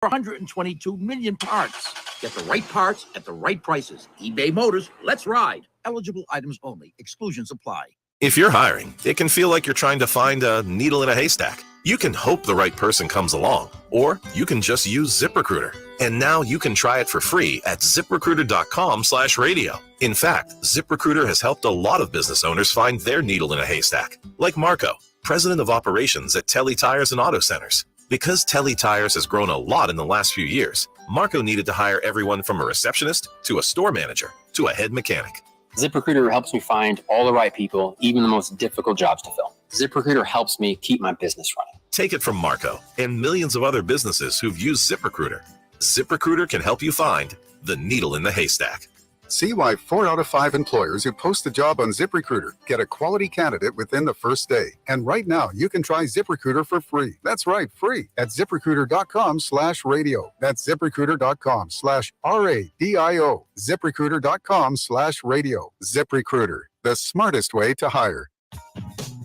122 million parts. Get the right parts at the right prices. eBay Motors, let's ride. Eligible items only. Exclusions apply. If you're hiring, it can feel like you're trying to find a needle in a haystack. You can hope the right person comes along, or you can just use ZipRecruiter. And now you can try it for free at ZipRecruiter.com/radio. In fact, ZipRecruiter has helped a lot of business owners find their needle in a haystack, like Marco, president of operations at Telly Tires and Auto Centers. Because Telly Tires has grown a lot in the last few years, Marco needed to hire everyone from a receptionist to a store manager to a head mechanic. ZipRecruiter helps me find all the right people, even the most difficult jobs to fill. ZipRecruiter helps me keep my business running. Take it from Marco and millions of other businesses who've used ZipRecruiter. ZipRecruiter can help you find the needle in the haystack. See why 4 out of 5 employers who post a job on ZipRecruiter get a quality candidate within the first day. And right now, you can try ZipRecruiter for free. That's right, free at ZipRecruiter.com/radio. That's ZipRecruiter.com/RADIO. ZipRecruiter.com/radio. ZipRecruiter, the smartest way to hire.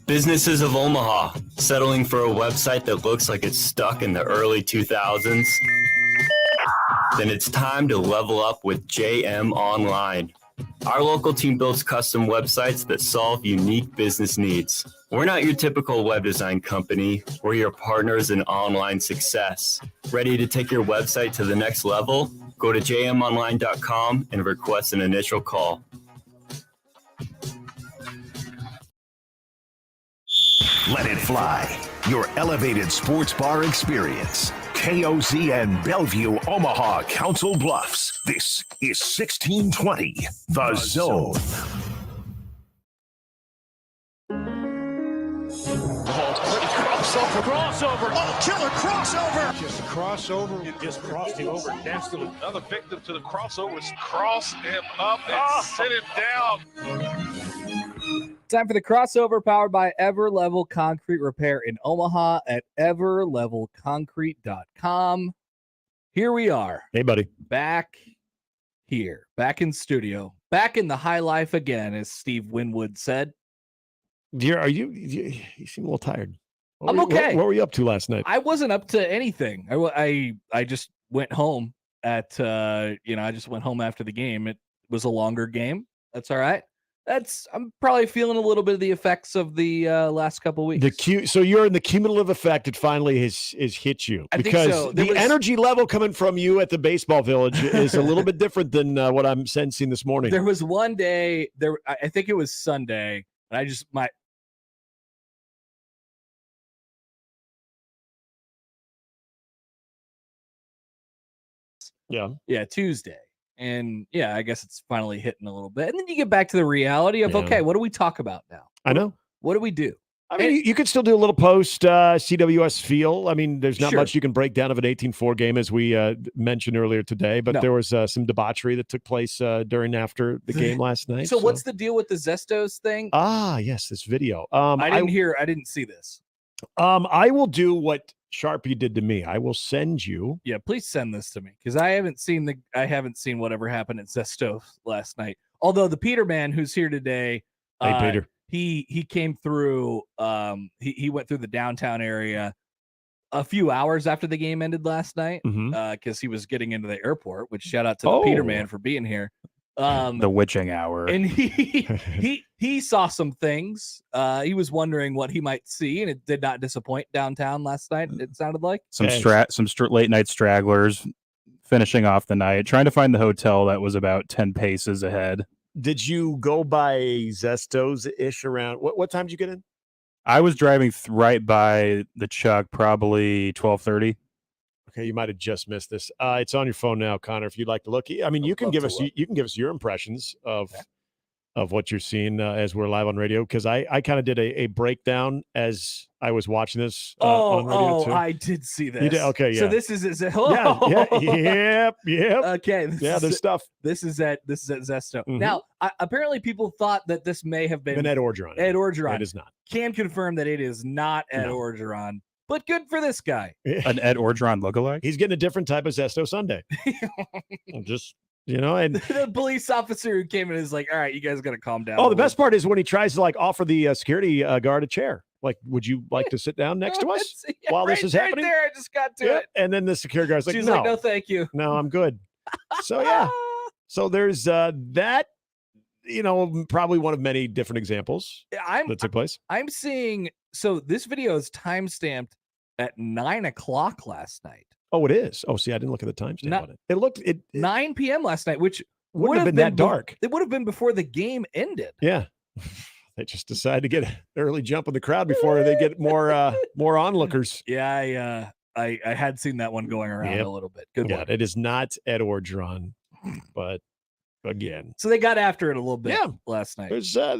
Businesses of Omaha, settling for a website that looks like it's stuck in the early 2000s? Then it's time to level up with JM Online. Our local team builds custom websites that solve unique business needs. We're not your typical web design company. We're your partners in online success. Ready to take your website to the next level? Go to jmonline.com and request an initial call. Let it fly. Your elevated sports bar experience. KOZ and Bellevue, Omaha, Council Bluffs. This is 1620, The Zone. Crossover. Oh, killer crossover. Just a crossover. It just crossed him over. Danced to another victim to the crossover. Cross him up and sit him down. Time for the crossover, powered by Everlevel Concrete Repair in Omaha at everlevelconcrete.com. Here we are. Hey, buddy. Back here, back in studio, back in the high life again, as Steve Winwood said. You seem a little tired. I'm okay. What were you up to last night? I wasn't up to anything. I just went home at I just went home after the game. It was a longer game. That's all right. I'm probably feeling a little bit of the effects of the last couple of weeks. So you're in the cumulative effect. It finally has hit you, because so. The energy level coming from you at the baseball village is a little bit different than what I'm sensing this morning. There was one day I think it was Sunday, and Tuesday. And I guess it's finally hitting a little bit. And then you get back to the reality of, okay, what do we talk about now? I know. What do we do? I mean, you could still do a little post CWS feel. I mean, there's not much you can break down of an 18-4 game, as we mentioned earlier today. But there was some debauchery that took place during and after the game last night. So what's the deal with the Zestos thing? Yes, this video. I didn't see this. I will do what Sharpie did to me. I will send you. Yeah, please send this to me, because I haven't seen whatever happened at Zesto last night. Although the Peter man who's here today, hey Peter, he came through. He went through the downtown area a few hours after the game ended last night, because he was getting into the airport. Which, shout out to the Peter man for being here. The witching hour, and he saw some things. He was wondering what he might see, and it did not disappoint downtown last night. It sounded like some late night stragglers finishing off the night, trying to find the hotel that was about 10 paces ahead. Did you go by Zestos ish around what time did you get in? I was driving right by the Chuck, probably 12:30. Okay, you might have just missed this. It's on your phone now, Connor. If you'd like to look, I mean, you can give us your impressions of what you're seeing as we're live on radio, because I kind of did a breakdown as I was watching this on radio too. I did see this. You did? Okay, yeah. So this is yep. Okay, there's stuff. This is at Zesto. Now, apparently, people thought that this may have been Ed Orgeron. It is not. Can confirm that it is not Ed Orgeron. But good for this guy. An Ed Orgeron lookalike? He's getting a different type of Zesto Sunday. Just, and the police officer who came in is like, all right, you guys got to calm down. Oh, the best part is when he tries to offer the security guard a chair Like, would you like to sit down next to us while right, this is right happening? there. I just got to it. And then the security guard's like, She's no, like, no, thank you. no, I'm good. So yeah, so there's that. Probably one of many different examples that took place. I'm seeing. So this video is timestamped at 9:00 last night. Oh, it is. Oh, see, I didn't look at the timestamp on it. It looked 9 p.m. last night, which wouldn't have been that dark. It would have been before the game ended. Yeah. They just decided to get an early jump in the crowd before they get more onlookers. Yeah, I had seen that one going around a little bit. Good one. It is not Ed Orgeron, but again. So they got after it a little bit last night. There's how's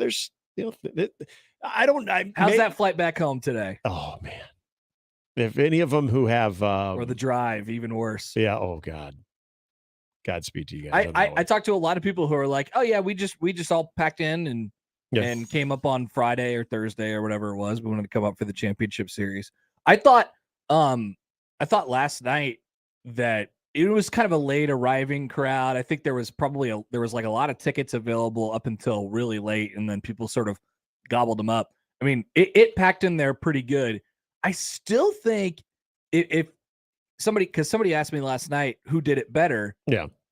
that flight back home today? Oh man. If any of them who have or the drive, even worse. Yeah, oh God. Godspeed to you guys. I talked to a lot of people who are like, oh yeah, we just all packed in and came up on Friday or Thursday or whatever it was. We wanted to come up for the championship series. I thought last night that it was kind of a late arriving crowd. I think there was like a lot of tickets available up until really late, and then people sort of gobbled them up. I mean, it packed in there pretty good. I still think if somebody asked me last night who did it better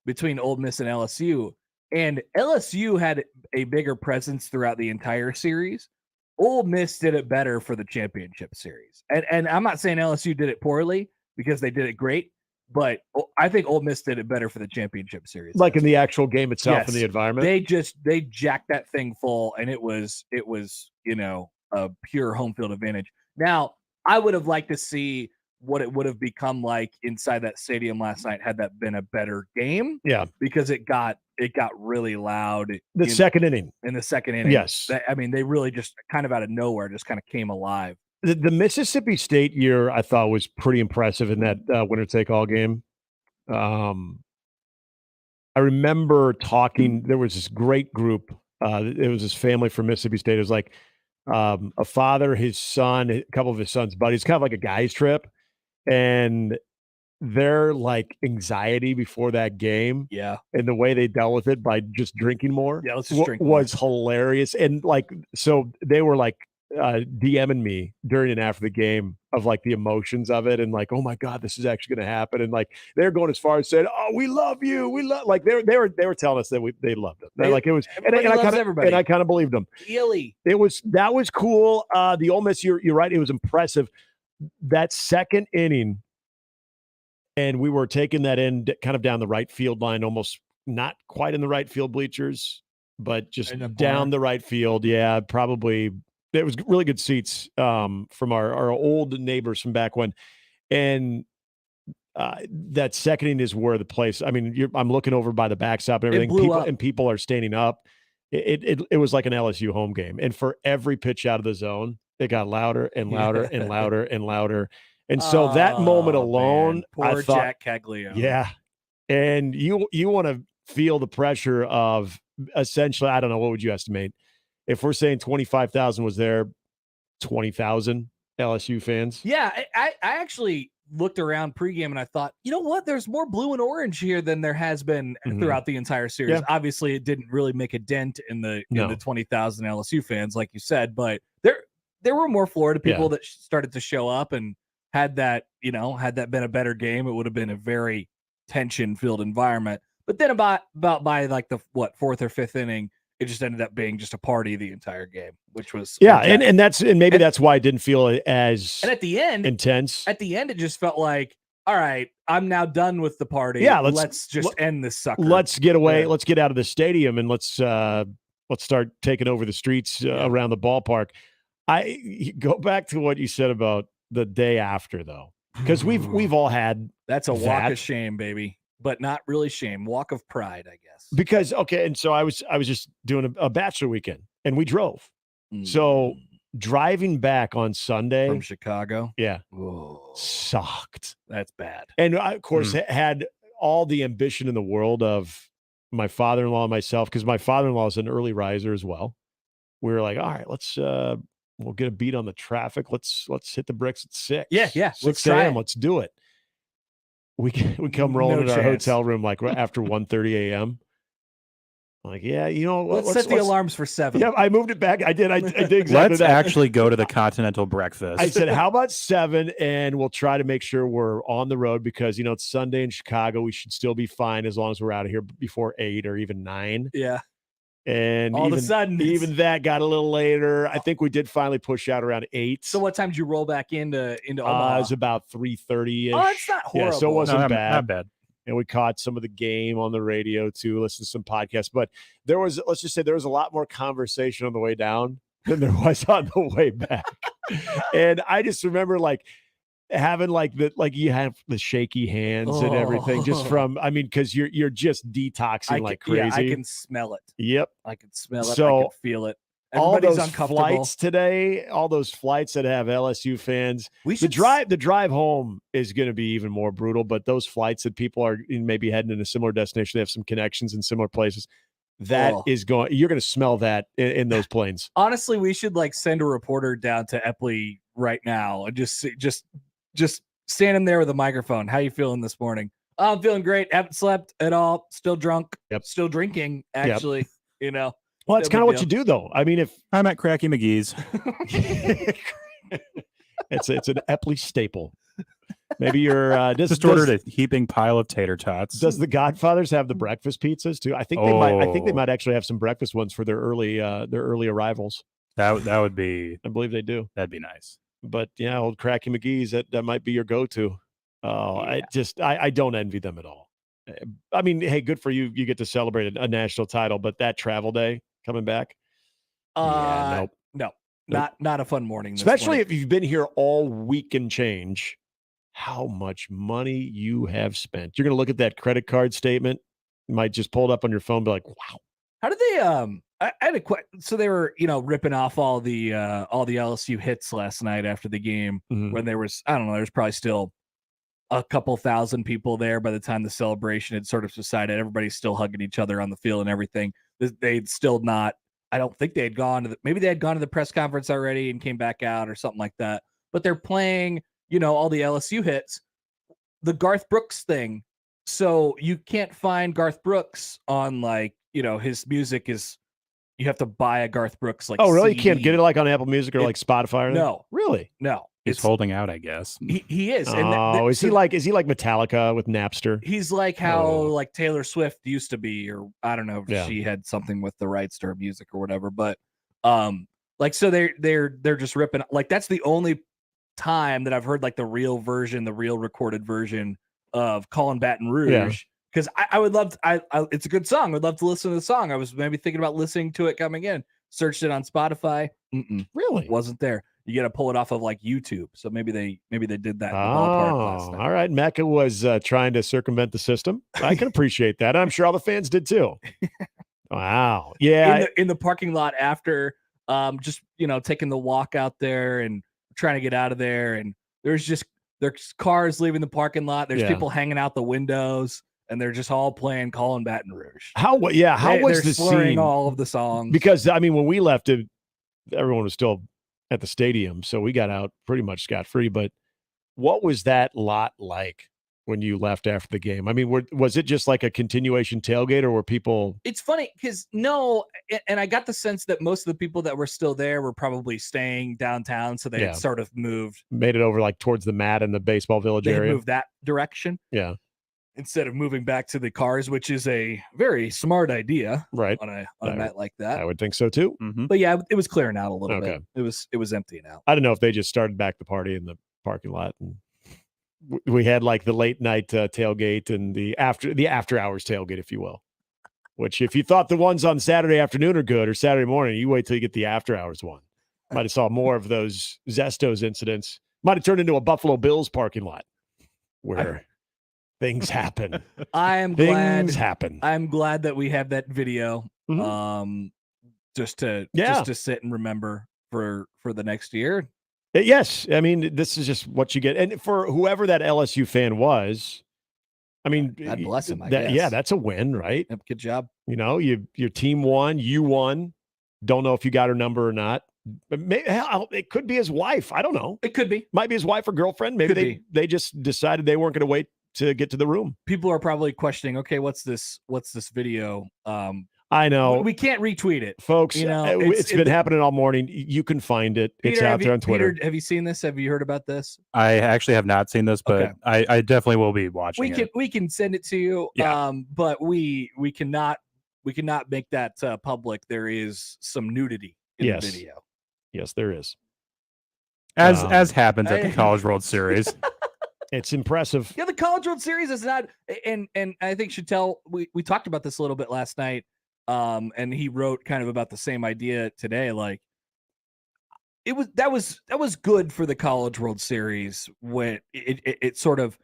between Ole Miss and LSU, and LSU had a bigger presence throughout the entire series. Ole Miss did it better for the championship series. And I'm not saying LSU did it poorly because they did it great, but I think Ole Miss did it better for the championship series. Like in the actual game itself and the environment. They jacked that thing full, and it was a pure home field advantage. Now, I would have liked to see what it would have become like inside that stadium last night had that been a better game. Yeah. Because it got really loud. In the second inning. Yes. I mean, they really just kind of out of nowhere just kind of came alive. The Mississippi State year, I thought, was pretty impressive in that winner-take-all game. I remember talking, there was this great group. It was this family from Mississippi State. It was like a father, his son, a couple of his son's buddies, kind of like a guy's trip. And their like anxiety before that game, and the way they dealt with it by just drinking more, let's just drink was hilarious. And like, so they were like DMing me during and after the game of like the emotions of it, and like, oh my God, this is actually going to happen. And like, they're going as far as saying, "Oh, we love you, we love." Like they were telling us that they loved it. Like it was, and I kind of believed them. Really, that was cool. The Ole Miss, you're right, it was impressive. That second inning, and we were taking that in kind of down the right field line, almost not quite in the right field bleachers, but just down the right field. Yeah, probably. It was really good seats from our old neighbors from back when. And that second inning is where the place, I mean, I'm looking over by the backstop and everything. People are standing up. It was like an LSU home game. And for every pitch out of the zone, it got louder and louder and louder and louder. And so that moment alone, poor I thought, Jack Caglione. Yeah. And you want to feel the pressure of essentially, I don't know, what would you estimate? If we're saying 25,000 was there, 20,000 LSU fans. Yeah, I actually looked around pregame and I thought, you know what? There's more blue and orange here than there has been throughout the entire series. Yeah. Obviously, it didn't really make a dent in the 20,000 LSU fans, like you said, but there were more Florida people that started to show up, and had that been a better game, it would have been a very tension-filled environment. But then about by like the fourth or fifth inning, it just ended up being just a party the entire game, which was and that's why it didn't feel as at the end intense. At the end, it just felt like, all right, I'm now done with the party. Yeah, let's just end this sucker. Let's get away. Yeah. Let's get out of the stadium and let's start taking over the streets around the ballpark. I go back to what you said about the day after, though, because we've all had that's a walk of shame, baby. But not really shame, walk of pride, I guess. Because and so I was just doing a bachelor weekend, and we drove. So driving back on Sunday from Chicago, sucked. That's bad. And I, of course, had all the ambition in the world of my father-in-law and myself, because my father-in-law is an early riser as well. We were like, all right, let's we'll get a beat on the traffic. Let's hit the bricks at 6. Yeah, 6 a.m. Let's do it. We come rolling in our hotel room like right after 1:30 a.m. Like, yeah, you know, let's set the alarms for 7. Yeah, I moved it back. I did exactly Let's that. actually go to the continental breakfast. I said, how about 7? And we'll try to make sure we're on the road because, you know, it's Sunday in Chicago. We should still be fine as long as we're out of here before 8 or even 9. Yeah. And all of a sudden, even that got a little later. I think we did finally push out around 8. So what time did you roll back into Omaha? It was about 3:30-ish. Oh, it's not horrible. Yeah, so it wasn't bad. Not bad. And we caught some of the game on the radio too, listened to some podcasts. But let's just say there was a lot more conversation on the way down than there was on the way back. And I just remember like having you have the shaky hands and everything just from, I mean, because you're just detoxing like crazy. Yeah, I can smell it. Yep. I can smell it. So I can feel it. All Everybody's those uncomfortable. flights today, all those flights that have LSU fans, the drive home is going to be even more brutal. But those flights that people are maybe heading in a similar destination, they have some connections in similar places. You're going to smell that in those planes. Honestly, we should like send a reporter down to Epley right now and just standing there with a microphone. How you feeling this morning? Oh, I'm feeling great. Haven't slept at all. Still drunk. Yep. Still drinking. Actually, you know. Well, that's kind of what you do, though. I mean, if I'm at Cracky McGee's, it's an Epley staple. Maybe you're just ordered a heaping pile of tater tots. Does the Godfathers have the breakfast pizzas too? I think they might. I think they might actually have some breakfast ones for their early arrivals. That would be. I believe they do. That'd be nice. But yeah, old Cracky McGee's that might be your go-to. I don't envy them at all. I mean, hey, good for you. You get to celebrate a national title, but that travel day coming back. Nope. Not a fun morning. Especially if you've been here all week and change. How much money you have spent. You're going to look at that credit card statement. You might just pull it up on your phone and be like, wow. How did they I had a question. So they were, ripping off all the LSU hits last night after the game when there was, I don't know, there's probably still a couple thousand people there by the time the celebration had sort of subsided. Everybody's still hugging each other on the field and everything. They'd still not, I don't think they had gone to maybe they had gone to the press conference already and came back out or something like that. But they're playing, all the LSU hits, the Garth Brooks thing. So you can't find Garth Brooks on his music is, you have to buy a Garth Brooks Oh, really? CD. You can't get it like on Apple Music or like Spotify or anything? No. Really? No. He's holding out, I guess. He is. Is he like Metallica with Napster? He's like how Taylor Swift used to be, or I don't know if she had something with the rights to her music or whatever. But so they're just ripping. Like that's the only time that I've heard like the real recorded version of Callin' Baton Rouge. Because I would love to, it's a good song. I would love to listen to the song. I was maybe thinking about listening to it coming in. Searched it on Spotify. Really? Wasn't there. You got to pull it off of like YouTube. So maybe they did that in the ballpark last night. All right. Mecca was trying to circumvent the system. I can appreciate that. I'm sure all the fans did too. Wow. Yeah. In the parking lot after just taking the walk out there and trying to get out of there. And there's cars leaving the parking lot. There's people hanging out the windows. And they're just all playing Callin' Baton Rouge. How was the scene? All of the songs. Because, I mean, when we left, everyone was still at the stadium, so we got out pretty much scot-free. But what was that lot like when you left after the game? I mean, was it just like a continuation tailgate, or were people... It's funny, because and I got the sense that most of the people that were still there were probably staying downtown, so they had sort of made it over like towards the mat in the baseball village area. They moved that direction. Yeah. Instead of moving back to the cars, which is a very smart idea, right? On a night like that, I would think so too. Mm-hmm. But yeah, it was clearing out a little bit. It was emptying out. I don't know if they just started back the party in the parking lot, and we had like the late night tailgate and the after hours tailgate, if you will. Which, if you thought the ones on Saturday afternoon are good or Saturday morning, you wait till you get the after hours one. Might have saw more of those Zestos incidents. Might have turned into a Buffalo Bills parking lot where. Things happen. I'm glad that we have that video. Just to sit and remember for the next year. Yes, I mean, this is just what you get, and for whoever that LSU fan was, I mean, God bless him. I guess. Yeah, that's a win, right? Yep, good job. Your team won, you won. Don't know if you got her number or not. But it could be his wife. I don't know. It could be. Might be his wife or girlfriend. Maybe they just decided they weren't going to wait to get to the room. People are probably questioning, okay, what's this video? I know. We can't retweet it. Folks, You know, it's been happening all morning. You can find it. It's Peter, out there on Twitter. Peter, have you seen this? Have you heard about this? I actually have not seen this, but Okay. I definitely will be watching it. We can send it to you. Yeah. But we cannot make that public. There is some nudity in the video. Yes, there is. As happens at the College World Series. It's impressive. Yeah, the College World Series is not, and I think Chattel, we talked about this a little bit last night, and he wrote kind of about the same idea today. Like, that was good for the College World Series when it sort of,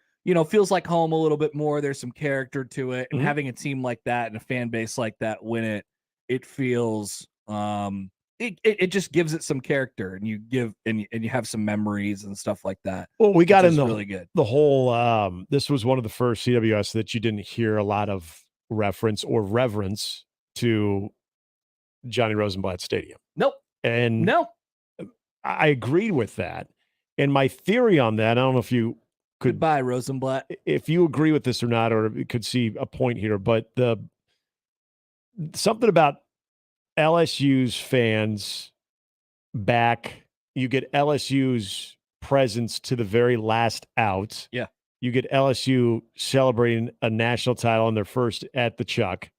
feels like home a little bit more. There's some character to it, and having a team like that and a fan base like that win it feels it just gives it some character, and you have some memories and stuff like that. Well, we got in really good. The whole this was one of the first CWS that you didn't hear a lot of reference or reverence to Johnny Rosenblatt Stadium. Nope. And no, I agreed with that. And my theory on that, I don't know if you could goodbye Rosenblatt, if you agree with this or not, or could see a point here, but something about LSU's fans back, you get LSU's presence to the very last out. Yeah. You get LSU celebrating a national title on their first at the Chuck.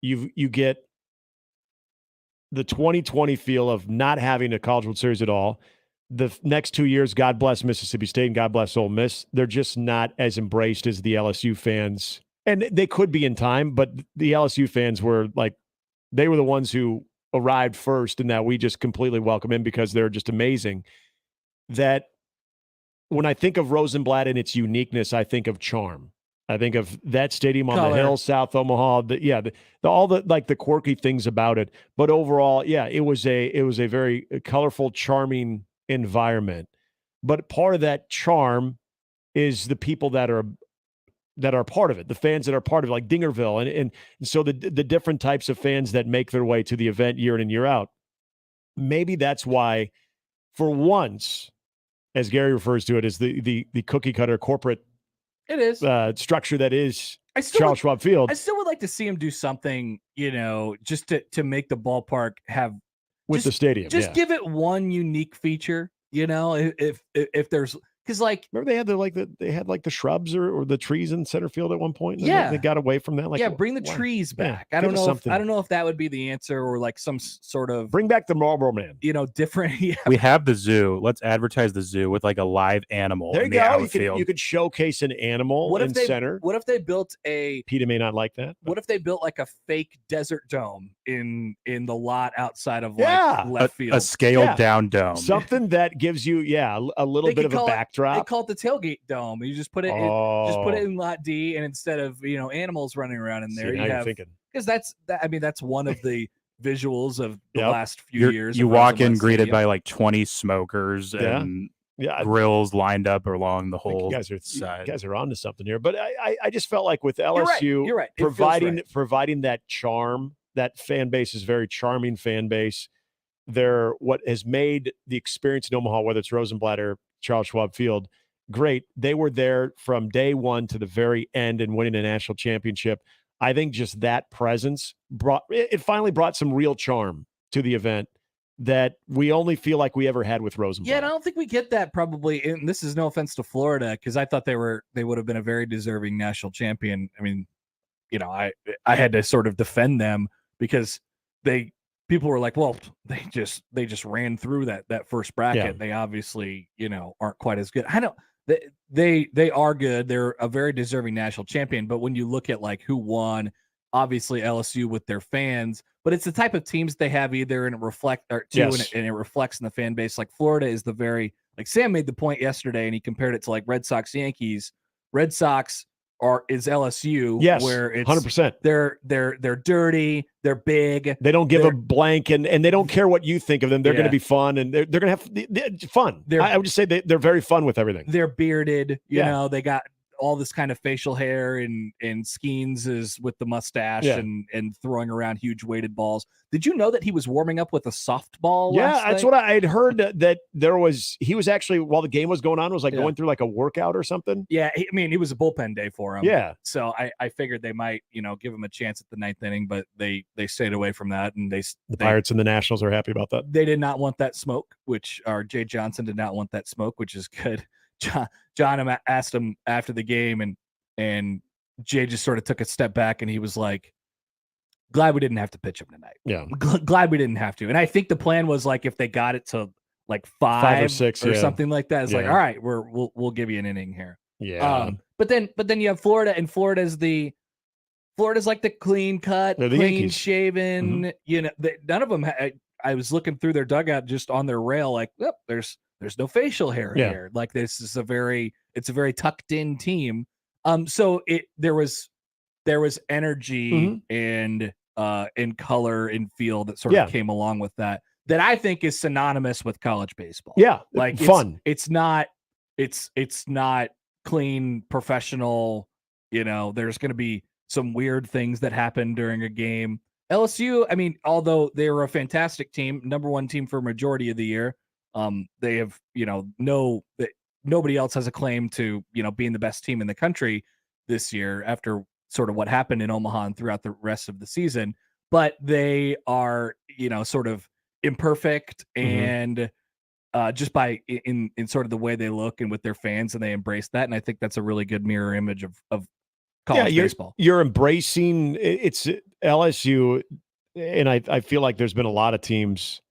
You get the 2020 feel of not having a College World Series at all. The next 2 years, God bless Mississippi State and God bless Ole Miss. They're just not as embraced as the LSU fans. And they could be in time, but the LSU fans were like, they were the ones who arrived first, and that we just completely welcome in because they're just amazing. That when I think of Rosenblatt and its uniqueness, I think of charm. I think of that stadium on the hill, South Omaha. All the quirky things about it. But overall, it was a very colorful, charming environment. But part of that charm is the people that are part of it, the fans that are part of it, like Dingerville. And so the different types of fans that make their way to the event year in and year out. Maybe that's why, for once, as Gary refers to it, as the cookie cutter corporate structure that is Charles Schwab Field. I still would like to see him do something, just to make the ballpark have with the stadium. Just give it one unique feature, if there's. Because remember they had the shrubs or the trees in center field at one point. And they got away from that. Bring the trees back. Yeah, I don't know if that would be the answer, or like some sort of bring back the Marlboro Man. Different. Yeah. We have the zoo. Let's advertise the zoo with like a live animal. There you in go. The outfield. You could showcase an animal in center. What if they built a? Peter may not like that. What if they built like a fake desert dome in the lot outside of left field? A scaled down dome. Something that gives you a little bit of a backdrop. They call it the tailgate dome. You just put it in lot D, and instead of animals running around in there, you have, because that's one of the visuals of the last few years. You walk in greeted by like 20 smokers and grills lined up along the whole side. You guys are onto something here. But I just felt like with LSU, You're right. providing that charm, that fan base is very charming fan base. They're what has made the experience in Omaha, whether it's Rosenblatt or Charles Schwab Field, great. They were there from day one to the very end and winning a national championship. I think just that presence finally brought some real charm to the event that we only feel like we ever had with Rosenblatt. Yeah, and I don't think we get that probably. And this is no offense to Florida, because I thought they would have been a very deserving national champion. I mean, I had to sort of defend them because people were like, well, they just ran through that first bracket. Yeah. They obviously, aren't quite as good. I know they are good. They're a very deserving national champion. But when you look at like who won, obviously LSU with their fans, but it's the type of teams they have either, and it reflects and it reflects in the fan base. Like Florida is like Sam made the point yesterday, and he compared it to like Red Sox, Yankees. Red Sox is LSU, where it's 100%. They're dirty, they're big, they don't give a blank, and they don't care what you think of them. They're going to be fun, and they're going to have fun. I would just say they're very fun with everything. They're bearded, you know. They got all this kind of facial hair, and Skeens is with the mustache and throwing around huge weighted balls. Did you know that he was warming up with a softball? Yeah, last that's night? what I'd heard, that he was actually, while the game was going on, was like going through like a workout or something. Yeah, it was a bullpen day for him. Yeah. So I figured they might, give him a chance at the ninth inning, but they stayed away from that, and the Pirates and the Nationals are happy about that. They did not want that smoke, Jay Johnson did not want that smoke, which is good. John asked him after the game, and Jay just sort of took a step back, and he was like, glad we didn't have to pitch him tonight. Yeah. Glad we didn't have to. And I think the plan was like, if they got it to like 5 or 6 or something like that, it's like, all right, we'll give you an inning here. Yeah. But then you have Florida, and Florida's like the clean cut, They're the clean Yankees. shaven, none of them I was looking through their dugout just on their rail, like, yep, there's no facial hair here. Like, this is a very tucked in team. So there was energy and color and feel that sort of came along with that I think is synonymous with college baseball. Yeah. Like, fun. It's not clean, professional. There's going to be some weird things that happen during a game. LSU, I mean, although they were a fantastic team, number one team for a majority of the year, they have, nobody else has a claim to, being the best team in the country this year after sort of what happened in Omaha and throughout the rest of the season. But they are, sort of imperfect and just by in sort of the way they look and with their fans, and they embrace that. And I think that's a really good mirror image of college baseball. You're embracing it's LSU, and I feel like there's been a lot of teams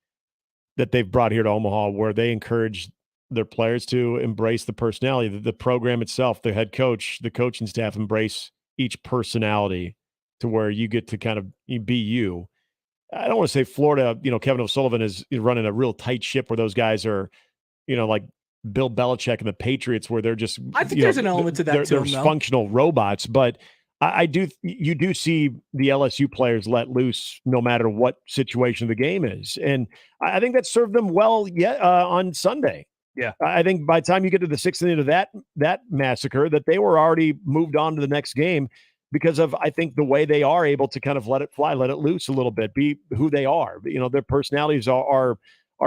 that they've brought here to Omaha where they encourage their players to embrace the personality, the program itself, the head coach, the coaching staff embrace each personality to where you get to kind of be you. I don't want to say Florida, Kevin O'Sullivan is running a real tight ship where those guys are, like Bill Belichick and the Patriots, where they're just, I think there's an element to that they're too. functional robots, but you do see the LSU players let loose no matter what situation the game is. And I think that served them well on Sunday. Yeah. I think by the time you get to the sixth inning of that massacre, that they were already moved on to the next game because of, I think, the way they are able to kind of let it fly, let it loose a little bit, be who they are. Their personalities are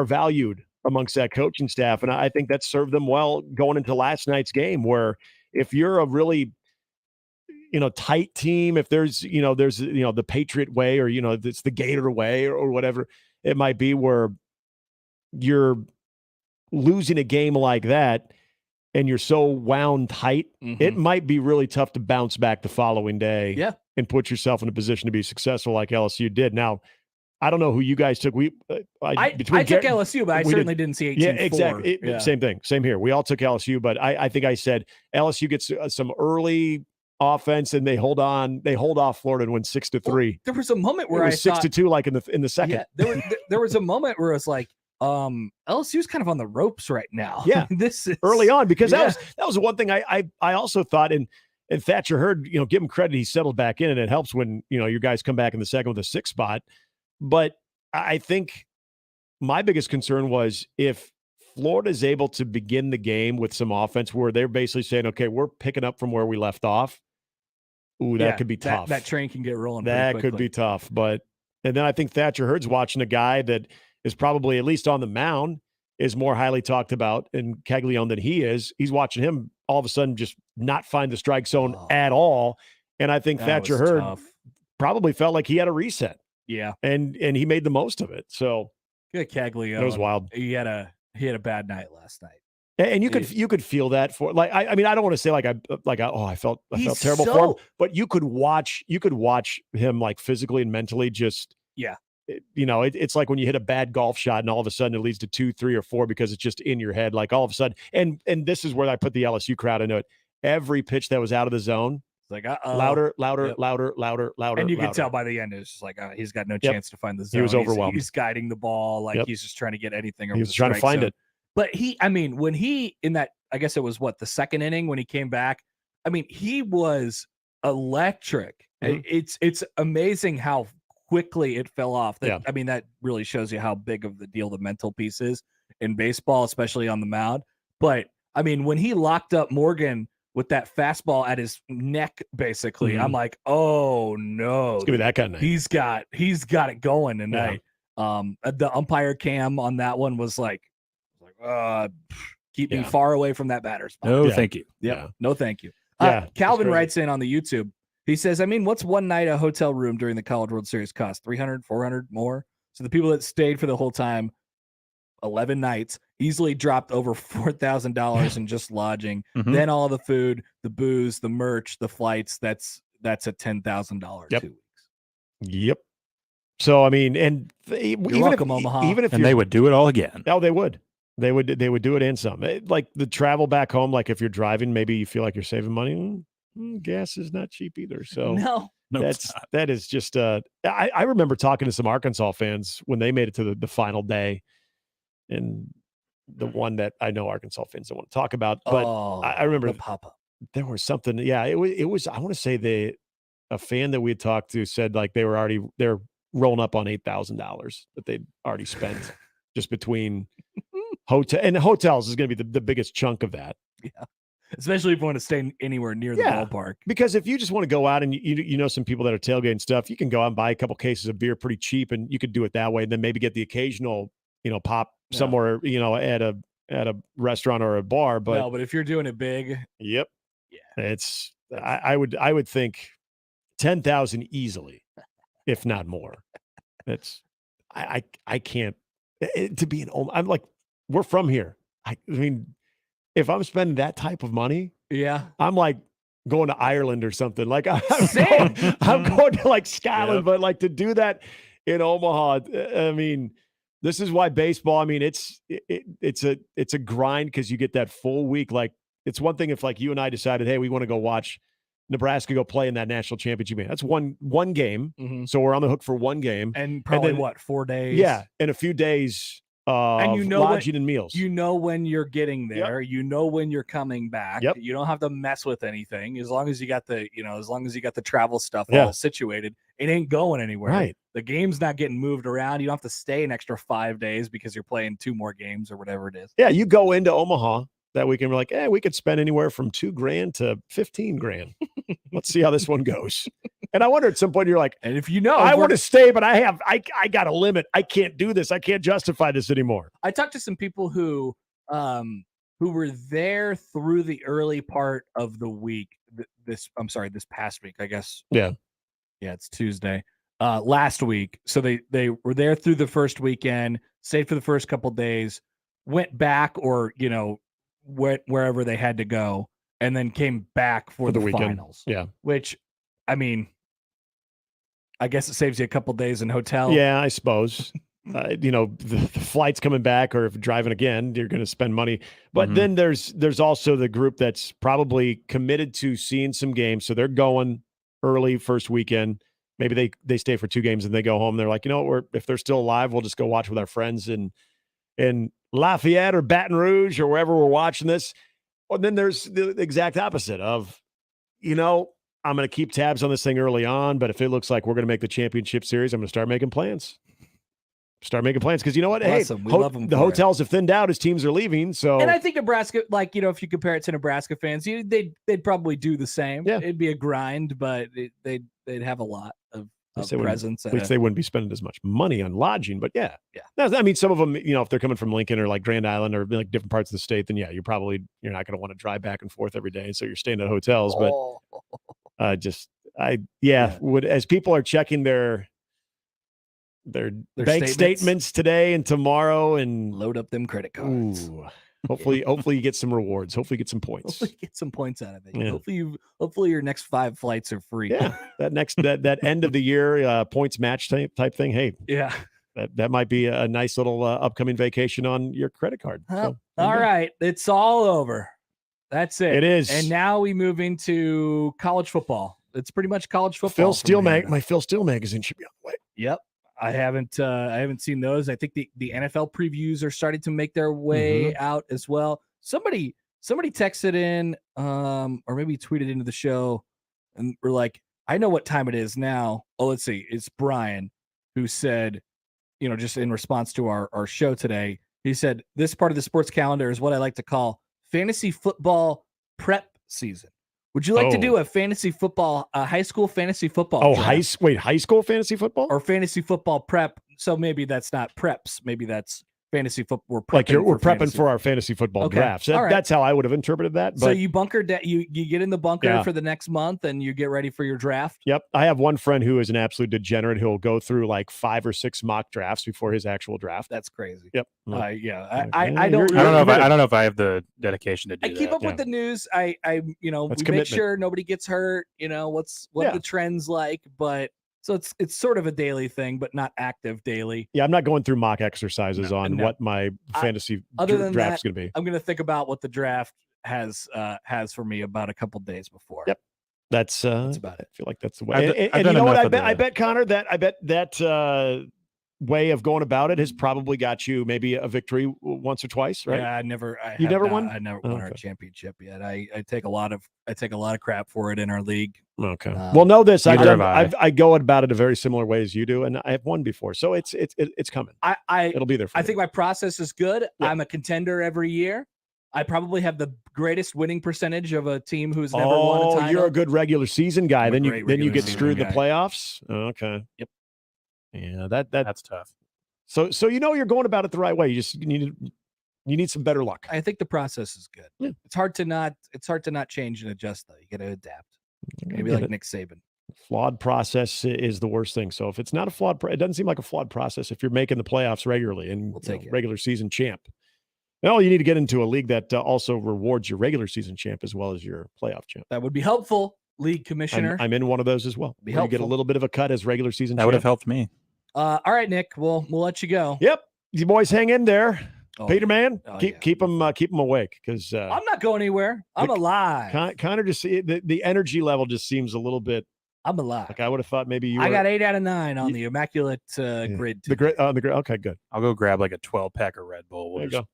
valued amongst that coaching staff. And I think that served them well going into last night's game, where if you're a really, tight team, if there's the Patriot way, or, it's the Gator way, or whatever it might be, where you're losing a game like that and you're so wound tight, it might be really tough to bounce back the following day and put yourself in a position to be successful like LSU did. Now, I don't know who you guys took. I took LSU, but I certainly didn't see 18-4. Yeah, exactly. Same thing. Same here. We all took LSU, but I think I said LSU gets some early offense and they hold off Florida and win 6-3. Well, there was a moment where it was 6-2, like in the second. Yeah, there was a moment where it's like, LSU's kind of on the ropes right now. Yeah, this is early on, because that was one thing I also thought, and Thatcher Hurd, give him credit, he settled back in, and it helps when your guys come back in the second with a 6 spot. But I think my biggest concern was if Florida is able to begin the game with some offense where they're basically saying, okay, we're picking up from where we left off. Ooh, that could be tough. That train can get rolling. That could be tough. And then I think Thatcher Hurd's watching a guy that is probably, at least on the mound, is more highly talked about in Caglione than he is. He's watching him all of a sudden just not find the strike zone at all. And I think Thatcher Hurd probably felt like he had a reset. Yeah. And he made the most of it. So good Caglione. It was wild. He had a bad night last night. And you could feel that for, like, I mean, I don't want to say I felt terrible for him, but you could watch him, like, physically and mentally just it's like when you hit a bad golf shot and all of a sudden it leads to 2, 3, or 4 because it's just in your head. Like, all of a sudden, and this is where I put the LSU crowd into it. Every pitch that was out of the zone, it's like louder. And you could tell by the end, it's just like he's got no chance to find the zone. He was overwhelmed. He's guiding the ball like he's just trying to get anything over. He was trying to find it. But when he in that, I guess it was the second inning when he came back. I mean, he was electric. It's amazing how quickly it fell off. I mean, that really shows you how big of the deal the mental piece is in baseball, especially on the mound. But I mean, when he locked up Morgan with that fastball at his neck, basically. Mhm. I'm like, oh no, It's gonna be that kind of night. he's got it going tonight. The umpire cam on that one was like, keep me far away from that batter's spot. No, thank you. Yep. Yeah. No, thank you. Yeah, Calvin crazy. writes in on the YouTube. He says, I mean, what's one night a hotel room during the College World Series cost? 300, 400 more? So the people that stayed for the whole time, 11 nights, easily dropped over $4,000 in just lodging. Mhm. Then all the food, the booze, the merch, the flights. That's a $10,000 Yep. 2 weeks. Yep. So I mean, and even welcome, if Omaha. even if And they would do it all again. oh, they would do it and some. Like the travel back home. Like if you're driving, maybe you feel like you're saving money. Gas is not cheap either. So No. that is just. I remember talking to some Arkansas fans when they made it to the final day, and the one that I know Arkansas fans don't want to talk about, but I remember the pop-up. there was something. Yeah, it was. I want to say a fan that we had talked to said like they're rolling up on $8,000 that they'd already spent just between hotels is going to be the biggest chunk of that. Yeah. Especially if you want to stay anywhere near the ballpark. Because if you just want to go out and you know some people that are tailgating stuff, you can go out and buy a couple cases of beer pretty cheap, and you could do it that way. And then maybe get the occasional, pop somewhere, at a restaurant or a bar. But no, but if you're doing it big, yep, it's I would think 10,000 easily, if not more. That's I can't to be I'm like, we're from here. I mean, if I'm spending that type of money, I'm like going to Ireland or something. Like I'm going to like Scotland, but like to do that in Omaha, I mean, this is why baseball. I mean, it's a grind because you get that full week. Like it's one thing if like you and I decided, hey, we want to go watch Nebraska go play in that national championship game. That's one game, so we're on the hook for one game, and probably 4 days? Yeah, and a few days. And lodging and meals. You know when you're getting there. You know when you're coming back. Yep. You don't have to mess with anything as long as you got the travel stuff all situated. It ain't going anywhere. Right. The game's not getting moved around. You don't have to stay an extra 5 days because you're playing 2 more games or whatever it is. Yeah, you go into Omaha that weekend. We're like, we could spend anywhere from $2,000 to $15,000. Let's see how this one goes. And I wonder at some point you're like, and if I want to stay, but I got a limit. I can't do this. I can't justify this anymore. I talked to some people who were there through the early part of the week. This past week, I guess. Yeah, it's Tuesday. Last week, so they were there through the first weekend, stayed for the first couple days, went back or wherever they had to go, and then came back for the weekend. finals. Yeah, which, I mean, I guess it saves you a couple days in hotel. Yeah, I suppose. The flight's coming back, or if driving again, you're going to spend money. But then there's also the group that's probably committed to seeing some games, so they're going early first weekend. Maybe they stay for 2 games and they go home. They're like, if they're still alive, we'll just go watch with our friends in Lafayette or Baton Rouge or wherever we're watching this. Or then there's the exact opposite of, I'm going to keep tabs on this thing early on, but if it looks like we're going to make the championship series, I'm going to start making plans. Because you know what? Awesome. Hey, We love them the for hotels have thinned out as teams are leaving. So, and I think Nebraska, if you compare it to Nebraska fans, they'd probably do the same. Yeah. It'd be a grind, but they'd have a lot of presence. At least they wouldn't be spending as much money on lodging. But yeah. I mean, some of them, if they're coming from Lincoln or like Grand Island or like different parts of the state, then you're not going to want to drive back and forth every day. So you're staying at hotels. But as people are checking their bank statements today and tomorrow and load up them credit cards. Ooh, hopefully you get some rewards. Hopefully you get some points. Hopefully you get some points out of it. Yeah. Hopefully your next 5 flights are free. Yeah. That end of the year points match type thing. Hey, yeah. That might be a nice little upcoming vacation on your credit card. All right. It's all over. That's it. It is. And now we move into college football. It's pretty much college football. My Phil Steele magazine should be on the way. Yep. I haven't seen those. I think the NFL previews are starting to make their way out as well. Somebody texted in or maybe tweeted into the show and we're like, I know what time it is now. Oh, let's see. It's Brian who said, just in response to our show today, he said, this part of the sports calendar is what I like to call fantasy football prep season. Would you like to do a fantasy football, high school fantasy football? High school fantasy football or fantasy football prep? So maybe that's not preps. Maybe that's fantasy football. We're prepping for our fantasy football drafts. That's how I would have interpreted that. But so you bunker you get in the bunker for the next month and you get ready for your draft. Yep. I have one friend who is an absolute degenerate who will go through like 5 or 6 mock drafts before his actual draft. That's crazy. Yep. I don't know if I have the dedication to do that. I keep up with the news. I we make sure nobody gets hurt. What the trend's like, but so it's sort of a daily thing, but not active daily. Yeah, I'm not going through mock exercises on what my fantasy draft's going to be. I'm going to think about what the draft has for me about a couple days before. Yep. That's about it. I feel like that's the way. And you know what? I bet Connor that way of going about it has probably got you maybe a victory once or twice, right? Yeah, I never won our championship yet. I take a lot of crap for it in our league. Okay. Well, know this. I go about it a very similar way as you do, and I have won before, so it's coming. It'll be there. I think my process is good. Yeah. I'm a contender every year. I probably have the greatest winning percentage of a team who's never won a title. You're a good regular season guy. Then you get screwed in the playoffs. Okay. Yep. Yeah, that's tough. So you're going about it the right way. You need some better luck. I think the process is good. Yeah. It's hard to not change and adjust though. You got to adapt. Maybe like Nick Saban. Flawed process is the worst thing. So if it's not it doesn't seem like a flawed process if you're making the playoffs regularly and we'll take regular season champ. No, you need to get into a league that also rewards your regular season champ as well as your playoff champ. That would be helpful, league commissioner. I'm in one of those as well. You get a little bit of a cut as regular season that champ. would have helped me. All right, Nick. We'll let you go. Yep, you boys hang in there. Peter, man, Oh, keep them awake because I'm not going anywhere. I'm alive. Kind of just the energy level just seems a little bit. I'm alive. Like I would have thought maybe you. I got 8 out of 9 on the immaculate grid. The grid. The grid. Okay, good. I'll go grab like a 12-pack of Red Bull. There you go.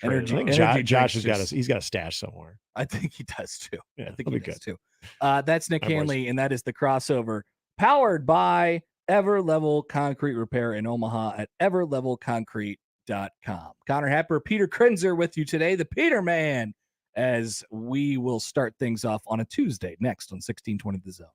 Energy. I think Josh has got a stash somewhere. I think he does too. Yeah, I think he does too. That's Nick Hanley, and that is the crossover powered by Everlevel Concrete Repair in Omaha at everlevelconcrete.com. Connor Happer, Peter Krenzer with you today, the Peter Man, as we will start things off on a Tuesday next on 1620 The Zone.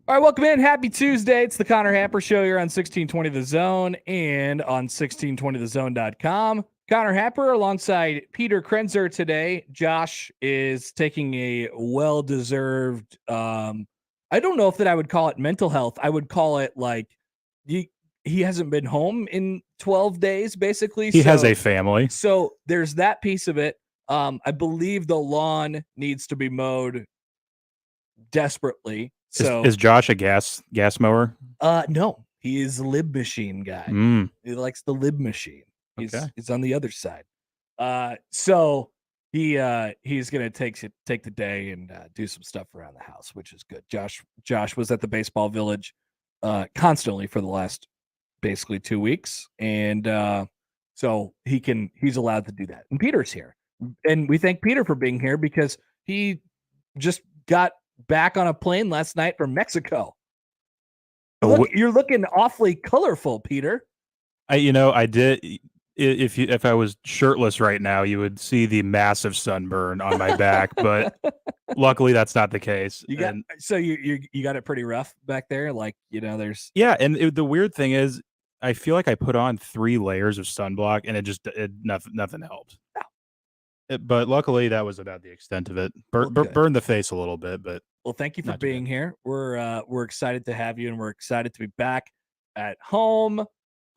All right, welcome in. Happy Tuesday. It's the Connor Happer Show here on 1620 The Zone and on 1620thezone.com. Connor Happer alongside Peter Krenzer today. Josh is taking a well-deserved, I don't know if that I would call it mental health. I would call it like he hasn't been home in 12 days, basically. He has a family. So there's that piece of it. I believe the lawn needs to be mowed desperately. So Is Josh a gas mower? No, he is a lib machine guy. He likes the lib machine. He's on the other side. So he's gonna take the day and do some stuff around the house, which is good. Josh was at the baseball village constantly for the last basically 2 weeks, and so he's allowed to do that. And Peter's here, and we thank Peter for being here because he just got back on a plane last night from Mexico. Look, you're looking awfully colorful, Peter. I did. If I was shirtless right now, you would see the massive sunburn on my back, but luckily that's not the case. You got you got it pretty rough back there. Like, there's the weird thing is, I feel like I put on 3 layers of sunblock, and nothing helped. But luckily, that was about the extent of it. Burned the face a little bit, but thank you for being here. We're excited to have you, and we're excited to be back at home.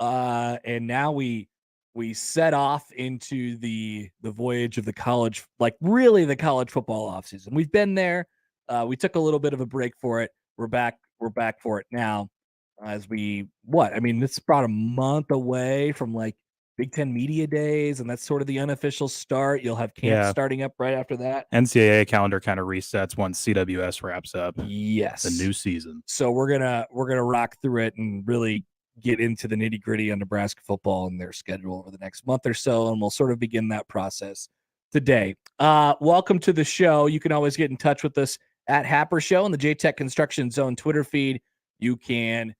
And now we set off into the voyage of the college, like really the college football offseason. We've been there. We took a little bit of a break for it. We're back for it now. It's about a month away from like Big Ten Media Days, and that's sort of the unofficial start. You'll have camp starting up right after that. NCAA calendar kind of resets once CWS wraps up. Yes, the new season. So we're gonna rock through it and really get into the nitty gritty on Nebraska football and their schedule over the next month or so, and we'll sort of begin that process today. Welcome to the show. You can always get in touch with us at Happer Show on the JTech Construction Zone Twitter feed. You can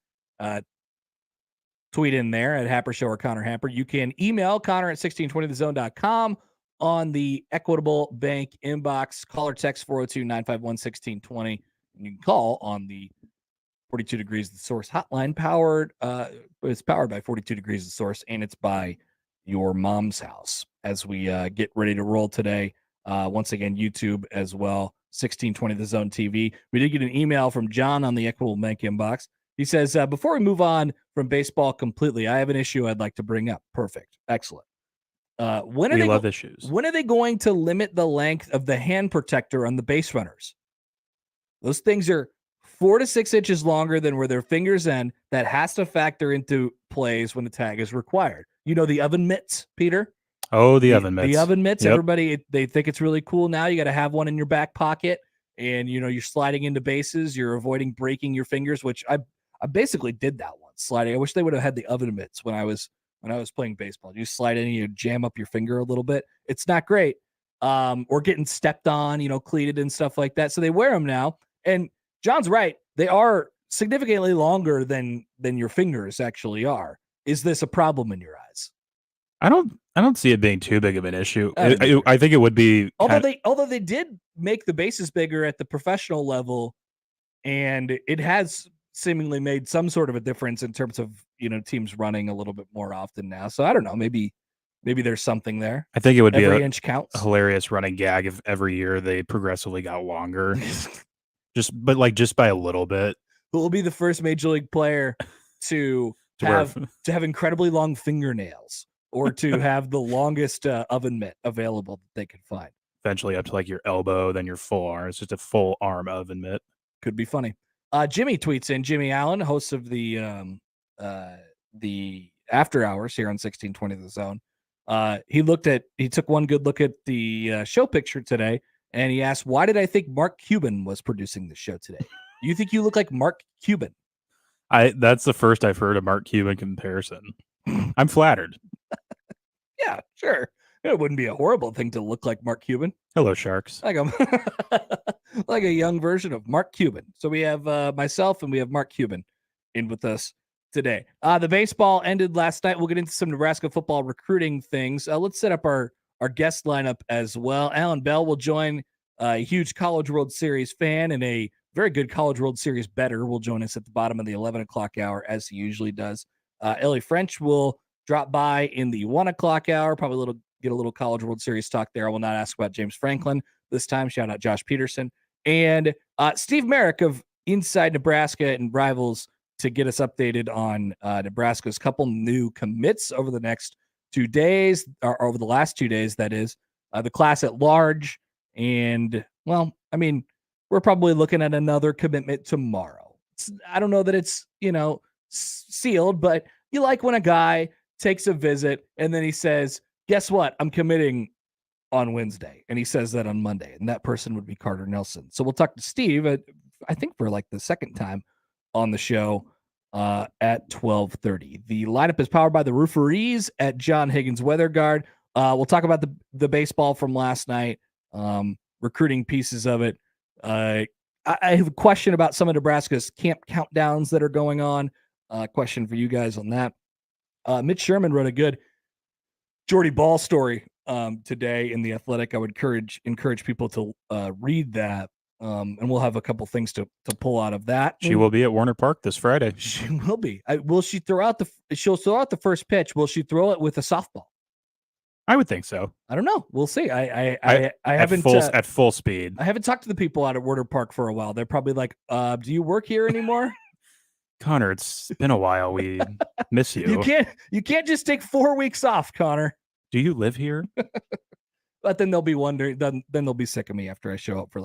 tweet in there at Happer Show or Connor Happer. You can email Connor at 1620thezone.com on the Equitable Bank inbox. Call or text 402-951-1620. And you can call on the 42 Degrees the Source hotline it's powered by 42 Degrees the Source, and it's by your mom's house. As we get ready to roll today, once again, YouTube as well, 1620 The Zone TV. We did get an email from John on the Equitable Bank inbox. He says, before we move on from baseball completely, I have an issue I'd like to bring up. Perfect. Excellent. When are they going to limit the length of the hand protector on the base runners? Those things are 4 to 6 inches longer than where their fingers end. That has to factor into plays when the tag is required. The oven mitts, Peter? Oh, the oven mitts. The oven mitts. Yep. Everybody, they think it's really cool now. You got to have one in your back pocket, and you're sliding into bases. You're avoiding breaking your fingers, which I basically did that once, sliding. I wish they would have had the oven mitts when I was playing baseball. You slide in and you jam up your finger a little bit. It's not great. Or getting stepped on, cleated and stuff like that. So they wear them now. And John's right. They are significantly longer than your fingers actually are. Is this a problem in your eyes? I don't see it being too big of an issue. I think it would be. Although they did make the bases bigger at the professional level, and it has seemingly made some sort of a difference in terms of teams running a little bit more often now. So I don't know, maybe there's something there. I think it would be every inch counts. A hilarious running gag if every year they progressively got longer, just by a little bit. Who will be the first major league player to have incredibly long fingernails or to have the longest oven mitt available that they could find? Eventually up to like your elbow, then your full arm. It's just a full arm oven mitt. Could be funny. Jimmy tweets in. Jimmy Allen, host of the After Hours here on 1620 The Zone. He took one good look at the show picture today, and he asked, why did I think Mark Cuban was producing the show today? Do you think you look like Mark Cuban? That's the first I've heard a Mark Cuban comparison. I'm flattered. Yeah, sure. It wouldn't be a horrible thing to look like Mark Cuban. Hello, Sharks. Like a young version of Mark Cuban. So we have myself and we have Mark Cuban in with us today. The baseball ended last night. We'll get into some Nebraska football recruiting things. Let's set up our guest lineup as well. Alan Bell will join, a huge College World Series fan and a very good College World Series bettor, will join us at the bottom of the 11 o'clock hour, as he usually does. Ellie French will drop by in the 1 o'clock hour, probably get a little College World Series talk there. I will not ask about James Franklin this time. Shout out Josh Peterson. And Steve Merrick of Inside Nebraska and Rivals to get us updated on Nebraska's couple new commits over the next 2 days, or over the last 2 days, that is. The class at large. And, well, I mean, we're probably looking at another commitment tomorrow. I don't know that it's, sealed, but you like when a guy takes a visit and then he says, guess what? I'm committing on Wednesday. And he says that on Monday. And that person would be Carter Nelson. So we'll talk to Steve, I think for like the second time on the show at 12:30. The lineup is powered by the Rooferees at John Higgins Weather Guard. We'll talk about the baseball from last night, recruiting pieces of it. I have a question about some of Nebraska's camp countdowns that are going on. Question for you guys on that. Mitch Sherman wrote a good Jordy Ball story today in The Athletic. I would encourage people to read that. And we'll have a couple things to pull out of that. She will be at Warner Park this Friday. She will be. Will she she'll throw out the first pitch. Will she throw it with a softball? I would think so. I don't know. We'll see. I haven't at full speed. I haven't talked to the people out at Warner Park for a while. They're probably like, do you work here anymore? Connor, it's been a while. We miss you. You can't just take 4 weeks off, Connor. Do you live here? But then they'll be wondering, then they'll be sick of me after I show up for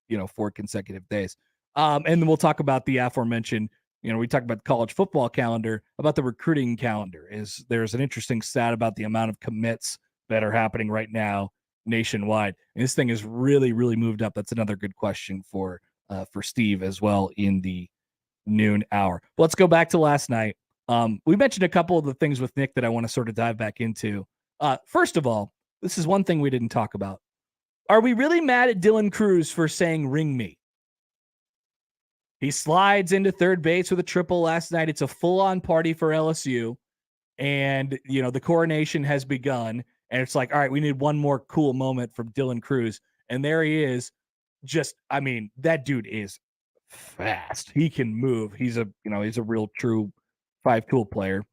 4 consecutive days. And then we'll talk about the aforementioned, we talked about the college football calendar, about the recruiting calendar. There's an interesting stat about the amount of commits that are happening right now nationwide. And this thing has really, really moved up. That's another good question for Steve as well in the noon hour. But let's go back to last night. We mentioned a couple of the things with Nick that I want to sort of dive back into. First of all, this is one thing we didn't talk about. Are we really mad at Dylan Cruz for saying ring me? He slides into third base with a triple last night. It's a full-on party for LSU. And, the coronation has begun. And it's like, all right, we need one more cool moment from Dylan Cruz. And there he is. That dude is fast. He can move. He's a real true 5-tool player.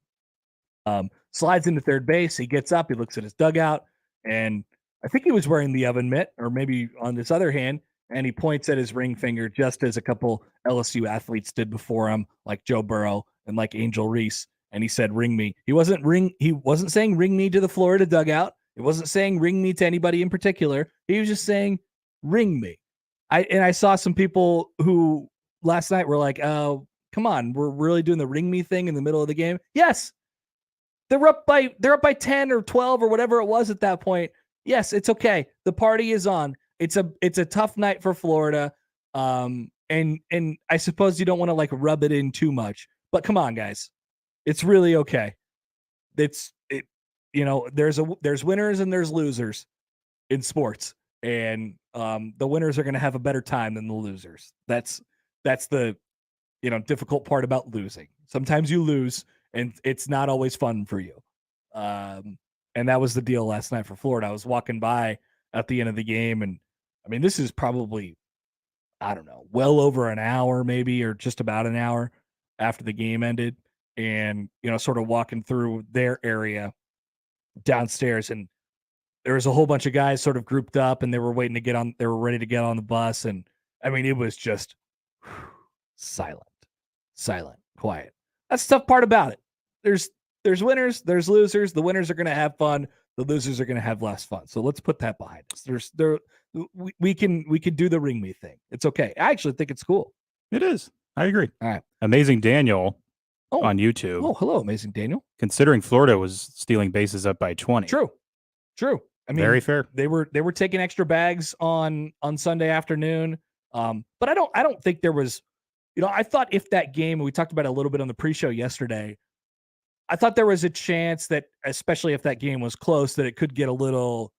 Slides into third base. He gets up. He looks at his dugout. And I think he was wearing the oven mitt, or maybe on this other hand, and he points at his ring finger just as a couple LSU athletes did before him, like Joe Burrow and like Angel Reese. And he said, ring me. He wasn't saying ring me to the Florida dugout. He wasn't saying ring me to anybody in particular. He was just saying ring me. I saw some people who last night were like, oh, come on, we're really doing the ring me thing in the middle of the game. Yes. They're up by 10 or 12 or whatever it was at that point. Yes, it's okay. The party is on. It's a tough night for Florida. And I suppose you don't want to rub it in too much. But come on, guys. It's really okay. There's winners and there's losers in sports. And the winners are going to have a better time than the losers. That's the difficult part about losing. Sometimes you lose and it's not always fun for you. And that was the deal last night for Florida. I was walking by at the end of the game, and this is probably, I don't know, well over an hour maybe, or just about an hour after the game ended, and sort of walking through their area downstairs, and there was a whole bunch of guys sort of grouped up, and they were ready to get on the bus, and it was just silent, quiet. That's the tough part about it. There's winners, there's losers. The winners are going to have fun. The losers are going to have less fun. So let's put that behind us. We can do the ring me thing. It's okay. I actually think it's cool. It is. I agree. All right. Amazing Daniel on YouTube. Oh, hello, Amazing Daniel. Considering Florida was stealing bases up by 20. True. Very fair. They were taking extra bags on Sunday afternoon. But I don't think there was, I thought if that game, and we talked about it a little bit on the pre-show yesterday, I thought there was a chance that, especially if that game was close, that it could get a little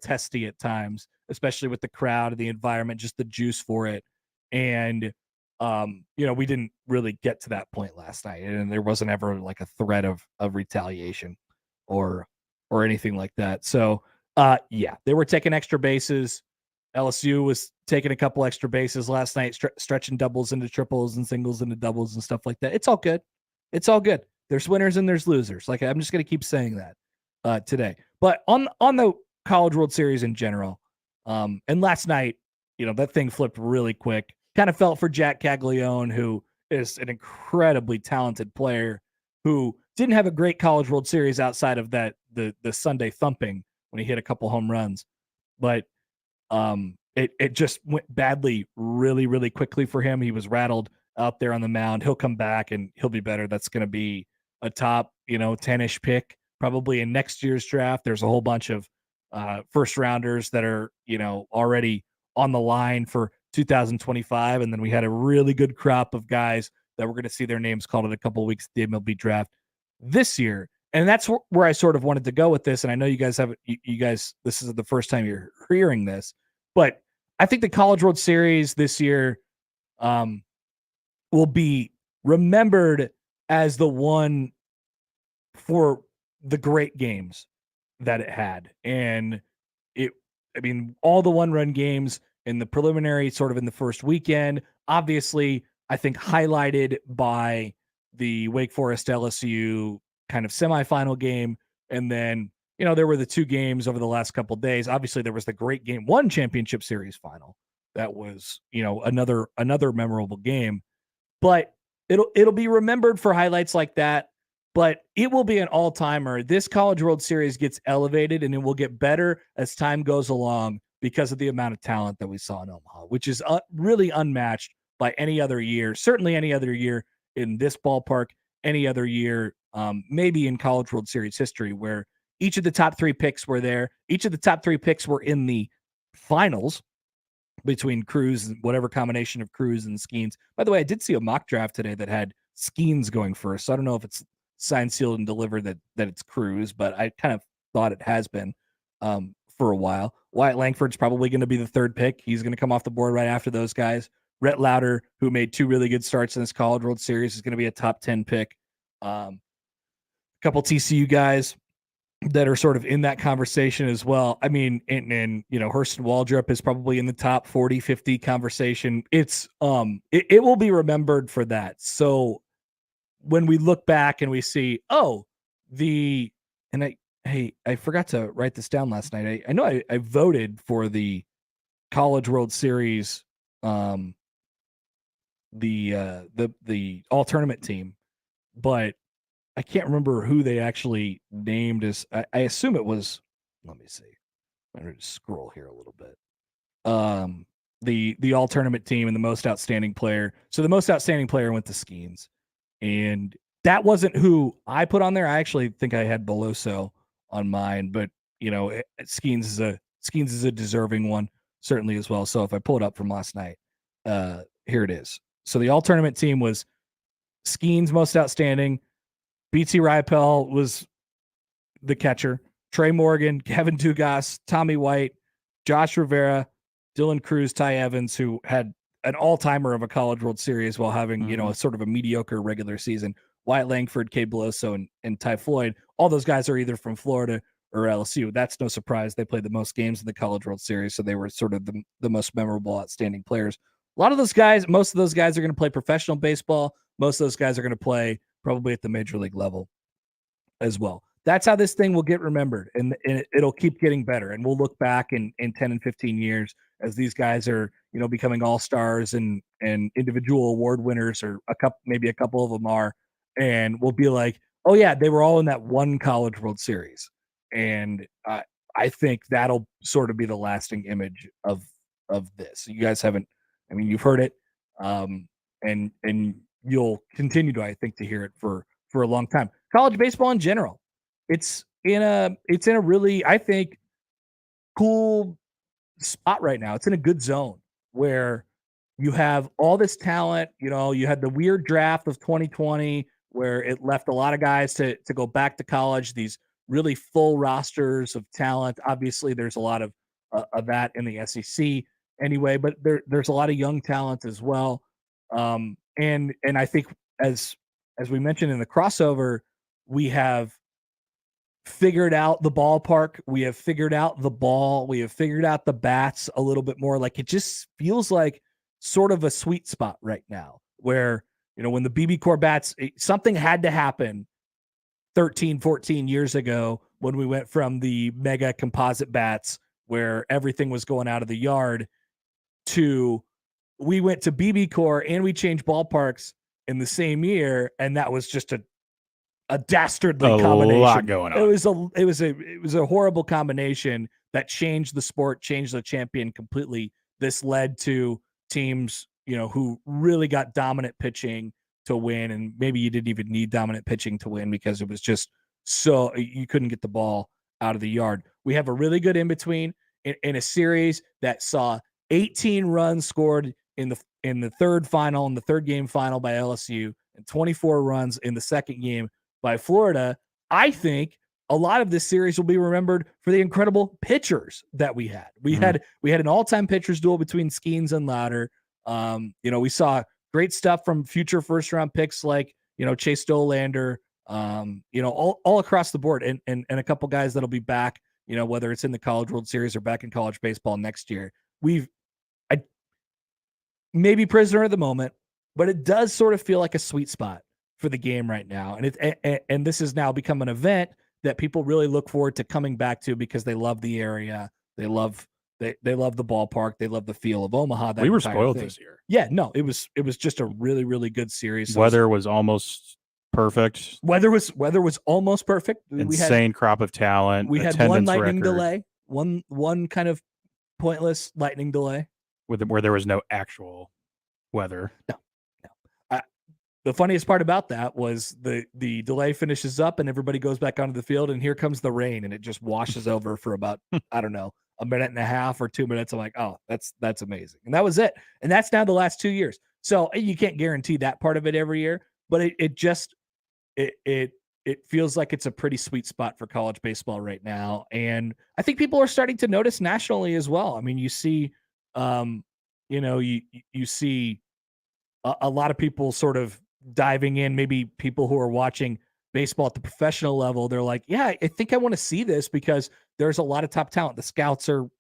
testy at times, especially with the crowd and the environment, just the juice for it. And, we didn't really get to that point last night, and there wasn't ever a threat of retaliation or anything like that. So, they were taking extra bases. LSU was taking a couple extra bases last night, stretching doubles into triples and singles into doubles and stuff like that. It's all good. It's all good. There's winners and there's losers. Like, I'm just going to keep saying that today. But on the College World Series in general, and last night, that thing flipped really quick. Kind of felt for Jack Caglione, who is an incredibly talented player who didn't have a great College World Series outside of that the Sunday thumping when he hit a couple home runs. But it just went badly really, really quickly for him. He was rattled out there on the mound. He'll come back and he'll be better. That's going to be a top, 10-ish pick probably in next year's draft. There's a whole bunch of first rounders that are, already on the line for 2025. And then we had a really good crop of guys that we're going to see their names called in a couple of weeks at the MLB draft this year. And that's where I sort of wanted to go with this. And I know you guys this is the first time you're hearing this, but I think the College World Series this year will be remembered as the one for the great games that it had. And all the one-run games in the preliminary, sort of in the first weekend, obviously, I think highlighted by the Wake Forest LSU kind of semifinal game. And then, there were the two games over the last couple of days. Obviously, there was the great Game 1 championship series final. That was, another memorable game. But it'll be remembered for highlights like that. But it will be an all-timer. This College World Series gets elevated, and it will get better as time goes along because of the amount of talent that we saw in Omaha, which is really unmatched by any other year, certainly any other year in this ballpark, any other year, maybe in College World Series history, where each of the top three picks were there. Each of the top three picks were in the finals between Cruz and whatever combination of Cruz and Skeens. By the way, I did see a mock draft today that had Skeens going first. So I don't know if it's signed, sealed, and delivered that it's Cruz, but I kind of thought it has been for a while. Wyatt Langford's probably going to be the third pick. He's going to come off the board right after those guys. Rhett Lauder, who made two really good starts in this College World Series, is going to be a top 10 pick. A couple TCU guys that are sort of in that conversation as well. I mean, and Hurston Waldrop is probably in the top 40, 50 conversation. It's it will be remembered for that. So when we look back and we see, I forgot to write this down last night. I know I voted for the College World Series, the all tournament team, but I can't remember who they actually named as. I assume it was. Let me see. I'm going to scroll here a little bit. The all tournament team and the most outstanding player. So the most outstanding player went to Skeens, and that wasn't who I put on there. I actually think I had Beloso on mine, but Skeens is a deserving one certainly as well. So if I pull it up from last night, here it is. So the all tournament team was Skeens most outstanding. BT Rypel was the catcher. Trey Morgan, Kevin Dugas, Tommy White, Josh Rivera, Dylan Cruz, Ty Evans, who had an all-timer of a College World Series while having, a sort of a mediocre regular season. Wyatt Langford, Cade Beloso, and Ty Floyd. All those guys are either from Florida or LSU. That's no surprise. They played the most games in the College World Series, so they were sort of the most memorable, outstanding players. A lot of those guys, most of those guys are going to play professional baseball. Most of those guys are going to play probably at the major league level as well. That's how this thing will get remembered, and it'll keep getting better. And we'll look back in 10 and 15 years as these guys are, becoming all-stars and individual award winners, or maybe a couple of them are, and we'll be like, oh yeah, they were all in that one College World Series. And I think that'll sort of be the lasting image of this. You guys you've heard it, and you'll continue to, I think, to hear it for a long time. College baseball in general, it's in a really, I think, cool spot right now. It's in a good zone where you have all this talent. You had the weird draft of 2020 where it left a lot of guys to go back to college, these really full rosters of talent. Obviously, there's a lot of that in the SEC anyway, but there's a lot of young talent as well. And I think as we mentioned in the crossover, we have figured out the ballpark. We have figured out the ball. We have figured out the bats a little bit more. Like, it just feels like sort of a sweet spot right now where, when the BB Core bats, something had to happen 13, 14 years ago when we went from the mega composite bats where everything was going out of the yard to we went to BB Core and we changed ballparks in the same year. And that was just a dastardly combination. A lot going on. It was a horrible combination that changed the sport, changed the champion completely. This led to teams, who really got dominant pitching to win, and maybe you didn't even need dominant pitching to win because it was just so you couldn't get the ball out of the yard. We have a really good in between in a series that saw 18 runs scored in the third game final by LSU, and 24 runs in the second game by Florida. I think a lot of this series will be remembered for the incredible pitchers that we had. We had an all-time pitchers duel between Skeens and Lauder. We saw great stuff from future first-round picks like Chase Dolander. All across the board, and a couple guys that'll be back. Whether it's in the College World Series or back in college baseball next year. Maybe prisoner of the moment, but it does sort of feel like a sweet spot for the game right now. And this has now become an event that people really look forward to coming back to because they love the area. They love the ballpark. They love the feel of Omaha. We were spoiled this year. Yeah, no, it was just a really, really good series. Weather was almost perfect. Weather was almost perfect. Insane crop of talent. We had one lightning delay, one kind of pointless lightning delay. Where there was no actual weather. No. The funniest part about that was the delay finishes up and everybody goes back onto the field, and here comes the rain, and it just washes over for about, I don't know, a minute and a half or 2 minutes. I'm like, oh, that's amazing. And that was it. And that's now the last 2 years. So you can't guarantee that part of it every year, but it feels like it's a pretty sweet spot for college baseball right now. And I think people are starting to notice nationally as well. I mean, you see, you see a lot of people sort of diving in, maybe people who are watching baseball at the professional level. They're like, yeah, I think I want to see this because there's a lot of top talent. The scouts are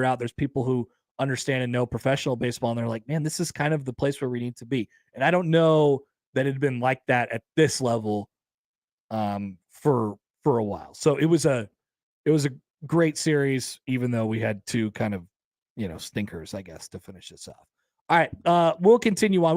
out. There's people who understand and know professional baseball, and they're like, man, this is kind of the place where we need to be. And I don't know that it had been like that at this level for a while. So it was a great series, even though we had two kind of stinkers, I guess, to finish this off. All right, we'll continue on.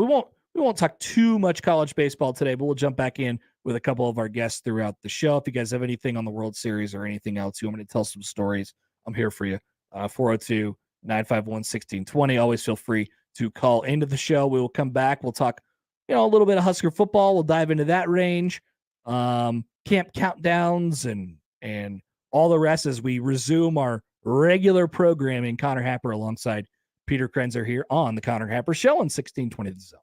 We won't talk too much college baseball today, but we'll jump back in with a couple of our guests throughout the show. If you guys have anything on the World Series or anything else, you want me to tell some stories, I'm here for you. 402-951-1620. Always feel free to call into the show. We will come back. We'll talk, a little bit of Husker football. We'll dive into that range, camp countdowns, and all the rest as we resume our regular programming. Connor Happer alongside Peter Krenzer here on the Connor Happer Show on 1620 The Zone.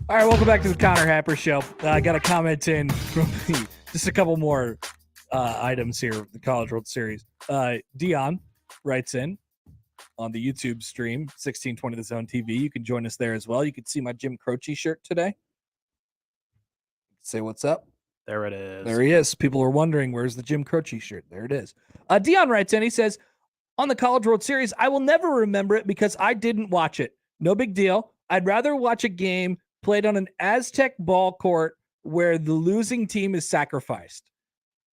All right, welcome back to the Connor Happer Show. I got a comment in from just a couple more items here, the College World Series. Dion writes in on the YouTube stream, 1620 The Zone TV. You can join us there as well. You can see my Jim Croce shirt today. Say what's up. There it is. There he is. People are wondering, where's the Jim Croce shirt? There it is. Dion writes in, he says, on the College World Series, I will never remember it because I didn't watch it. No big deal. I'd rather watch a game played on an Aztec ball court where the losing team is sacrificed.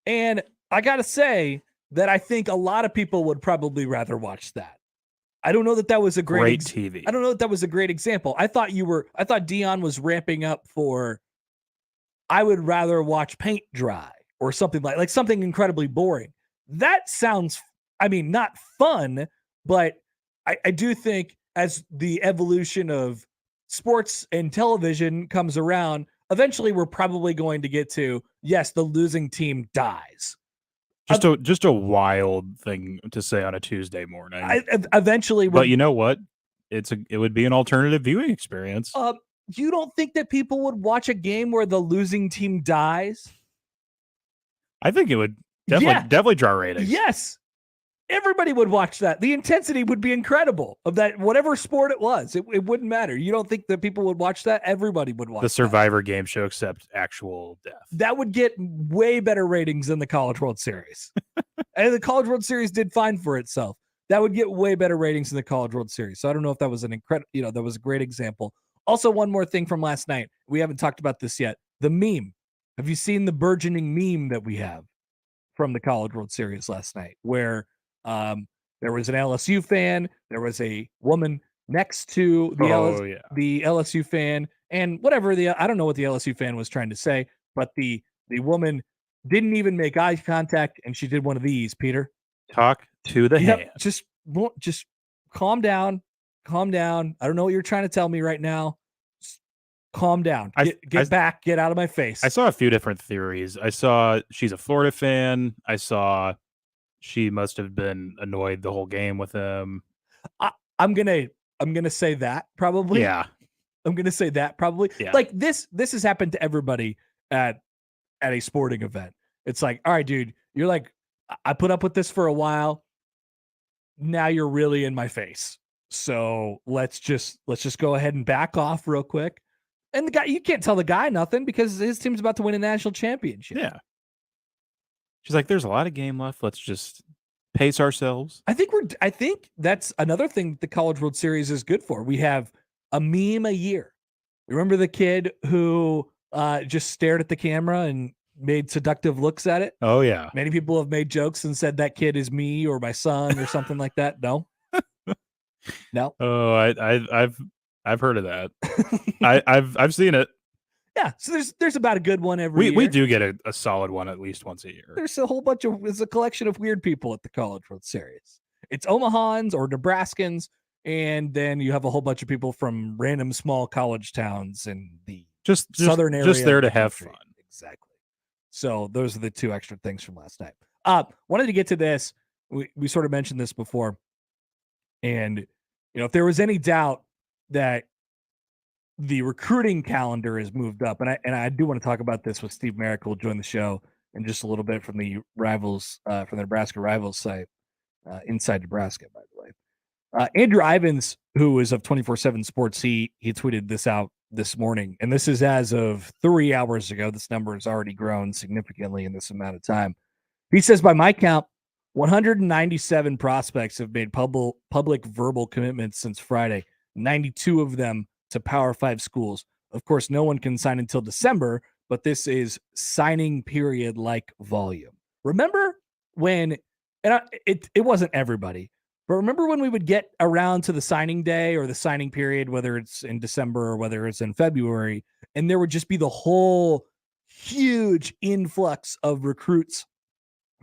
And I got to say that I think a lot of people would probably rather watch that. I don't know that that was a great TV. I don't know that that was a great example. I thought Dion was ramping up for, I would rather watch paint dry or something like something incredibly boring. That sounds, not fun, but I do think as the evolution of sports and television comes around, eventually we're probably going to get to, yes, the losing team dies. Just a wild thing to say on a Tuesday morning. Eventually, but you know what? It would be an alternative viewing experience. You don't think that people would watch a game where the losing team dies? I think it would definitely draw ratings. Yes. Everybody would watch that. The intensity would be incredible of that, whatever sport it was. It wouldn't matter. You don't think that people would watch that? Everybody would watch the Survivor game show, except actual death. That would get way better ratings than the College World Series. And the College World Series did fine for itself. That would get way better ratings than the College World Series. So I don't know if that was that was a great example. Also, one more thing from last night. We haven't talked about this yet. The meme. Have you seen the burgeoning meme that we have from the College World Series last night, where there was an LSU fan, there was a woman next to the LSU fan, and whatever I don't know what the LSU fan was trying to say, but the woman didn't even make eye contact, and she did one of these, Peter. Talk to the hand. Just calm down. Calm down. I don't know what you're trying to tell me right now. Just calm down. Get back. Get out of my face. I saw a few different theories. I saw she's a Florida fan. I saw she must have been annoyed the whole game with him. I'm gonna say that probably. Yeah. I'm gonna say that probably. Yeah. Like this has happened to everybody at a sporting event. It's like, all right, dude, you're like, I put up with this for a while. Now you're really in my face. So let's just go ahead and back off real quick. And the guy, you can't tell the guy nothing because his team's about to win a national championship. Yeah. She's like, there's a lot of game left. Let's just pace ourselves. I think that's another thing the College World Series is good for. We have a meme a year. Remember the kid who just stared at the camera and made seductive looks at it? Oh yeah. Many people have made jokes and said that kid is me or my son or something like that. No. No. Oh, I've heard of that. I've seen it. Yeah, so there's about a good one every year. We do get a solid one at least once a year. There's a collection of weird people at the College World Series. It's Omahans or Nebraskans, and then you have a whole bunch of people from random small college towns in the southern area. Just there to have fun. Exactly. So those are the two extra things from last night. Wanted to get to this. We sort of mentioned this before. And if there was any doubt that the recruiting calendar is moved up, and I do want to talk about this with Steve Merrick, who will join the show in just a little bit from the Rivals, from the Nebraska Rivals site, Inside Nebraska, by the way. Andrew Ivins, who is of 24/7 Sports, he tweeted this out this morning, and this is as of 3 hours ago. This number has already grown significantly in this amount of time. He says, by my count, 197 prospects have made public verbal commitments since Friday, 92 of them to Power 5 schools. Of course, no one can sign until December, but this is signing period like volume. Remember when, and it wasn't everybody, but remember when we would get around to the signing day or the signing period, whether it's in December or whether it's in February, and there would just be the whole huge influx of recruits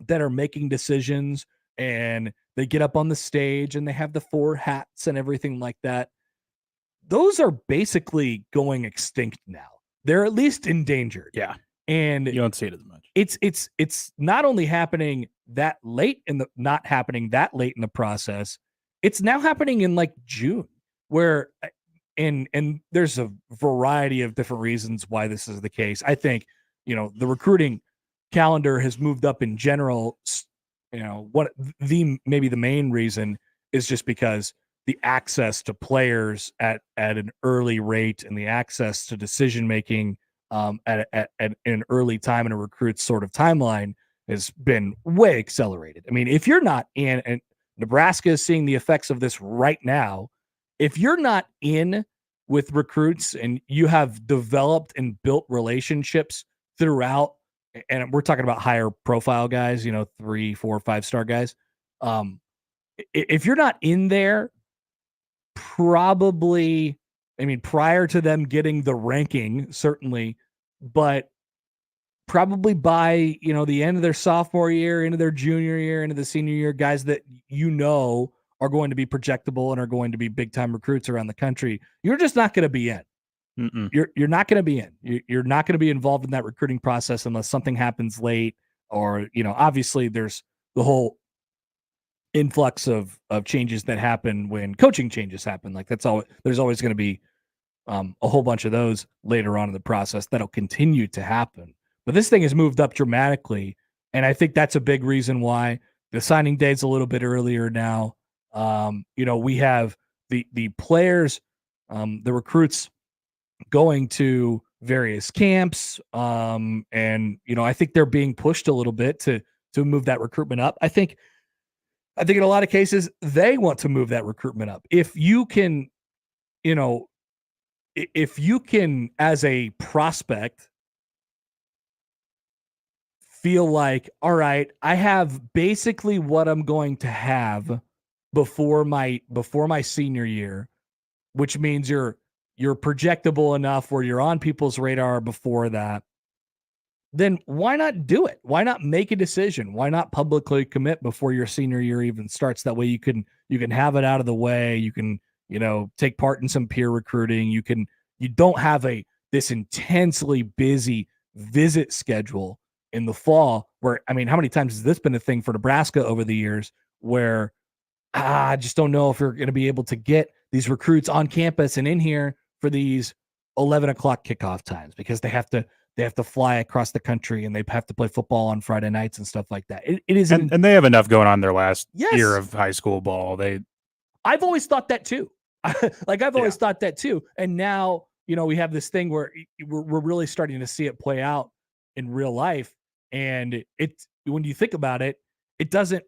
that are making decisions, and they get up on the stage and they have the 4 hats and everything like that. Those are basically going extinct now. They're at least endangered. Yeah. And you don't see it as much. It's not only happening that late not happening that late in the process. It's now happening in like June, where and there's a variety of different reasons why this is the case. I think, the recruiting calendar has moved up in general. What maybe the main reason is just because the access to players at an early rate and the access to decision making at an early time in a recruit's sort of timeline has been way accelerated. I mean, if you're not in, and Nebraska is seeing the effects of this right now, if you're not in with recruits and you have developed and built relationships throughout, and we're talking about higher profile guys, 3, 4, 5-star guys. If you're not in there, probably, prior to them getting the ranking, certainly, but probably by, the end of their sophomore year, into their junior year, into the senior year, guys that are going to be projectable and are going to be big time recruits around the country, you're just not going to be in. Mm-mm. You're not going to be in. You're not going to be involved in that recruiting process unless something happens late, or obviously there's the whole influx of changes that happen when coaching changes happen. Like there's always going to be a whole bunch of those later on in the process that'll continue to happen. But this thing has moved up dramatically, and I think that's a big reason why the signing date's a little bit earlier now. We have the players, the recruits going to various camps, and I think they're being pushed a little bit to move that recruitment up. I think in a lot of cases they want to move that recruitment up. If you can, as a prospect, feel like, all right, I have basically what I'm going to have before my senior year, which means you're projectable enough where you're on people's radar before that, then why not do it? Why not make a decision? Why not publicly commit before your senior year even starts? That way you can have it out of the way. You can, take part in some peer recruiting. You don't have this intensely busy visit schedule in the fall where, how many times has this been a thing for Nebraska over the years where I just don't know if you're going to be able to get these recruits on campus and in here for these 11 o'clock kickoff times because they have to fly across the country and they have to play football on Friday nights and stuff like that. It is, and they have enough going on their last year of high school ball. I've always thought that too. I've always thought that too. And now, we have this thing where we're really starting to see it play out in real life. And when you think about it, it doesn't,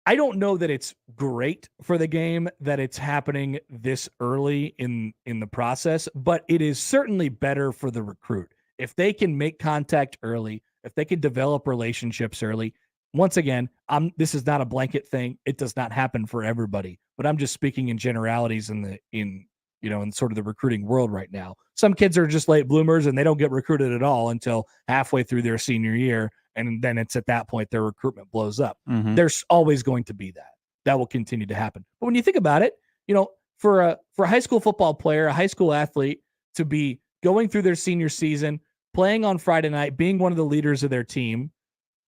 I don't know that it's great for the game that it's happening this early in the process, but it is certainly better for the recruit. If they can make contact early, if they can develop relationships early. Once again, this is not a blanket thing. It does not happen for everybody, but I'm just speaking in generalities in sort of the recruiting world right now. Some kids are just late bloomers and they don't get recruited at all until halfway through their senior year. And then it's at that point their recruitment blows up. Mm-hmm. There's always going to be that. That will continue to happen. But when you think about it, for a high school football player, a high school athlete to be going through their senior season, playing on Friday night, being one of the leaders of their team,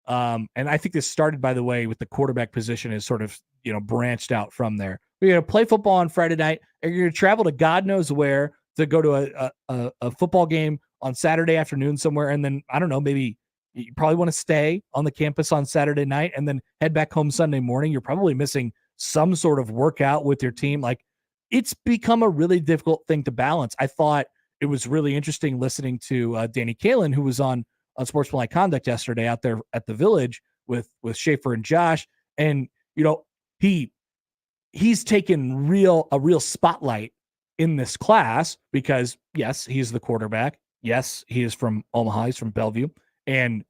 and I think this started, by the way, with the quarterback position is sort of, branched out from there. You're going to play football on Friday night, and you're going to travel to God knows where to go to a football game on Saturday afternoon somewhere. And then, I don't know, maybe you probably want to stay on the campus on Saturday night and then head back home Sunday morning. You're probably missing some sort of workout with your team. Like, it's become a really difficult thing to balance. I thought it was really interesting listening to Danny Kalin, who was on Sportsmanlike Conduct yesterday out there at the Village with Schaefer and Josh. And, he's taken a real spotlight in this class because, yes, he's the quarterback. Yes, he is from Omaha. He's from Bellevue. And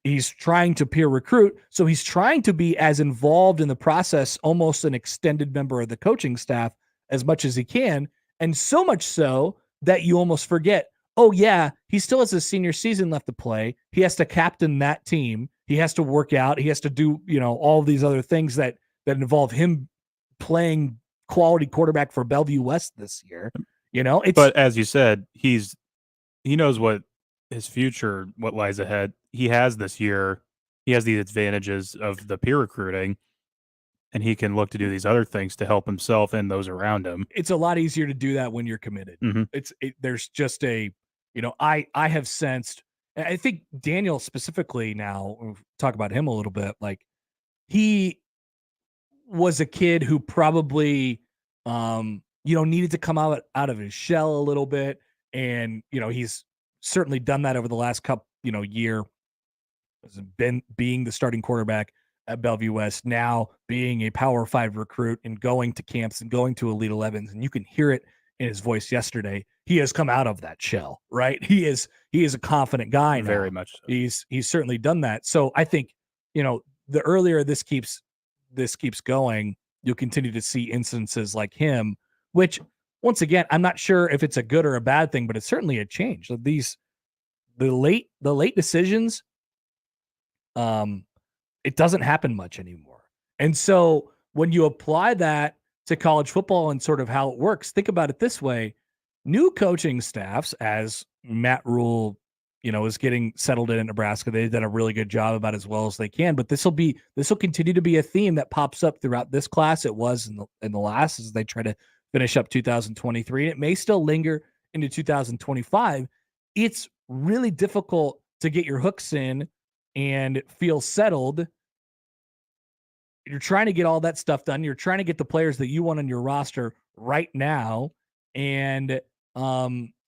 he's trying to peer recruit. So he's trying to be as involved in the process, almost an extended member of the coaching staff as much as he can. And so much so that you almost forget, oh yeah, he still has his senior season left to play. He has to captain that team. He has to work out. He has to do, all these other things that involve him playing quality quarterback for Bellevue West this year. But as you said, he knows what his future, what lies ahead. He has this year. He has the advantages of the peer recruiting. and he can look to do these other things to help himself and those around him. It's a lot easier to do that when you're committed. There's just a, I have sensed, and I think Daniel specifically now, we'll talk about him a little bit, like he was a kid who probably, needed to come out of his shell a little bit. And, he's certainly done that over the last couple, year. Been being the starting quarterback at Bellevue West, now being a Power 5 recruit and going to camps and going to Elite 11s. And you can hear it in his voice yesterday. He has come out of that shell, right? He is a confident guy now. Very much so. He's certainly done that. So I think, the earlier this keeps going, you'll continue to see instances like him, which once again, I'm not sure if it's a good or a bad thing, but it's certainly a change. The late decisions, it doesn't happen much anymore. And so when you apply that to college football and sort of how it works, think about it this way. New coaching staffs, as Matt Rule, is getting settled in at Nebraska, they've done a really good job about as well as they can. But this will continue to be a theme that pops up throughout this class. It was in the last, as they try to finish up 2023. And it may still linger into 2025. It's really difficult to get your hooks in and feel settled. You're trying to get all that stuff done. You're trying to get the players that you want on your roster right now, and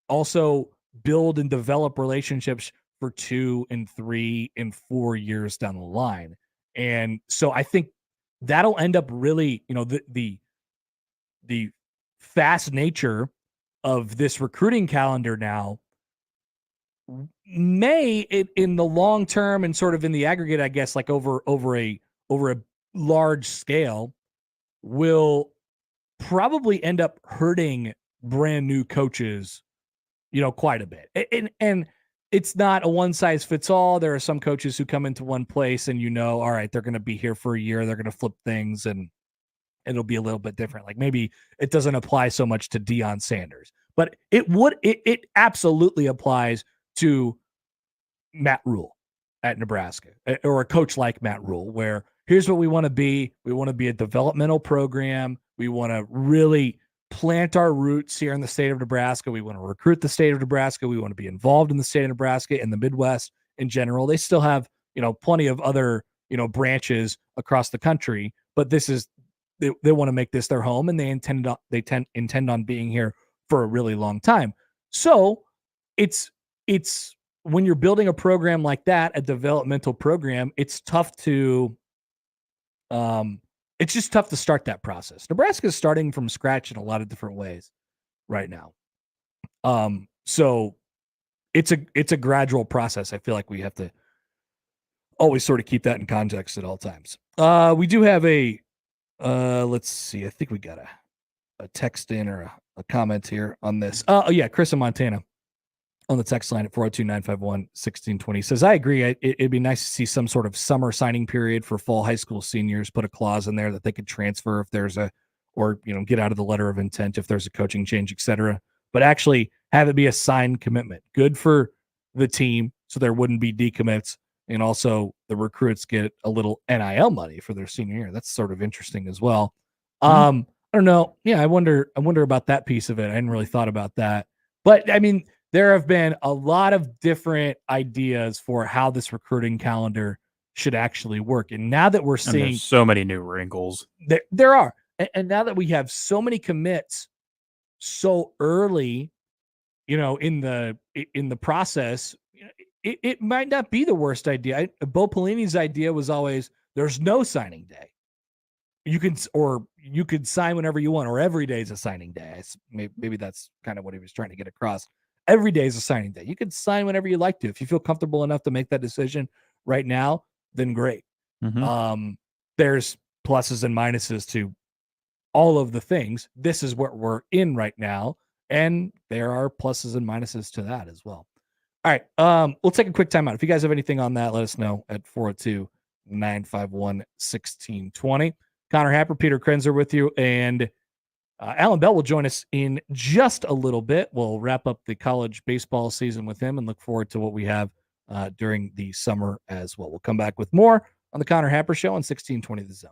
also build and develop relationships for 2 and 3 and 4 years down the line. And so I think that'll end up really, the fast nature of this recruiting calendar now may, in the long term and sort of in the aggregate, I guess, like over a large scale, will probably end up hurting brand new coaches, quite a bit. And it's not a one size fits all. There are some coaches who come into one place and all right, they're going to be here for a year, they're going to flip things, and it'll be a little bit different. Like maybe it doesn't apply so much to Deion Sanders, but it absolutely applies to Matt Rule at Nebraska, or a coach like Matt Rule, where here's what we want to be. We want to be a developmental program. We want to really plant our roots here in the state of Nebraska. We want to recruit the state of Nebraska. We want to be involved in the state of Nebraska and the Midwest in general. They still have, plenty of other, branches across the country, but this is, they want to make this their home, and they intend on being here for a really long time. So it's when you're building a program like that, a developmental program, it's tough to, it's just tough to start that process. Nebraska is starting from scratch in a lot of different ways right now. So it's a gradual process. I feel like we have to always sort of keep that in context at all times. We do have a, let's see, I think we got a text in or a comment here on this. Oh yeah, Chris in Montana on the text line at 402-951-1620 says, I agree. It'd be nice to see some sort of summer signing period for fall high school seniors, put a clause in there that they could transfer if there's get out of the letter of intent if there's a coaching change, etc. But actually have it be a signed commitment. Good for the team, so there wouldn't be decommits, and also the recruits get a little NIL money for their senior year. That's sort of interesting as well. I don't know. Yeah, I wonder about that piece of it. I hadn't really thought about that. But I mean, there have been a lot of different ideas for how this recruiting calendar should actually work. And now that we're seeing so many new wrinkles, there are. And now that we have so many commits so early, in the process, it might not be the worst idea. Bo Pelini's idea was always there's no signing day. You could sign whenever you want, or every day is a signing day. Maybe that's kind of what he was trying to get across. Every day is a signing day. You can sign whenever you like to. If you feel comfortable enough to make that decision right now, then great. Mm-hmm. There's pluses and minuses to all of the things. This is what we're in right now, and there are pluses and minuses to that as well. All right, we'll take a quick timeout. If you guys have anything on that, let us know at 402-951-1620. Connor Happer, Peter Krenzer with you, and Alan Bell will join us in just a little bit. We'll wrap up the college baseball season with him and look forward to what we have during the summer as well. We'll come back with more on the Connor Happer Show on 1620 The Zone.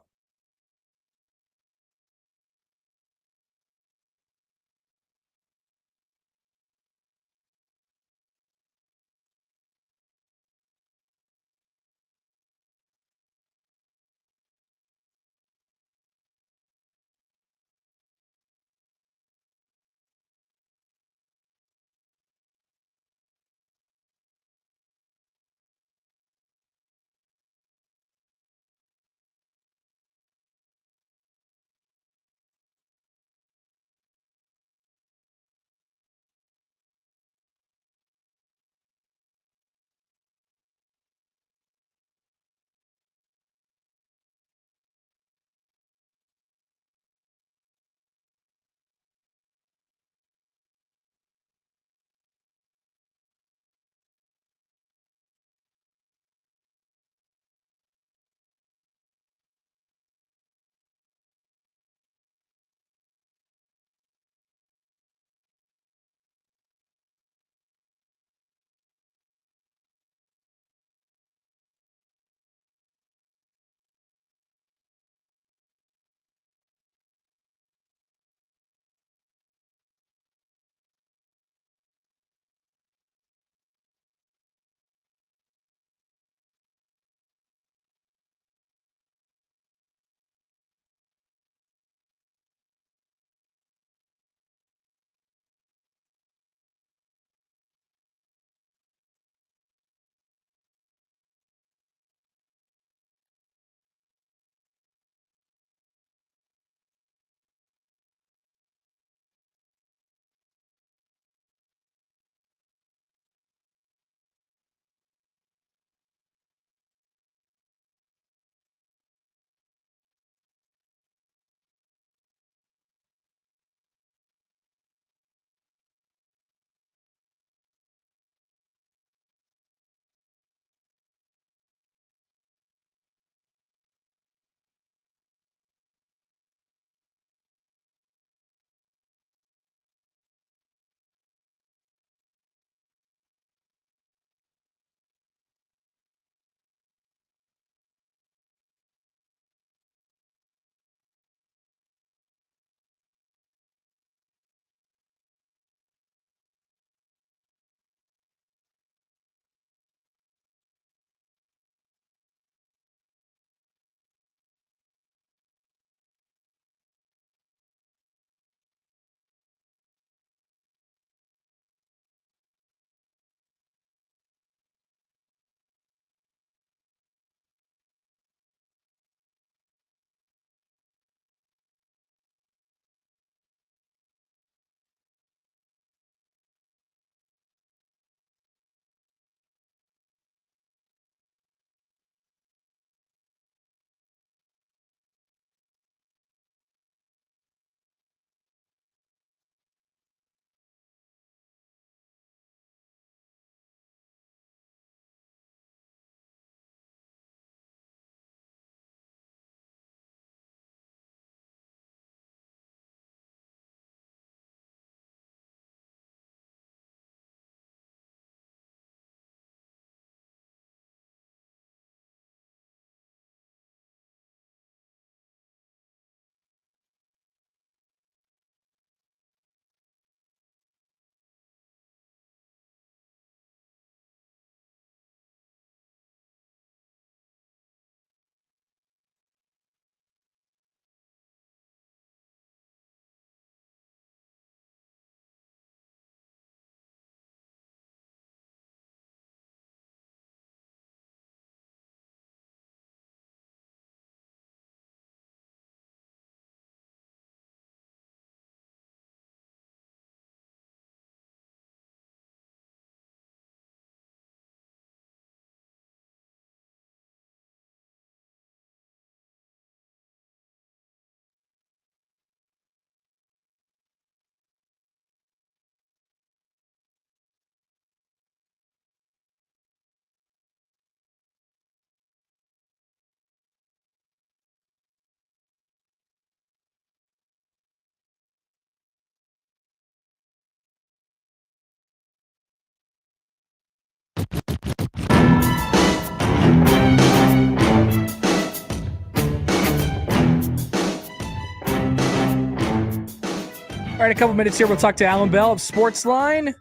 All right, a couple minutes here. We'll talk to Alan Bell of Sportsline.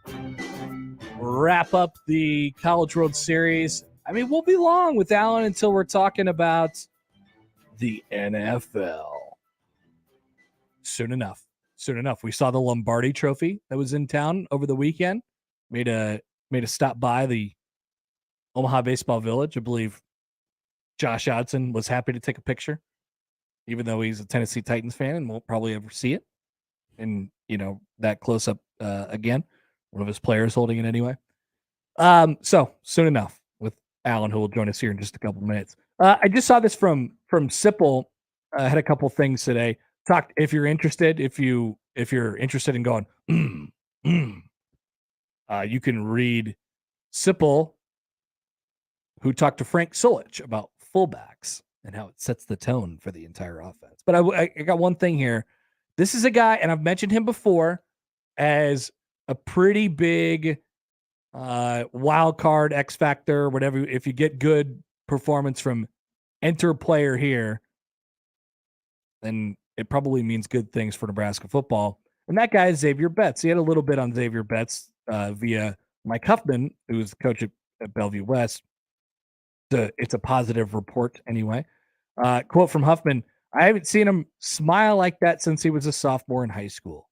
Wrap up the College World Series. I mean, we'll be long with Alan until we're talking about the NFL. Soon enough. We saw the Lombardi Trophy that was in town over the weekend. Made a stop by the Omaha Baseball Village. I believe Josh Odson was happy to take a picture, even though he's a Tennessee Titans fan and won't probably ever see it. And, that close up again. One of his players holding it anyway. So soon enough with Alan, who will join us here in just a couple minutes. I just saw this from Sipple. I had a couple things today. If you're interested in going, you can read Sipple, who talked to Frank Solich about fullbacks and how it sets the tone for the entire offense. But I got one thing here. This is a guy, and I've mentioned him before as a pretty big wild card, X factor, whatever. If you get good performance from enter player here, then it probably means good things for Nebraska football. And that guy is Xavier Betts. He had a little bit on Xavier Betts via Mike Huffman, who was the coach at Bellevue West. It's a positive report anyway. Quote from Huffman: "I haven't seen him smile like that since he was a sophomore in high school."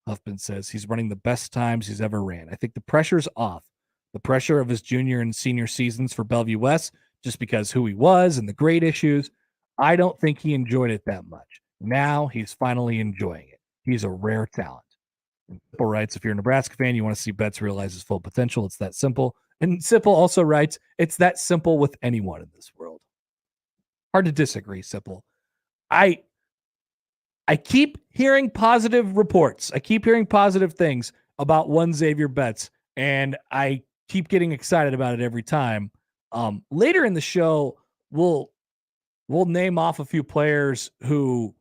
Huffman says he's running the best times he's ever ran. "I think the pressure's off. The pressure of his junior and senior seasons for Bellevue West, just because who he was and the grade issues. I don't think he enjoyed it that much. Now he's finally enjoying it. He's a rare talent." And Sipple writes, "If you're a Nebraska fan, you want to see Betts realize his full potential. It's that simple." And Sipple also writes, "It's that simple with anyone in this world." Hard to disagree, Sipple. I keep hearing positive reports. I keep hearing positive things about one Xavier Betts, and I keep getting excited about it every time. Later in the show, we'll name off a few players who,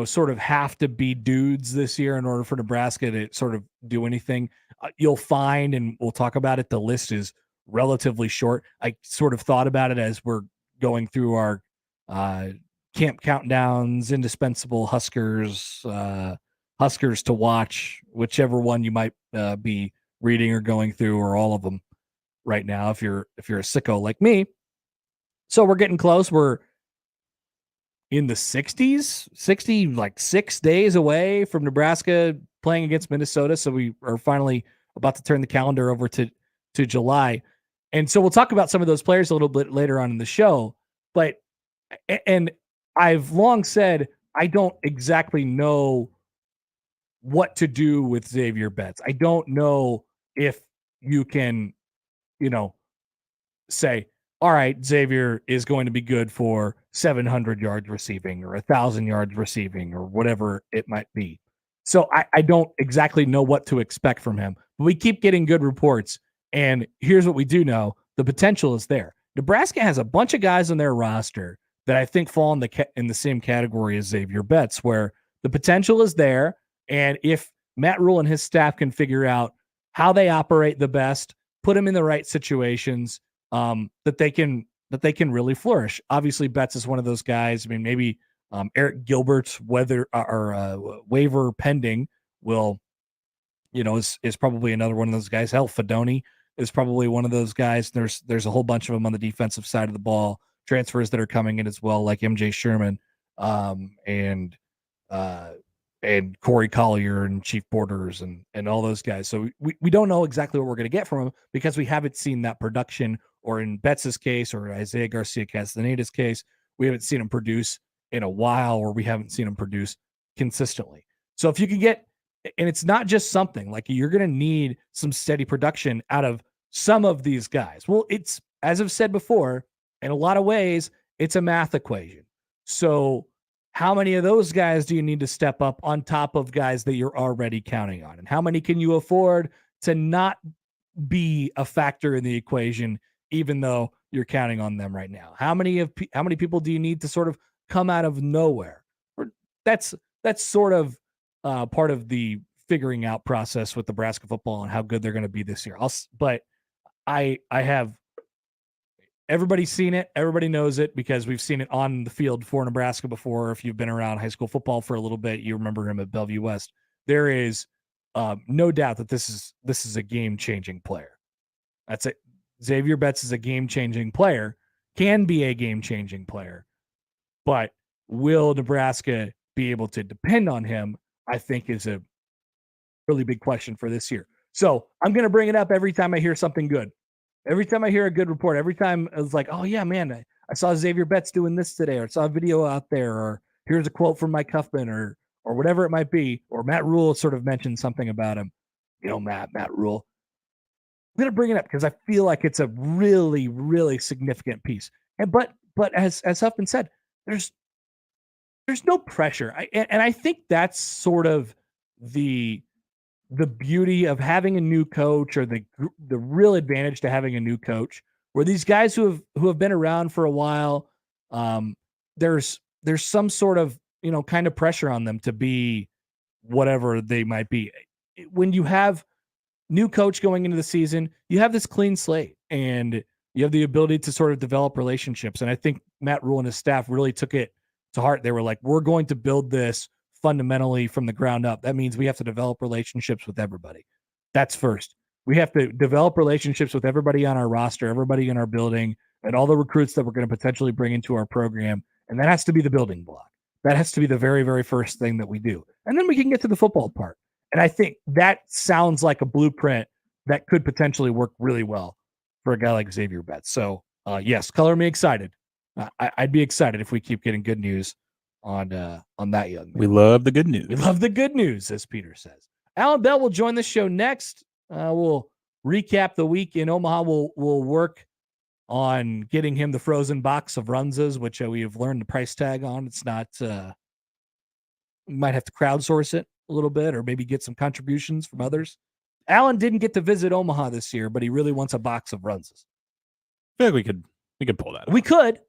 sort of have to be dudes this year in order for Nebraska to sort of do anything. You'll find, and we'll talk about it, the list is relatively short. I sort of thought about it as we're going through our camp countdowns, indispensable Huskers to watch, whichever one you might be reading or going through, or all of them right now if you're a sicko like me. So we're getting close. We're in the 60, like 6 days away from Nebraska playing against Minnesota. So we are finally about to turn the calendar over to July. And so we'll talk about some of those players a little bit later on in the show. And I've long said, I don't exactly know what to do with Xavier Betts. I don't know if you can, say, all right, Xavier is going to be good for 700 yards receiving or 1,000 yards receiving or whatever it might be. So I don't exactly know what to expect from him, but we keep getting good reports. And here's what we do know. The potential is there. Nebraska has a bunch of guys on their roster that I think fall in the same category as Xavier Betts, where the potential is there. And if Matt Rule and his staff can figure out how they operate the best, put them in the right situations, that they can really flourish. Obviously, Betts is one of those guys. I mean, maybe Eric Gilbert's waiver pending will, is probably another one of those guys. Hell, Fedoni is probably one of those guys. There's a whole bunch of them on the defensive side of the ball. Transfers that are coming in as well, like MJ Sherman, and Corey Collier and Chief Borders and all those guys. So we don't know exactly what we're going to get from them because we haven't seen that production, or in Betts' case or Isaiah Garcia Castaneda's case, we haven't seen him produce in a while, or we haven't seen him produce consistently. So if you can get, and it's not just something like you're going to need some steady production out of some of these guys. Well, it's, as I've said before, in a lot of ways, it's a math equation. So how many of those guys do you need to step up on top of guys that you're already counting on? And how many can you afford to not be a factor in the equation, even though you're counting on them right now? How many people do you need to sort of come out of nowhere? That's sort of part of the figuring out process with Nebraska football and how good they're going to be this year. But I have, everybody's seen it. Everybody knows it because we've seen it on the field for Nebraska before. If you've been around high school football for a little bit, you remember him at Bellevue West. there is no doubt that this is a game-changing player. That's it. Xavier Betts is a game-changing player, can be a game-changing player, but will Nebraska be able to depend on him, I think is a really big question for this year. So I'm going to bring it up every time I hear something good. Every time I hear a good report, every time it's like, oh yeah, man, I saw Xavier Betts doing this today, or saw a video out there, or here's a quote from Mike Huffman, or whatever it might be, or Matt Rule sort of mentioned something about him. Matt Rule. I'm going to bring it up because I feel like it's a really, really significant piece. And but as Huffman said, there's no pressure. And I think that's sort of the beauty of having a new coach, or the real advantage to having a new coach, where these guys who have been around for a while, there's some sort of kind of pressure on them to be whatever they might be. When you have new coach going into the season, you have this clean slate and you have the ability to sort of develop relationships. And I think Matt Rule and his staff really took it to heart. They were like, we're going to build this fundamentally from the ground up. That means we have to develop relationships with everybody. That's first. We have to develop relationships with everybody on our roster, everybody in our building, and all the recruits that we're going to potentially bring into our program. And that has to be the building block. That has to be the very, very first thing that we do. And then we can get to the football part. And I think that sounds like a blueprint that could potentially work really well for a guy like Xavier Betts. So, yes, color me excited. I'd be excited if we keep getting good news on that young man. We love the good news. We love the good news, as Peter says. Alan Bell will join the show next. We'll recap the week in Omaha. We'll work on getting him the frozen box of Runzas, which we have learned the price tag on. It's not. We might have to crowdsource it a little bit, or maybe get some contributions from others. Alan didn't get to visit Omaha this year, but he really wants a box of Runzas. I feel like we could pull that. We could.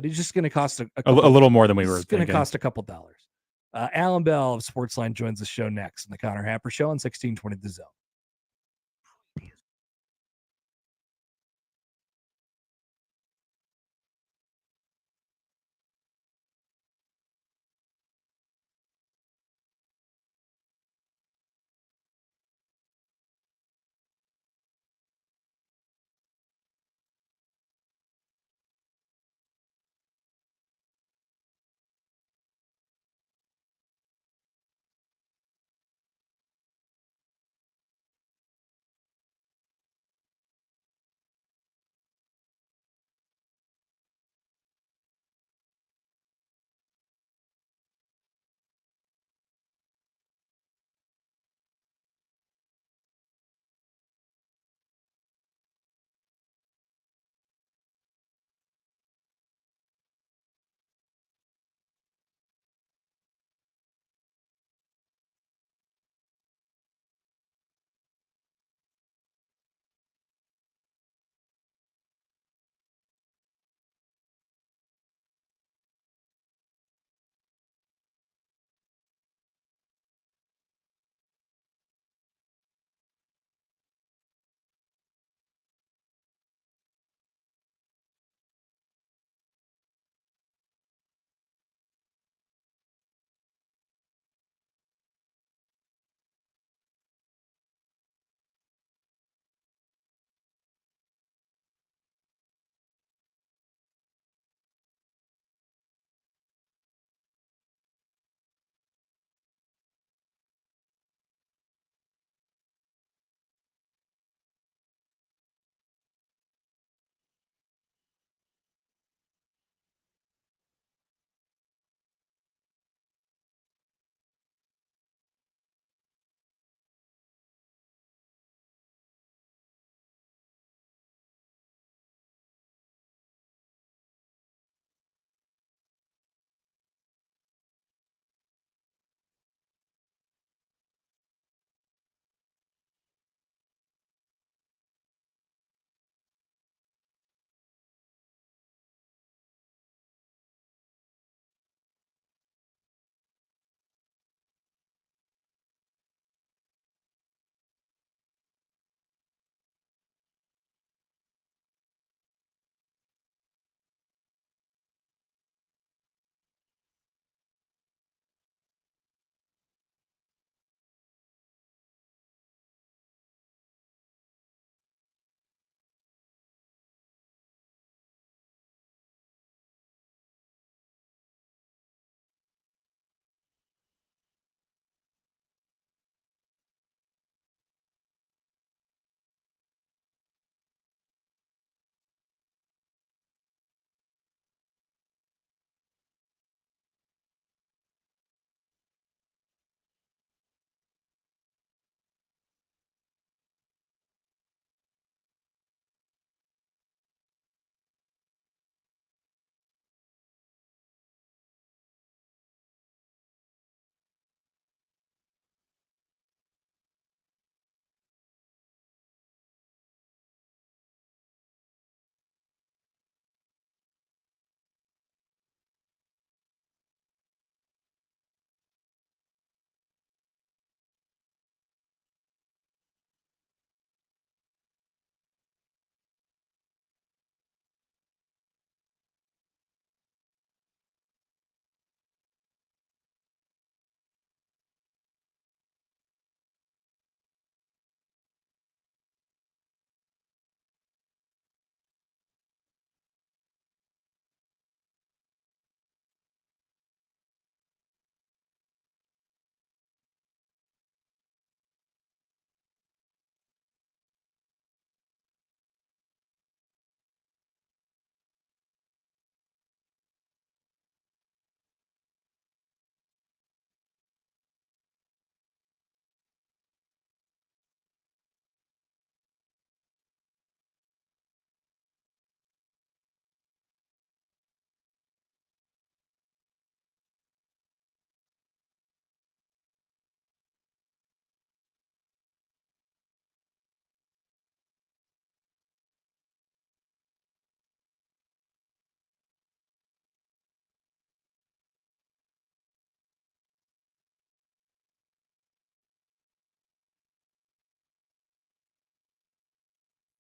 It's just going to cost a little more than we were thinking. It's going to cost a couple dollars. Alan Bell of Sportsline joins the show next in the Connor Happer Show on 1620 The Zone.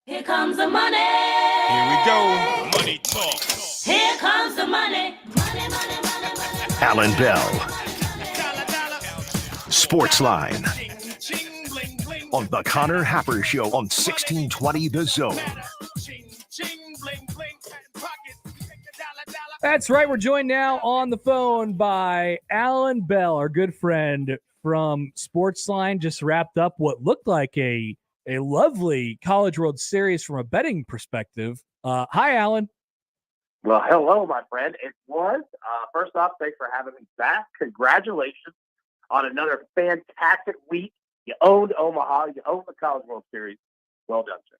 Here comes the money. Here we go. Money talk. Here comes the money. Money, money, money, money. Alan Bell. Sportsline. On the Connor Happer Show on 1620 The Zone. That's right. We're joined now on the phone by Alan Bell, our good friend from Sportsline. Just wrapped up what looked like a lovely College World Series from a betting perspective. Hi, Alan. Well, hello, my friend. It was. First off, thanks for having me back. Congratulations on another fantastic week. You owned Omaha. You owned the College World Series. Well done, sir.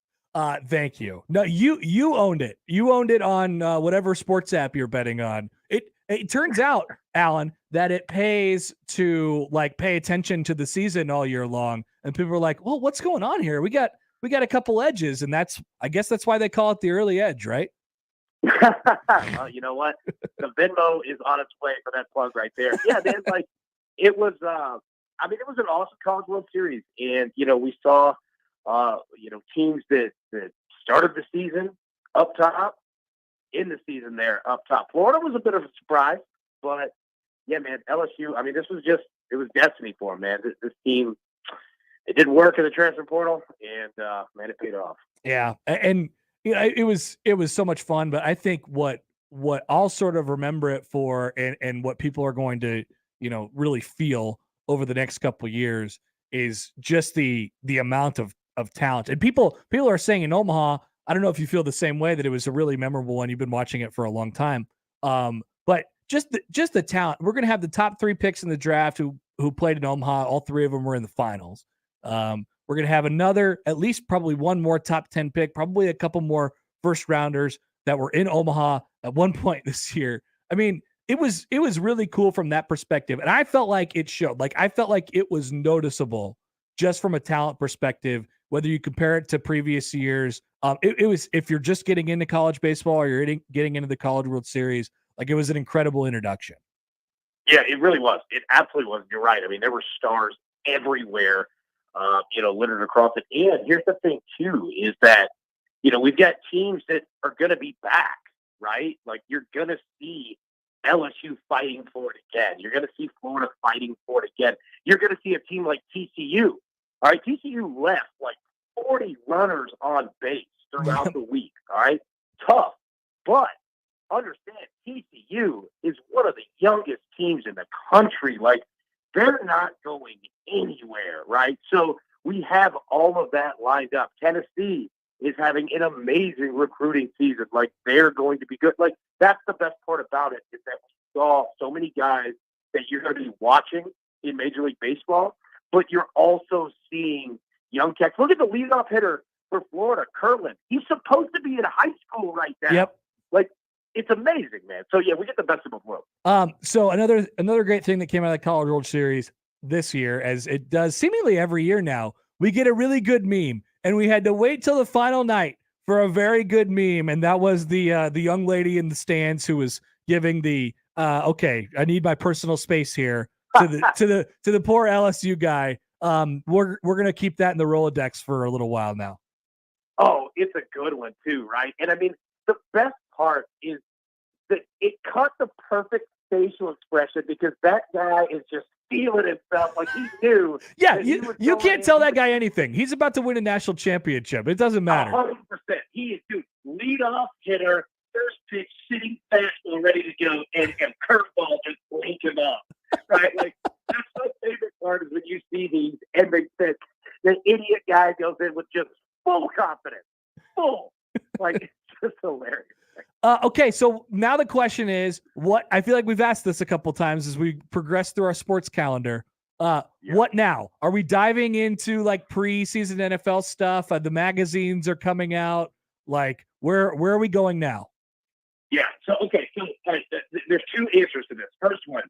Thank you. No, you owned it. You owned it on whatever sports app you're betting on. It turns out, Alan, that it pays to pay attention to the season all year long. And people are like, well, what's going on here? We got a couple edges, and I guess that's why they call it the early edge, right? Well, you know what? The Venmo is on its way for that plug right there. Yeah, man, it was it was an awesome College World Series. And, we saw teams that started the season up top, in the season there up top. Florida was a bit of a surprise, but yeah, man, LSU, it was destiny for them, man. This team, it didn't work in the transfer portal, and man, it paid off. Yeah, and it was so much fun. But I think what I'll sort of remember it for, and what people are going to really feel over the next couple of years is just the amount of talent. And people are saying in Omaha, I don't know if you feel the same way, that it was a really memorable one. You've been watching it for a long time, but just the talent. We're going to have the top 3 picks in the draft who played in Omaha. All 3 of them were in the finals. We're going to have at least probably one more top 10 pick, probably a couple more first rounders that were in Omaha at one point this year. I mean, it was really cool from that perspective. And I felt like it showed. I felt like it was noticeable just from a talent perspective, whether you compare it to previous years. It was, if you're just getting into college baseball or you're getting into the College World Series, it was an incredible introduction. Yeah, it really was. It absolutely was. You're right. I mean, there were stars everywhere, littered across it. And here's the thing, too, is that, we've got teams that are going to be back, right? You're going to see LSU fighting for it again. You're going to see Florida fighting for it again. You're going to see a team like TCU. All right, TCU left 40 runners on base throughout the week. All right, tough, but understand TCU is one of the youngest teams in the country. They're not going anywhere, right? So we have all of that lined up. Tennessee is having an amazing recruiting season. They're going to be good. That's the best part about it, is that we saw so many guys that you're going to be watching in Major League Baseball, but you're also seeing young cats. Look at the leadoff hitter for Florida, Kirtland. He's supposed to be in high school right now. Yep. It's amazing, man. So yeah, we get the best of both worlds. So another great thing that came out of the College World Series this year, as it does seemingly every year now, we get a really good meme, and we had to wait till the final night for a very good meme, and that was the young lady in the stands who was giving the okay, I need my personal space here to the poor LSU guy. We're gonna keep that in the Rolodex for a little while now. Oh, it's a good one too, right? And I mean, the best part is that it caught the perfect facial expression, because that guy is just feeling himself. He knew. Yeah, you can't tell that guy anything. He's about to win a national championship. It doesn't matter. 100%. He is, dude, leadoff hitter, first pitch, sitting fastball, ready to go, and curveball just blink him up. Right? That's my favorite part, is when you see these and the idiot guy goes in with just full confidence. Full. It's just hilarious. Okay, so now the question is, what I feel like we've asked this a couple times as we progress through our sports calendar. What now? Are we diving into preseason NFL stuff? The magazines are coming out. Where are we going now? Yeah. So there's 2 answers to this. First one,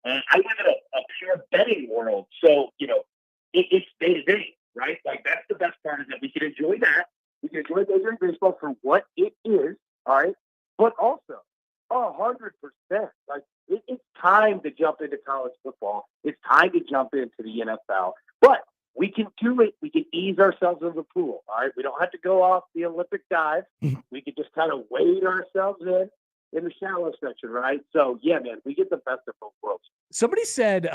I live in a pure betting world, so it's day to day, right? That's the best part, is that we can enjoy that. We can enjoy Major League Baseball for what it is, all right? But also, 100%, it's time to jump into college football. It's time to jump into the NFL. But we can do it. We can ease ourselves in the pool. All right. We don't have to go off the Olympic dive. We can just kind of wade ourselves in the shallow section. Right. So yeah, man, we get the best of both worlds. Somebody said,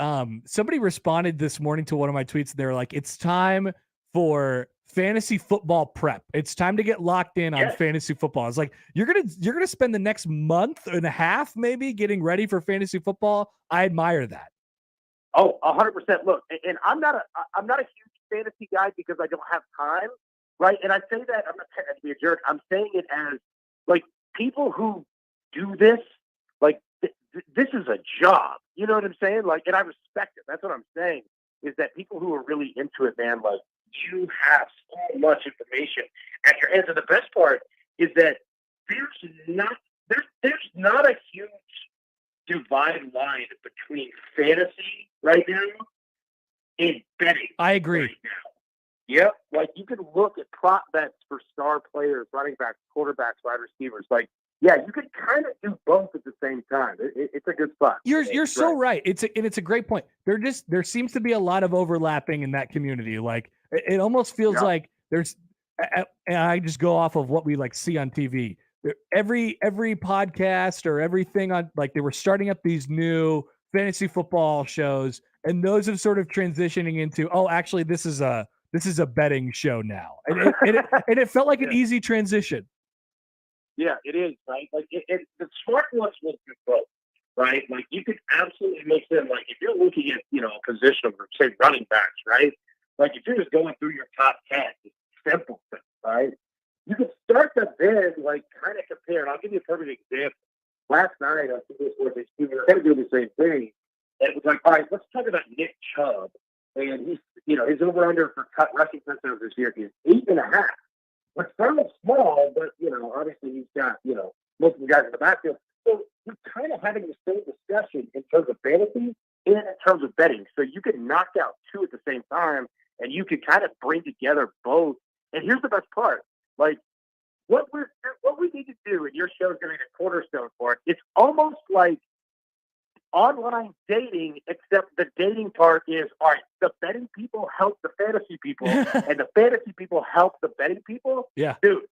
somebody responded this morning to one of my tweets. They were like, it's time for fantasy football prep. It's time to get locked in on fantasy football. It's like, you're going to spend the next month and a half maybe getting ready for fantasy football. I admire that. Oh, 100%. Look, and I'm not a huge fantasy guy because I don't have time, right? And I say that, I'm not trying to be a jerk. I'm saying it as, like, people who do this, like, this is a job. You know what I'm saying? Like, and I respect it. That's what I'm saying, is that people who are really into it, man, like, you have so much information at your hands. And the best part is that there's not a huge divide line between fantasy right now and betting. I agree. Right now. Yep. Like, you can look at prop bets for star players, running backs, quarterbacks, wide receivers. Like, yeah, you could kind of do both at the same time. It's a good spot. You're so right. It's a great point. There seems to be a lot of overlapping in that community. Like, it almost feels like there's, and I just go off of what we like see on TV. Every podcast or everything on, like, they were starting up these new fantasy football shows, and those have sort of transitioning into, oh, actually, this is a betting show now, and it felt like an easy transition. Yeah, it is, right? Like, the smart ones will do both, right? Like, you could absolutely mix in, like, if you're looking at, a position of, say, running backs, right? Like, if you're just going through your top 10, it's simple things, right? You can start to then, like, kind of compare. And I'll give you a perfect example. Last night, I think we were going to do the same thing. And it was like, all right, let's talk about Nick Chubb. And he's, his over-under for cut rushing touchdowns this year is 8.5. Which sounds small, but, obviously he's got, most of the guys in the backfield. So we're kind of having the same discussion in terms of fantasy and in terms of betting. So you can knock out two at the same time, and you can kind of bring together both. And here's the best part. Like, what we need to do, and your show is going to be the cornerstone for it, it's almost like online dating, except the dating part is, all right, the betting people help the fantasy people, and the fantasy people help the betting people. Yeah. Dude,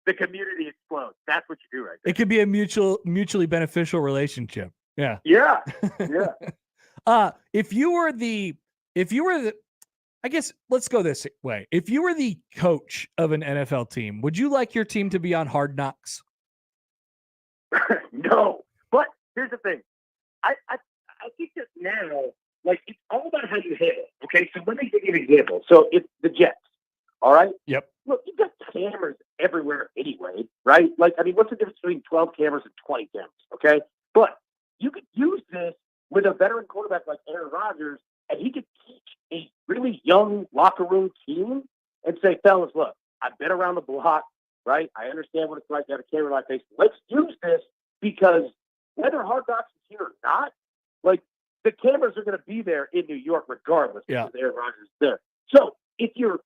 the community explodes. That's what you do right there. It could be a mutually beneficial relationship. Yeah. Yeah. Yeah. If you were the, I guess let's go this way. If you were the coach of an NFL team, would you like your team to be on Hard Knocks? No. But here's the thing. I think that now, like, it's all about how you handle it. Okay, so let me give you an example. So it's the Jets, all right? Yep. Look, you've got cameras everywhere anyway, right? Like, I mean, what's the difference between 12 cameras and 20 cameras, okay? But you could use this with a veteran quarterback like Aaron Rodgers, and he could teach a really young locker room team and say, fellas, look, I've been around the block, right? I understand what it's like to have a camera in my face. Let's use this because whether Hard Knocks is here or not, like, the cameras are going to be there in New York regardless because Aaron Rodgers is there. So if you're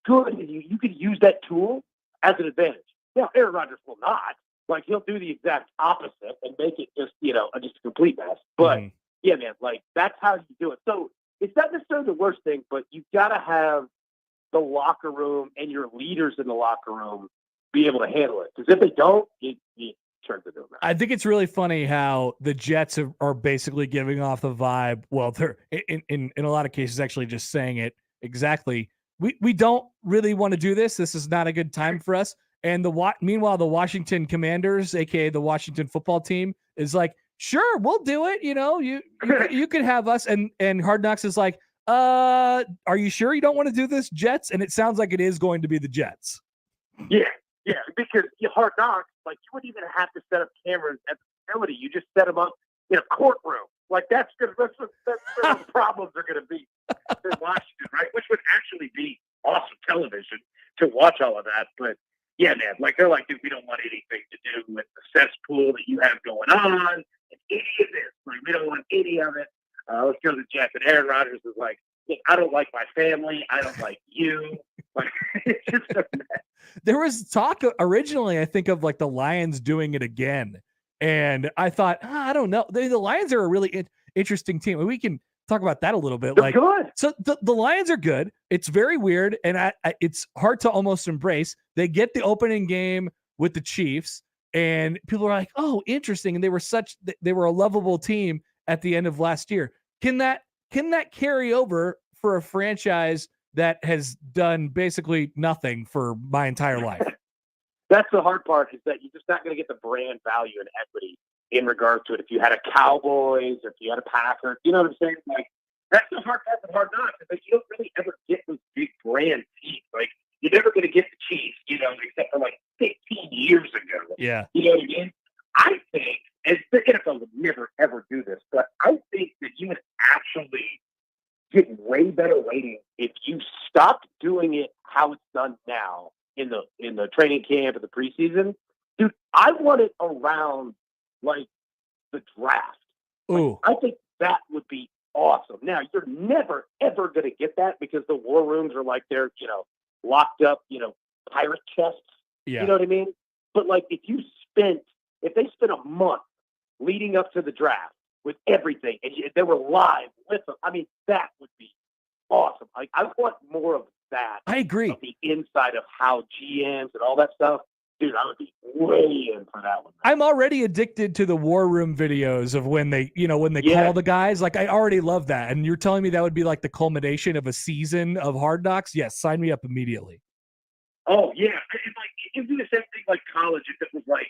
good and you can use that tool as an advantage. Now, Aaron Rodgers will not. Like, he'll do the exact opposite and make it just, just a complete mess. But yeah, man, like, that's how you do it. So it's not necessarily the worst thing, but you've got to have the locker room and your leaders in the locker room be able to handle it. Because if they don't, it turns into a mess. I think it's really funny how the Jets are basically giving off the vibe. Well, they're in a lot of cases actually just saying it exactly. We don't really want to do this. This is not a good time for us. And meanwhile, the Washington Commanders, aka the Washington football team, is like, sure, we'll do it. You can have us. And Hard Knocks is like, are you sure you don't want to do this, Jets? And it sounds like it is going to be the Jets. Yeah, because Hard Knocks, like, you wouldn't even have to set up cameras at the facility. You just set them up in a courtroom. Like, that's where the problems are going to be for Washington, right? Which would actually be awesome television to watch all of that. But yeah, man, like, they're like, dude, we don't want anything to do with the cesspool that you have going on and any of this. Like, we don't want any of it. Let's go to the Jets. And Aaron Rodgers is like, look, I don't like my family. I don't like you. Like, it's just a mess. There was talk originally, I think, of like the Lions doing it again. And I thought, I don't know. The Lions are a really interesting team. We can talk about that a little bit. They're good. So the Lions are good. It's very weird, and it's hard to almost embrace. They get the opening game with the Chiefs, and people are like, "Oh, interesting." And they were a lovable team at the end of last year. Can that carry over for a franchise that has done basically nothing for my entire life? That's the hard part, is that you're just not going to get the brand value and equity in regards to it. If you had a Cowboys, or if you had a Packers, you know what I'm saying? Like, that's the hard part of Hard Knocks, is that you don't really ever get those big brand teams. Like, you're never going to get the Chiefs, except for like 15 years ago. Yeah. You know what I mean? I think, and the NFL would never, ever do this, but I think that you would actually get way better ratings if you stopped doing it how it's done now in the training camp and the preseason. Dude, I want it around like the draft. Ooh. I think that would be awesome. Now, you're never, ever going to get that because the war rooms are like they're, locked up, pirate chests. Yeah. You know what I mean? But like if they spent a month leading up to the draft with everything and they were live with them, I mean, that would be awesome. Like, I want more of that. I agree. Of the inside of how GMs and all that stuff. Dude, I would be way in for that one. I'm already addicted to the war room videos of when they call the guys. Like, I already love that. And you're telling me that would be like the culmination of a season of Hard Knocks? Yes, sign me up immediately. Oh yeah, it'd be the same thing like college if it was like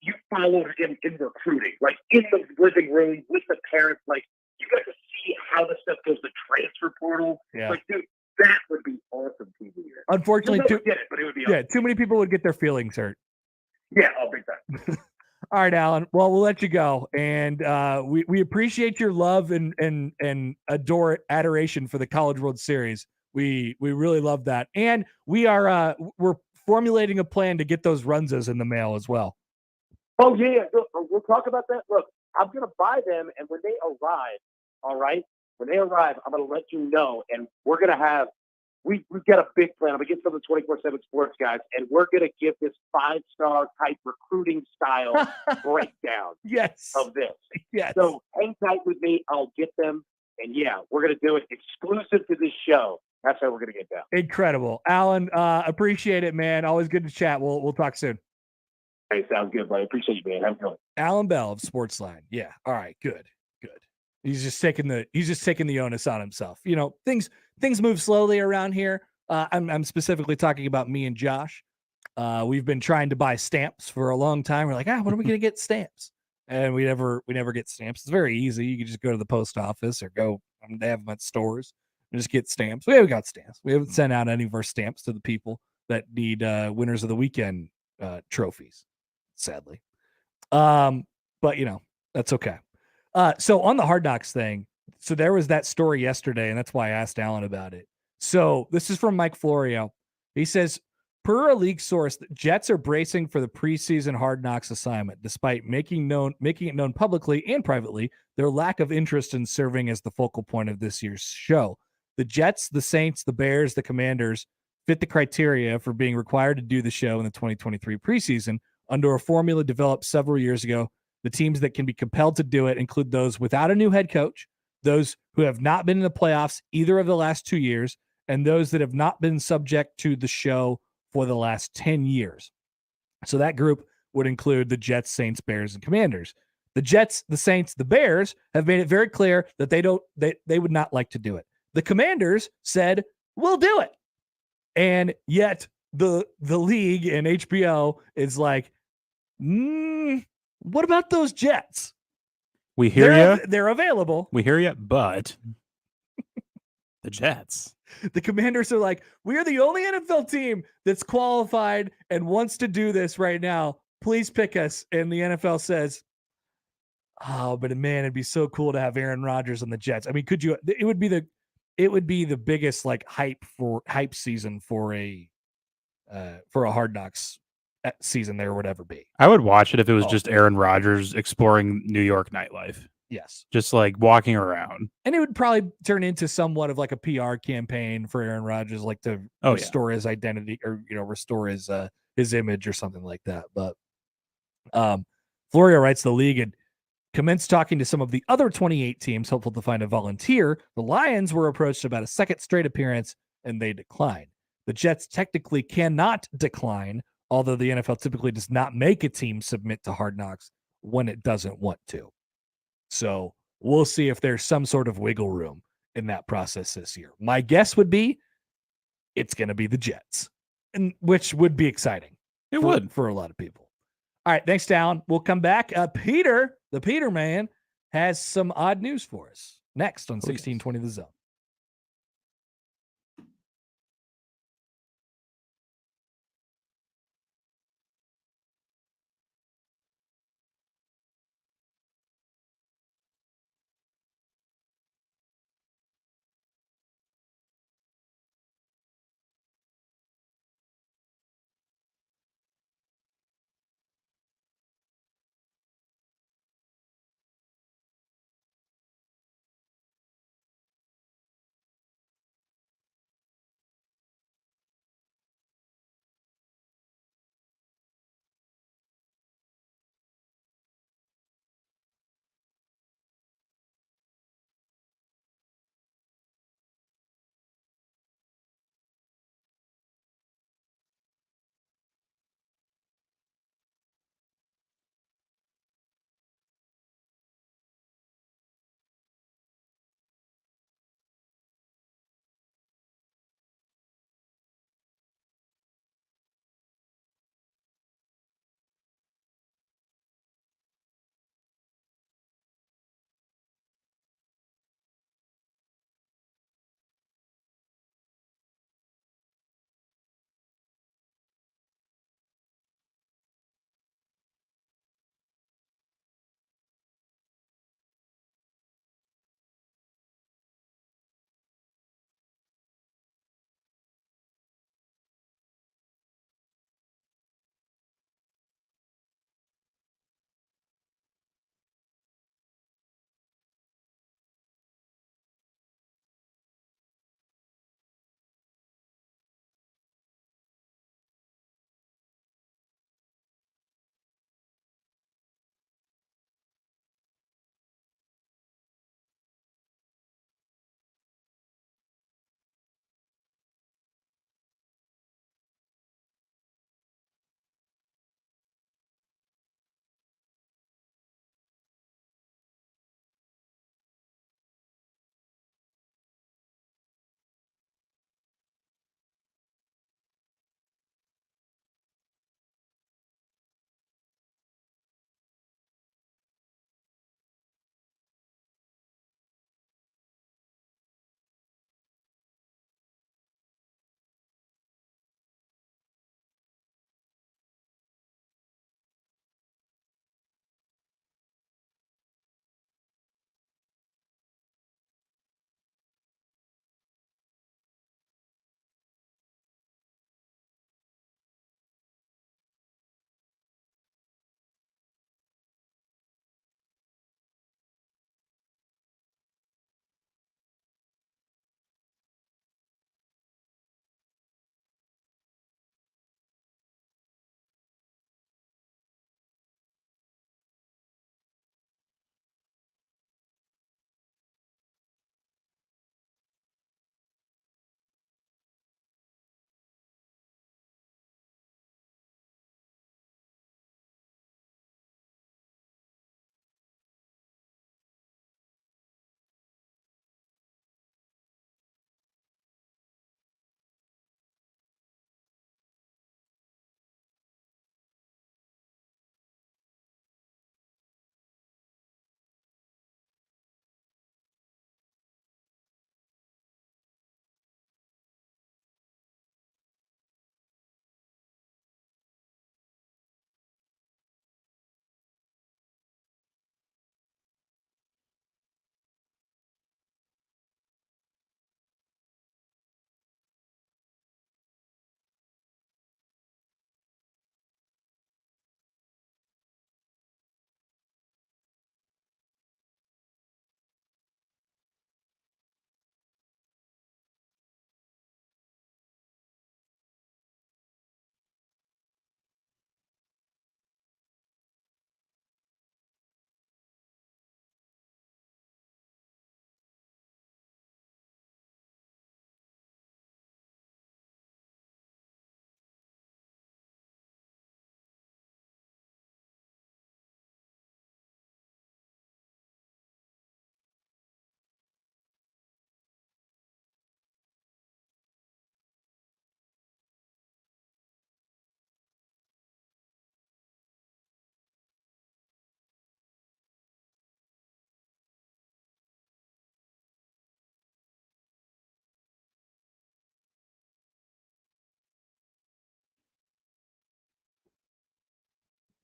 you followed him in recruiting, like in the living room with the parents, like you got to see how the stuff goes, the transfer portal. Yeah. Like, dude, that would be awesome TV. Unfortunately, get it, but it would be awesome. too many people would get their feelings hurt. Yeah, big time. All right, Alan. Well, we'll let you go, and we appreciate your love and adoration for the College World Series. We really love that, and we're formulating a plan to get those runzas in the mail as well. Oh yeah, look, we'll talk about that. Look, I'm gonna buy them, and when they arrive, all right, when they arrive, I'm gonna let you know, and we're gonna have. We've got a big plan. I'm going to get some of the 24/7 sports guys, and we're going to give this 5-star type recruiting style breakdown of this. Yes. So hang tight with me. I'll get them. And yeah, we're going to do it exclusive to this show. That's how we're going to get down. Incredible. Alan, appreciate it, man. Always good to chat. We'll talk soon. Hey, sounds good, buddy. Appreciate you, man. Have a good one. Alan Bell of Sportsline. Yeah. All right. Good. He's just taking the onus on himself. Things move slowly around here. I'm specifically talking about me and Josh. We've been trying to buy stamps for a long time. We're like, when are we going to get stamps? And we never get stamps. It's very easy. You can just go to the post office or go. They have them at stores and just get stamps. We haven't got stamps. We haven't sent out any of our stamps to the people that need winners of the weekend trophies, sadly. But that's okay. So on the Hard Knocks thing, so there was that story yesterday, and that's why I asked Alan about it. So this is from Mike Florio. He says, per a league source, the Jets are bracing for the preseason Hard Knocks assignment, despite making it known publicly and privately their lack of interest in serving as the focal point of this year's show. The Jets, the Saints, the Bears, the Commanders fit the criteria for being required to do the show in the 2023 preseason under a formula developed several years ago. The teams that can be compelled to do it include those without a new head coach, those who have not been in the playoffs either of the last 2 years, and those that have not been subject to the show for the last 10 years. So that group would include the Jets, Saints, Bears, and Commanders. The Jets, the Saints, the Bears have made it very clear that they would not like to do it. The Commanders said, we'll do it. And yet the league and HBO is like, what about those Jets? We hear you. They're available. We hear you, but the Jets. The Commanders are like, we are the only NFL team that's qualified and wants to do this right now. Please pick us. And the NFL says, oh, but man, it'd be so cool to have Aaron Rodgers on the Jets. I mean, could you? It would be the biggest like hype season for a Hard Knocks season there would ever be. I would watch it if it was just Aaron Rodgers exploring New York nightlife. Yes. Just like walking around. And it would probably turn into somewhat of like a PR campaign for Aaron Rodgers, like to restore his identity or, restore his image or something like that. But Florio writes the league had commenced talking to some of the other 28 teams, hopeful to find a volunteer. The Lions were approached about a second straight appearance, and they declined. The Jets technically cannot decline, although the NFL typically does not make a team submit to Hard Knocks when it doesn't want to. So we'll see if there's some sort of wiggle room in that process this year. My guess would be it's going to be the Jets, and which would be exciting. It would for a lot of people. All right, thanks, Down. We'll come back. Peter, the Peter man, has some odd news for us next on 1620 The Zone.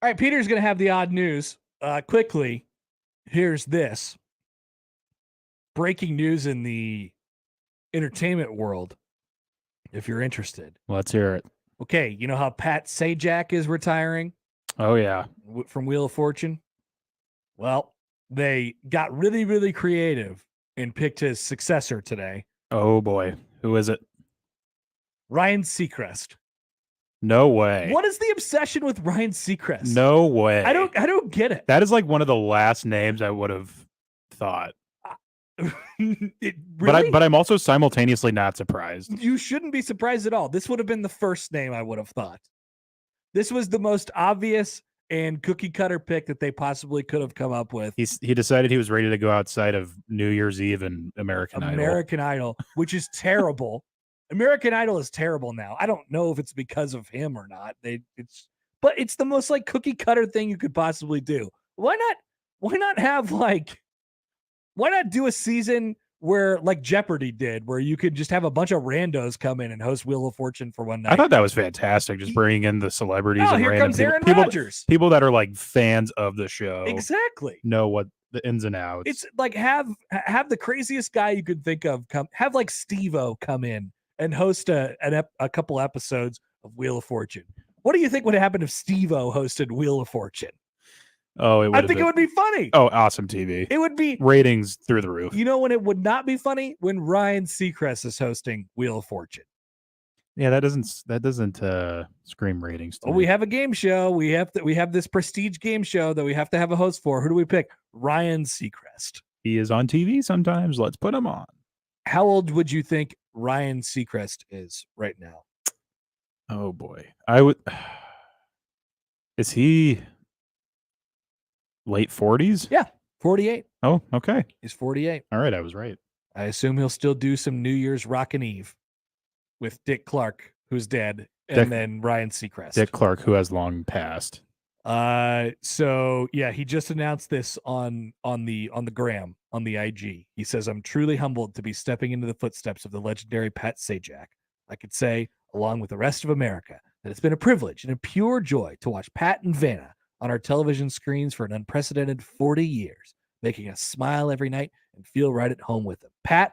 All right, Peter's going to have the odd news. Quickly, here's this. Breaking news in the entertainment world, if you're interested. Let's hear it. Okay, you know how Pat Sajak is retiring? Oh, yeah. From Wheel of Fortune? Well, they got really, really creative and picked his successor today. Oh, boy. Who is it? Ryan Seacrest. No way. What is the obsession with Ryan Seacrest? No way. I don't get it. That is like one of the last names I would have thought. Really? But I'm also simultaneously not surprised. You shouldn't be surprised at all. This would have been the first name I would have thought. This was the most obvious and cookie cutter pick that they possibly could have come up with. He decided he was ready to go outside of New Year's Eve and American Idol, which is terrible. American Idol is terrible now. I don't know if it's because of him or not. But it's the most like cookie cutter thing you could possibly do. Why not do a season where like Jeopardy did, where you could just have a bunch of randos come in and host Wheel of Fortune for one night? I thought that was fantastic. Just bringing in the celebrities and here random comes Aaron people, Rodgers. People that are like fans of the show. Exactly. Know what the ins and outs. It's like have the craziest guy you could think of come. Have like Steve-O come in and host a couple episodes of Wheel of Fortune. What do you think would happen if Steve-O hosted Wheel of Fortune? Oh, it would be funny. Oh, awesome TV. It would be ratings through the roof. You know when it would not be funny? When Ryan Seacrest is hosting Wheel of Fortune. Yeah, that doesn't scream ratings. Oh, we have a game show. We have this prestige game show that we have to have a host for. Who do we pick? Ryan Seacrest. He is on TV sometimes. Let's put him on. How old would you think Ryan Seacrest is right now? Oh boy. I would Is he late 40s? Yeah, 48. Oh, okay. He's 48. All right, I was right. I assume he'll still do some New Year's Rockin' Eve with Dick Clark, who's dead, and then Ryan Seacrest. Dick Clark, who has long passed. So yeah, he just announced this on the gram, on the IG. He says, "I'm truly humbled to be stepping into the footsteps of the legendary Pat Sajak. I could say, along with the rest of America, that it's been a privilege and a pure joy to watch Pat and Vanna on our television screens for an unprecedented 40 years, making us smile every night and feel right at home with them. Pat,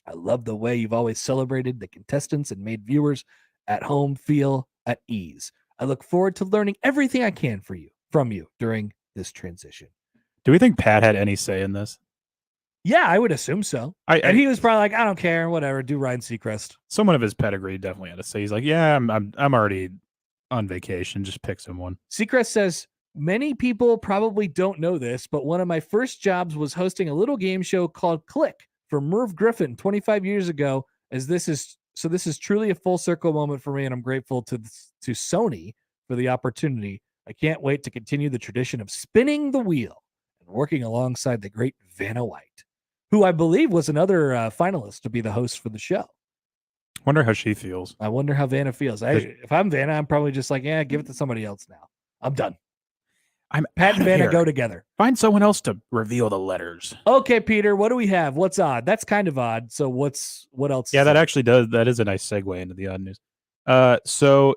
I love the way you've always celebrated the contestants and made viewers at home feel at ease. I look forward to learning everything I can from you during this transition." Do we think Pat had any say in this? Yeah, I would assume so. And he was probably like, "I don't care, whatever, do Ryan Seacrest." Someone of his pedigree definitely had to say. He's like, "Yeah, I'm already on vacation. Just pick someone." Seacrest says, "Many people probably don't know this, but one of my first jobs was hosting a little game show called Click for Merv Griffin 25 years ago. This is truly a full circle moment for me, and I'm grateful to Sony for the opportunity. I can't wait to continue the tradition of spinning the wheel and working alongside the great Vanna White, who I believe was another finalist to be the host for the show." Wonder how she feels. I wonder how Vanna feels. If I'm Vanna, I'm probably just like, yeah, give it to somebody else now. I'm done. Pat and Vanna go together. Find someone else to reveal the letters. Okay, Peter, what do we have? What's odd? That's kind of odd. So what else? Yeah, that actually does. That is a nice segue into the odd news. So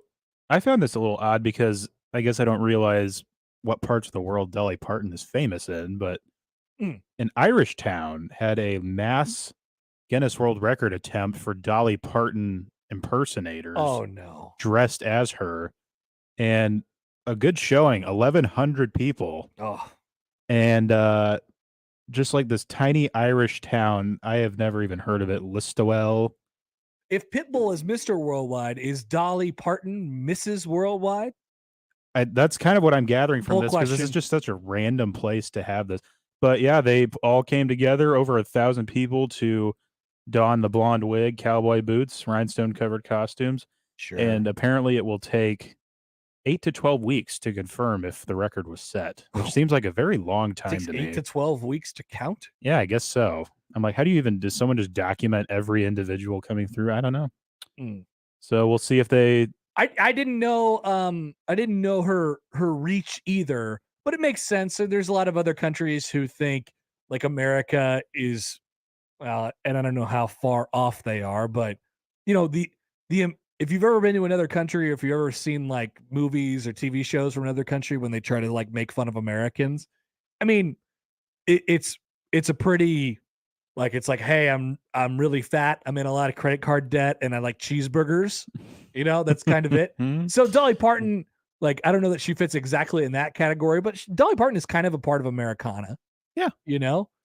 I found this a little odd because I guess I don't realize what parts of the world Dolly Parton is famous in, but an Irish town had a mass Guinness World Record attempt for Dolly Parton impersonators. Oh no. Dressed as her, and a good showing, 1,100 people. Oh. And just like this tiny Irish town, I have never even heard of it, Listowel. If Pitbull is Mr. Worldwide, is Dolly Parton Mrs. Worldwide? That's kind of what I'm gathering from Full this, because this is question. just such a random place to have this. But yeah, they all came together, over 1,000 people, to don the blonde wig, cowboy boots, rhinestone-covered costumes. Sure. And apparently it will take 8 to 12 weeks to confirm if the record was set, which seems like a very long time to me. 8 to 12 weeks to count? Yeah, I guess so. I'm like, does someone just document every individual coming through? I don't know. So we'll see if they. I didn't know. I didn't know her reach either, but it makes sense. So there's a lot of other countries who think like America is, well, and I don't know how far off they are, but you know the if you've ever been to another country, or if you've ever seen like movies or TV shows from another country when they try to like make fun of Americans, I mean, it's a pretty like, it's like, hey, I'm really fat. I'm in a lot of credit card debt, and I like cheeseburgers. That's kind of it. So Dolly Parton, like, I don't know that she fits exactly in that category, but Dolly Parton is kind of a part of Americana. Yeah,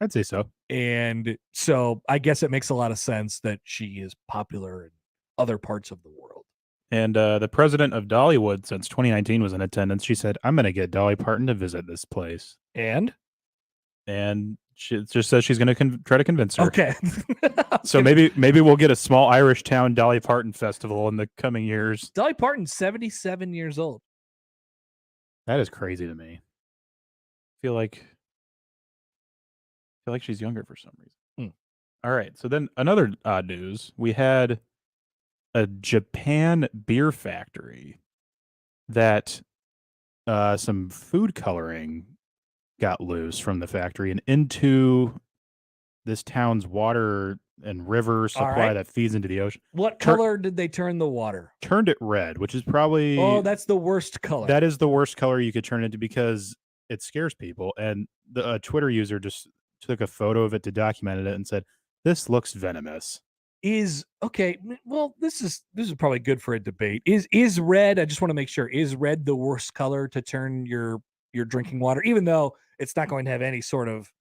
I'd say so. And so I guess it makes a lot of sense that she is popular in other parts of the world. And the president of Dollywood since 2019 was in attendance. She said, "I'm going to get Dolly Parton to visit this place." And she just says she's going to try to convince her. Okay. So maybe we'll get a small Irish town Dolly Parton festival in the coming years. Dolly Parton's 77 years old. That is crazy to me. I feel like she's younger for some reason. All right. So then another odd news. We had a Japan beer factory that some food coloring got loose from the factory and into this town's water and river supply that feeds into the ocean. What color did they turn the water? Turned it red, which is probably... Oh, that's the worst color. That is the worst color you could turn it into because it scares people. And the Twitter user just took a photo of it to document it and said, "This looks venomous." Okay. Well, this is probably good for a debate. Is red? I just want to make sure. Is red the worst color to turn your drinking water, even though it's not going to have any sort of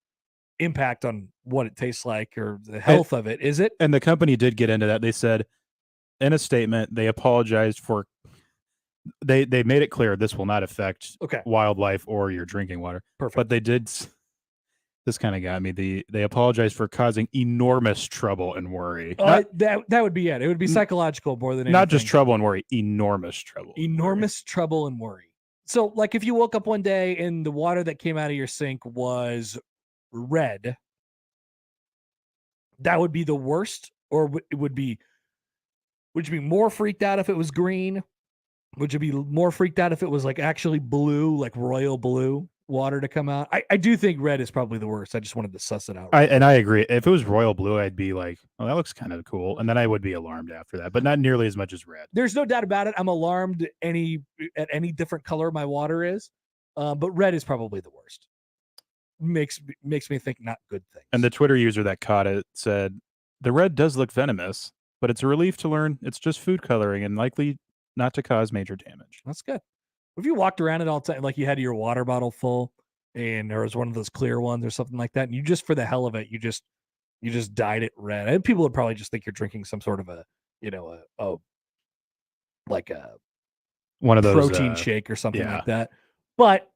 impact on what it tastes like or the health of it? Is it? And the company did get into that. They said in a statement they apologized for. They made it clear this will not affect wildlife or your drinking water. Perfect. But they did. This kind of got me. They apologized for causing enormous trouble and worry. That would be it. It would be psychological more than anything. Not just trouble and worry, enormous trouble. Enormous trouble and worry. So, like, if you woke up one day and the water that came out of your sink was red, that would be the worst? Or would you be more freaked out if it was green? Would you be more freaked out if it was like actually blue, like royal blue water to come out? I do think red is probably the worst. I just wanted to suss it out. I agree. If it was royal blue, I'd be like, "Oh, that looks kind of cool," and then I would be alarmed after that, but not nearly as much as red. There's no doubt about it. I'm alarmed at any different color my water is, but red is probably the worst. Makes me think not good things. And the Twitter user that caught it said, "The red does look venomous, but it's a relief to learn it's just food coloring and likely not to cause major damage." That's good. If you walked around it all the time, like you had your water bottle full and there was one of those clear ones or something like that, and you just, for the hell of it, you just dyed it red, and people would probably just think you're drinking some sort of one of those protein shake or something like that. But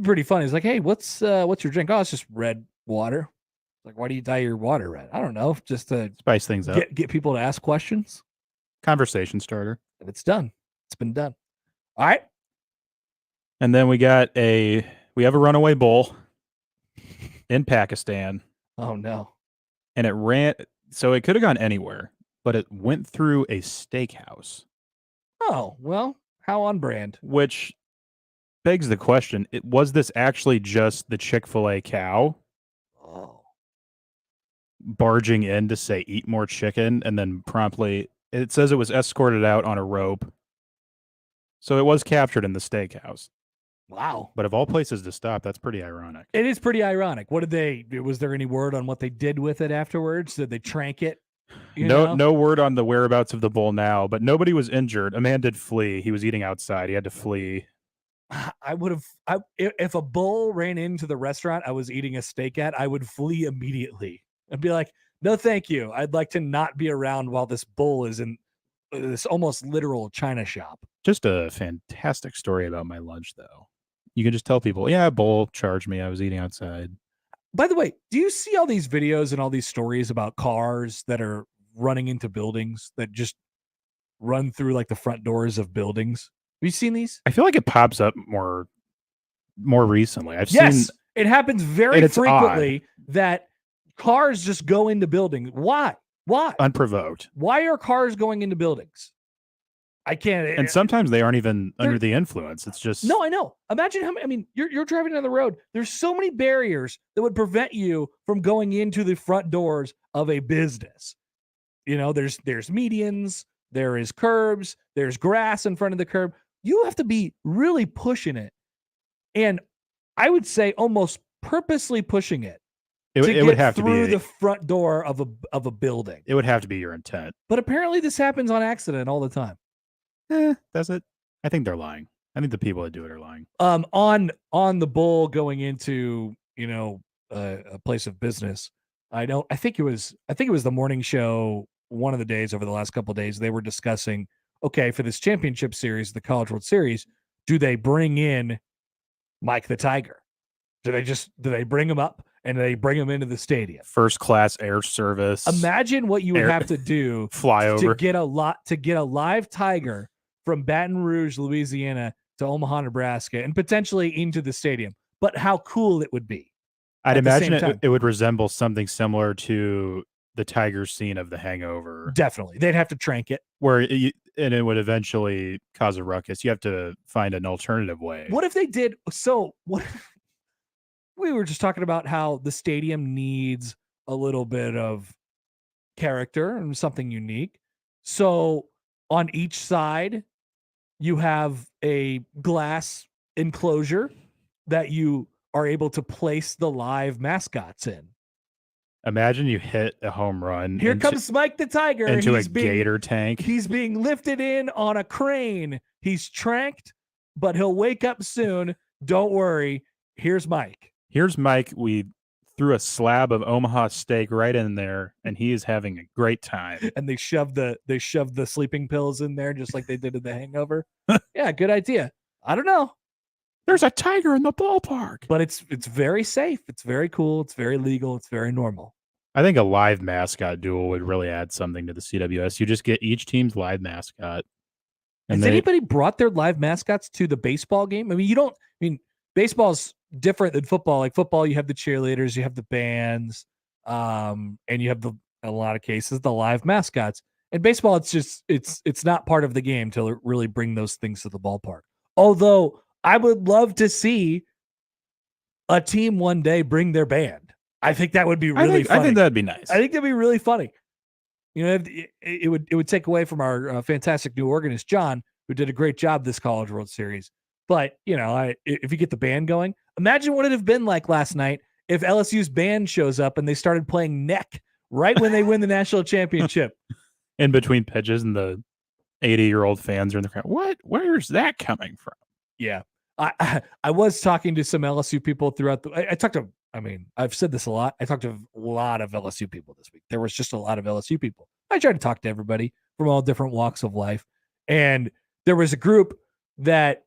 pretty funny. It's like, "Hey, what's your drink?" "Oh, it's just red water." Like, why do you dye your water red? I don't know, just to spice things up, get people to ask questions. Conversation starter. And it's done. It's been done. All right. And then we have a runaway bull in Pakistan. Oh no. And so it could have gone anywhere, but it went through a steakhouse. Oh, well, how on brand. Which begs the question, was this actually just the Chick-fil-A cow? Oh. Barging in to say, "Eat more chicken," and then promptly, it says it was escorted out on a rope. So it was captured in the steakhouse. Wow. But of all places to stop, that's pretty ironic. It is pretty ironic. Was there any word on what they did with it afterwards? Did they trank it? No word on the whereabouts of the bull now, but nobody was injured. A man did flee. He was eating outside. He had to flee. If a bull ran into the restaurant I was eating a steak at, I would flee immediately. I'd be like, "No, thank you. I'd like to not be around while this bull is in this almost literal China shop." Just a fantastic story about my lunch, though. You can just tell people, "Yeah, bull charged me. I was eating outside." By the way, do you see all these videos and all these stories about cars that are running into buildings that just run through like the front doors of buildings? Have you seen these? I feel like it pops up more recently. Yes, it happens very frequently that cars just go into buildings. Why? Unprovoked. Why are cars going into buildings? I can't. And sometimes they aren't even under the influence. It's just... No, I know. Imagine how many, I mean, you're driving down the road. There's so many barriers that would prevent you from going into the front doors of a business. There's medians, there is curbs, there's grass in front of the curb. You have to be really pushing it. And I would say almost purposely pushing it. It would have through to be the front door of a building. It would have to be your intent. But apparently this happens on accident all the time. Does it? I think they're lying. I think the people that do it are lying. On the bull going into, a place of business. I think it was the morning show one of the days over the last couple of days. They were discussing, okay, for this championship series, the College World Series, do they bring in Mike the Tiger? Do they bring him up and they bring him into the stadium? First class air service. Imagine what you would have to do fly over to get a live tiger from Baton Rouge, Louisiana to Omaha, Nebraska, and potentially into the stadium. But how cool it would be. I'd imagine it would resemble something similar to the tiger scene of The Hangover. Definitely. They'd have to trank it. And it would eventually cause a ruckus. You have to find an alternative way. What if they did? So what? We were just talking about how the stadium needs a little bit of character and something unique. So on each side, you have a glass enclosure that you are able to place the live mascots in. Imagine you hit a home run. Here comes Mike the Tiger. Into a gator tank. He's being lifted in on a crane. He's tranked, but he'll wake up soon. Don't worry. Here's Mike. Here's Mike. We threw a slab of Omaha steak right in there, and he is having a great time. And they shoved the sleeping pills in there just like they did in The Hangover. Yeah, good idea. I don't know. There's a tiger in the ballpark. But it's very safe. It's very cool. It's very legal. It's very normal. I think a live mascot duel would really add something to the CWS. You just get each team's live mascot. Has anybody brought their live mascots to the baseball game? I mean, baseball's different than football. Like football, you have the cheerleaders, you have the bands, and you have in a lot of cases, the live mascots. In baseball, it's not part of the game to really bring those things to the ballpark. Although I would love to see a team one day bring their band. I think that would be really funny. I think that'd be nice. I think that'd be really funny. It would take away from our fantastic new organist, John, who did a great job this College World Series. But, if you get the band going, imagine what it'd have been like last night if LSU's band shows up and they started playing Neck right when they win the national championship. In between pitches and the 80-year-old fans are in the crowd. What? Where's that coming from? Yeah. I was talking to some LSU people throughout I've said this a lot. I talked to a lot of LSU people this week. There was just a lot of LSU people. I tried to talk to everybody from all different walks of life. And there was a group that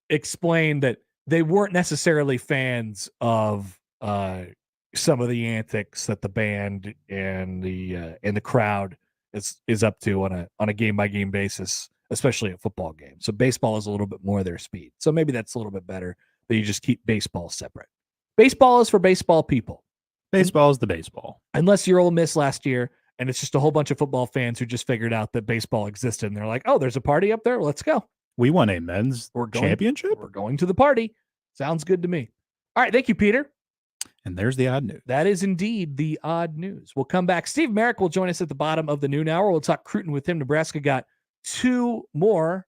explained that they weren't necessarily fans of some of the antics that the band and the crowd is up to on a game by game basis, especially a football game. So baseball is a little bit more their speed. So maybe that's a little bit better that you just keep baseball separate. Baseball is for baseball people. Baseball is the baseball. Unless you're Ole Miss last year and it's just a whole bunch of football fans who just figured out that baseball existed and they're like, oh, there's a party up there. Well, let's go. We won a men's championship. We're going to the party. Sounds good to me. All right. Thank you, Peter. And there's the odd news. That is indeed the odd news. We'll come back. Steve Merrick will join us at the bottom of the noon hour. We'll talk Cruton with him. Nebraska got 2 more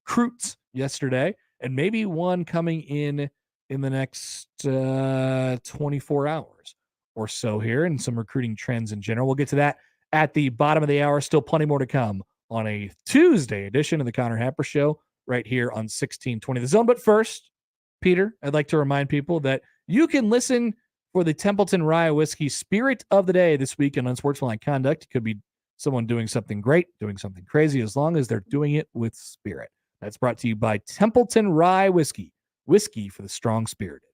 Croots yesterday and maybe one coming in the next 24 hours or so here, and some recruiting trends in general. We'll get to that at the bottom of the hour. Still plenty more to come on a Tuesday edition of the Connor Happer Show right here on 1620 The Zone. But first, Peter, I'd like to remind people that you can listen for the Templeton Rye Whiskey Spirit of the Day this week in Unsportsmanlike Conduct. It could be someone doing something great, doing something crazy, as long as they're doing it with spirit. That's brought to you by Templeton Rye Whiskey. Whiskey for the strong-spirited.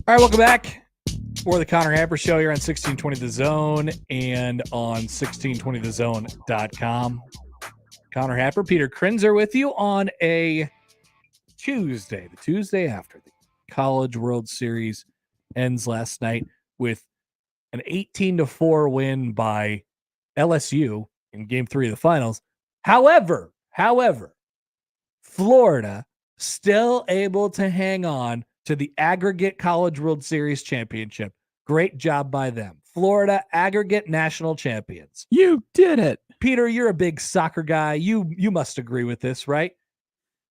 All right, welcome back for the Connor Happer Show here on 1620 The Zone and on 1620thezone.com. Connor Happer, Peter Krinzer with you on a Tuesday, the Tuesday after the College World Series ends last night with an 18-4 win by LSU in Game 3 of the finals. However, Florida still able to hang on to the aggregate College World Series championship. Great job by them. Florida aggregate national champions. You did it. Peter, you're a big soccer guy. You must agree with this, right?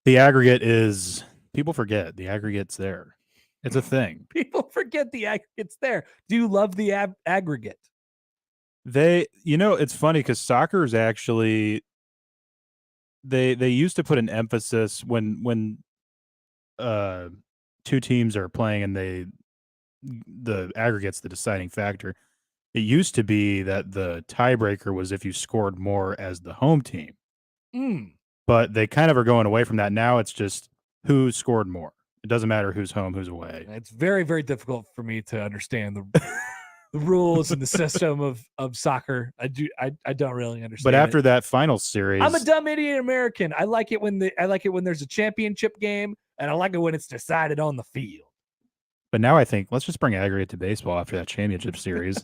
The aggregate is, people forget, the aggregate's there. It's a thing. People forget the aggregate's there. Do you love the aggregate? It's funny because soccer is actually, they used to put an emphasis when two teams are playing and the aggregate's the deciding factor. It used to be that the tiebreaker was if you scored more as the home team. But they kind of are going away from that. Now it's just who scored more. It doesn't matter who's home, who's away. It's very, very difficult for me to understand the rules and the system of soccer. I don't really understand. But after that final series, I'm a dumb idiot American. I like it when there's a championship game, and I like it when it's decided on the field. But now I think let's just bring aggregate to baseball after that championship series.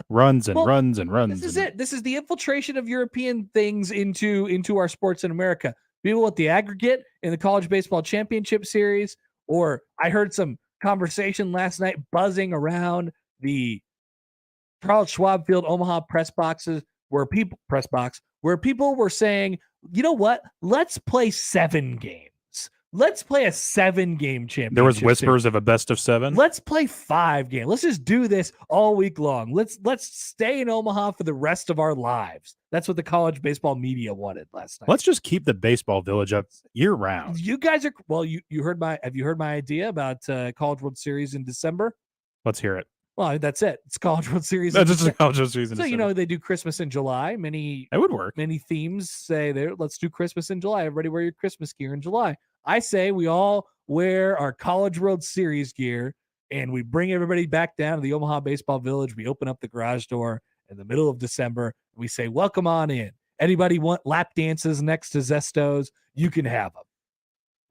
Runs and runs and runs. This is it. This is the infiltration of European things into our sports in America. People with the aggregate in the college baseball championship series, or I heard some conversation last night buzzing around the Charles Schwab Field Omaha press boxes where people were saying, you know what? Let's play 7 games. Let's play a 7-game championship. There was whispers of a best of 7. Let's play 5 games. Let's just do this all week long. Let's stay in Omaha for the rest of our lives. That's what the college baseball media wanted last night. Let's just keep the baseball village up year round. You guys are have you heard my idea about College World Series in December? Let's hear it. Well, that's it. It's College World Series. That's just a College World Series. So they do Christmas in July. That would work. Many themes say there. Let's do Christmas in July. Everybody wear your Christmas gear in July. I say we all wear our College World Series gear and we bring everybody back down to the Omaha Baseball Village. We open up the garage door in the middle of December. We say, welcome on in. Anybody want lap dances next to Zestos? You can have them.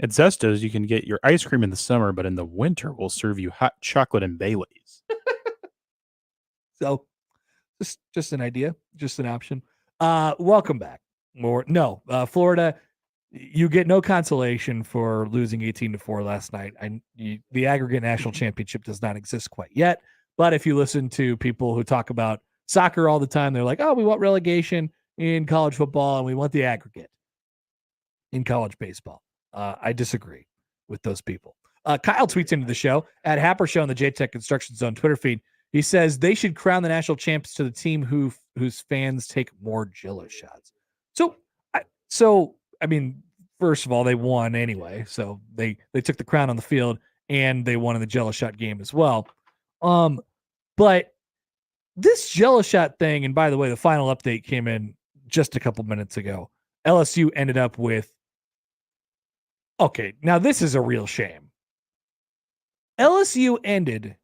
At Zestos, you can get your ice cream in the summer, but in the winter, we'll serve you hot chocolate and Baileys. So just an idea, just an option. Welcome back. Florida, you get no consolation for losing 18-4 last night. The aggregate national championship does not exist quite yet. But if you listen to people who talk about soccer all the time, they're like, oh, we want relegation in college football and we want the aggregate in college baseball. I disagree with those people. Kyle tweets into the show at Happer Show on the JTech Construction Zone Twitter feed. He says they should crown the national champs to the team whose fans take more Jell-O shots. I mean, first of all, they won anyway, so they took the crown on the field and they won in the Jell-O shot game as well. But this Jell-O shot thing, and by the way, the final update came in just a couple minutes ago. LSU ended up with. Okay, now this is a real shame. LSU ended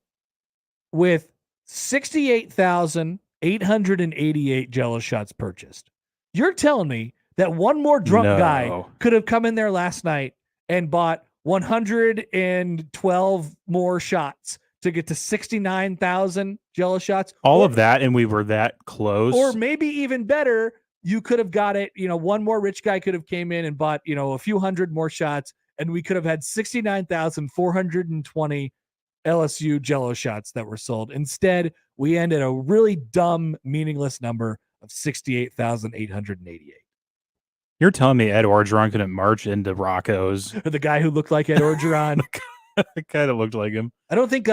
with 68,888 Jell-O shots purchased. You're telling me that one more drunk guy could have come in there last night and bought 112 more shots to get to 69,000 Jell-O shots? All of that, and we were that close. Or maybe even better, you could have got it, one more rich guy could have came in and bought, a few hundred more shots, and we could have had 69,420 LSU Jell-O shots that were sold. Instead, we ended a really dumb, meaningless number of 68,888. You're telling me Ed Orgeron couldn't march into Rocco's? The guy who looked like Ed Orgeron. It kind of looked like him. I don't think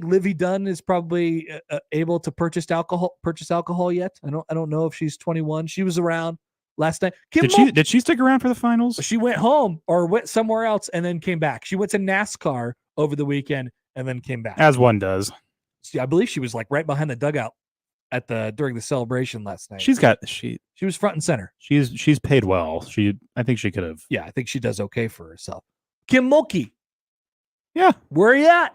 Livy Dunn is probably able to purchase alcohol yet. I don't know if she's 21. She was around last night. Did she stick around for the finals? She went home or went somewhere else and then came back. She went to NASCAR over the weekend and then came back. As one does. I believe she was like right behind the dugout during the celebration last night. She was front and center. She's paid well. I think she could have. Yeah, I think she does okay for herself. Kim Mulkey. Yeah. Where are you at?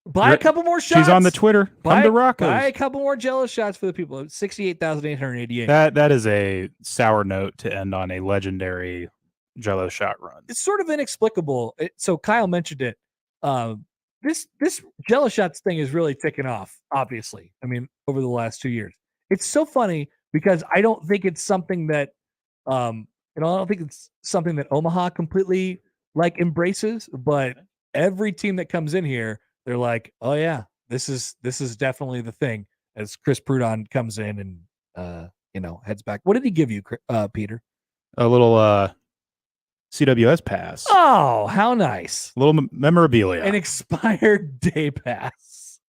Buy a couple more shots. She's on the Twitter. Come to Rocco's. Buy a couple more Jell-O shots for the people. 68,888. That is a sour note to end on a legendary Jell-O shot run. It's sort of inexplicable. So Kyle mentioned it. This Jell-O shots thing is really ticking off, obviously. I mean, over the last 2 years. It's so funny because I don't think it's something that I don't think it's something that Omaha completely like embraces, but every team that comes in here, they're like, oh yeah, this is definitely the thing. As Chris Prudon comes in and heads back. What did he give you, Peter? A little CWS pass. Oh, how nice. A little memorabilia. An expired day pass.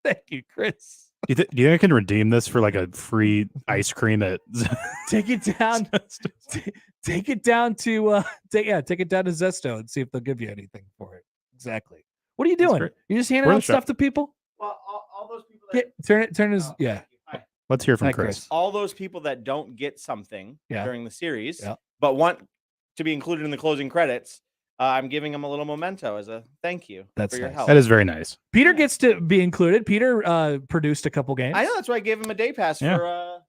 Thank you, Chris. Do you think I can redeem this for like a free ice cream at take it down take it down to take it down to Zesto and see if they'll give you anything for it. Exactly. What are you doing? You just handing out stuff to people? Well, all those people that turn his Let's hear from Chris. All those people that don't get something during the series, Yeah. but want to be included in the closing credits, I'm giving them a little memento as a thank you for your help. That is very nice. Peter gets to be included. Peter produced a couple games. I know, that's why I gave him a day pass for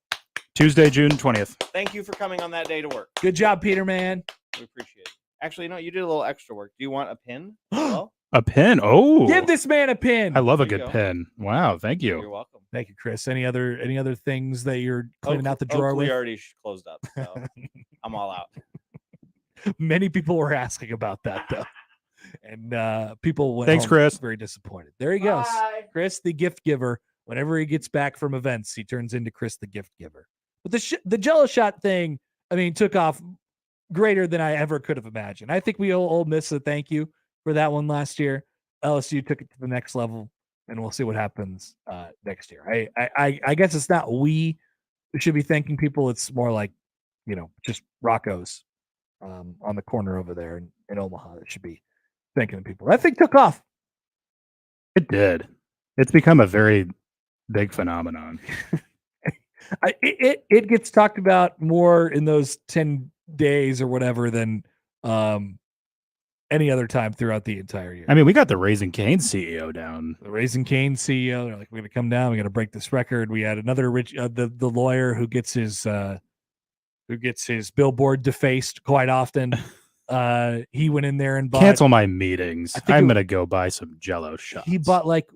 Tuesday, June 20th. thank you for coming on that day to work. Good job, Peter, man. We appreciate it. Actually, no, you did a little extra work. Do you want a pin as well? A pin? Oh. Give this man a pin. I love a There you good go. pin. Wow, thank you. You're welcome. Thank you, Chris. Any other things that you're cleaning out the drawer Oakley with? already closed up, so I'm all out. Many people were asking about that though. And people went Thanks, home Chris. very disappointed. There he goes. Bye. Chris the gift giver. Whenever he gets back from events, he turns into Chris the gift giver. But the Jell-O shot thing, I mean, took off greater than I ever could have imagined. I think we owe Ole Miss a thank you for that one last year. LSU took it to the next level, and we'll see what happens next year. I guess it's not we should be thanking people. It's more like, just Rocco's on the corner over there in Omaha that should be thanking the people. That thing took off. It did. It's become a very big phenomenon. It gets talked about more in those 10 days or whatever than any other time throughout the entire year. I mean, we got the Raising Cane CEO down. The Raising Cane CEO, they're like, we're going to come down. We got to break this record. We had another the lawyer who gets his billboard defaced quite often. He went in there and bought. Cancel my meetings. I'm going to go buy some Jell-O shots. He bought like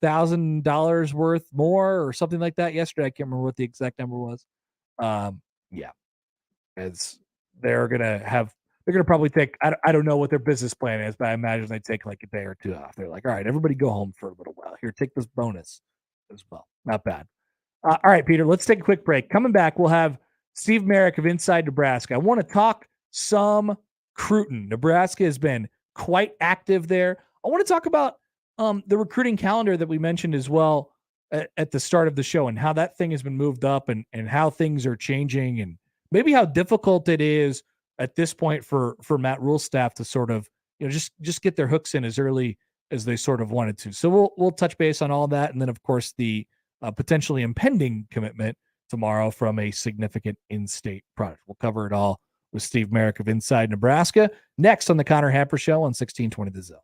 $8,000 worth more or something like that yesterday. I can't remember what the exact number was. Yeah, as they're gonna probably take. I don't know what their business plan is, but I imagine they take like a day or two off. They're like, all right, everybody go home for a little while. Here, take this bonus as well. Not bad. All right, Peter, let's take a quick break. Coming back, we'll have Steve Merrick of Inside Nebraska. I want to talk some Cruton. Nebraska has been quite active there. I want to talk about the recruiting calendar that we mentioned as well at the start of the show and how that thing has been moved up and how things are changing and maybe how difficult it is at this point for Matt Rule's staff to sort of, just get their hooks in as early as they sort of wanted to. So we'll touch base on all that. And then of course the potentially impending commitment tomorrow from a significant in-state product. We'll cover it all with Steve Merrick of Inside Nebraska next on the Connor Happer Show on 1620 The Zone.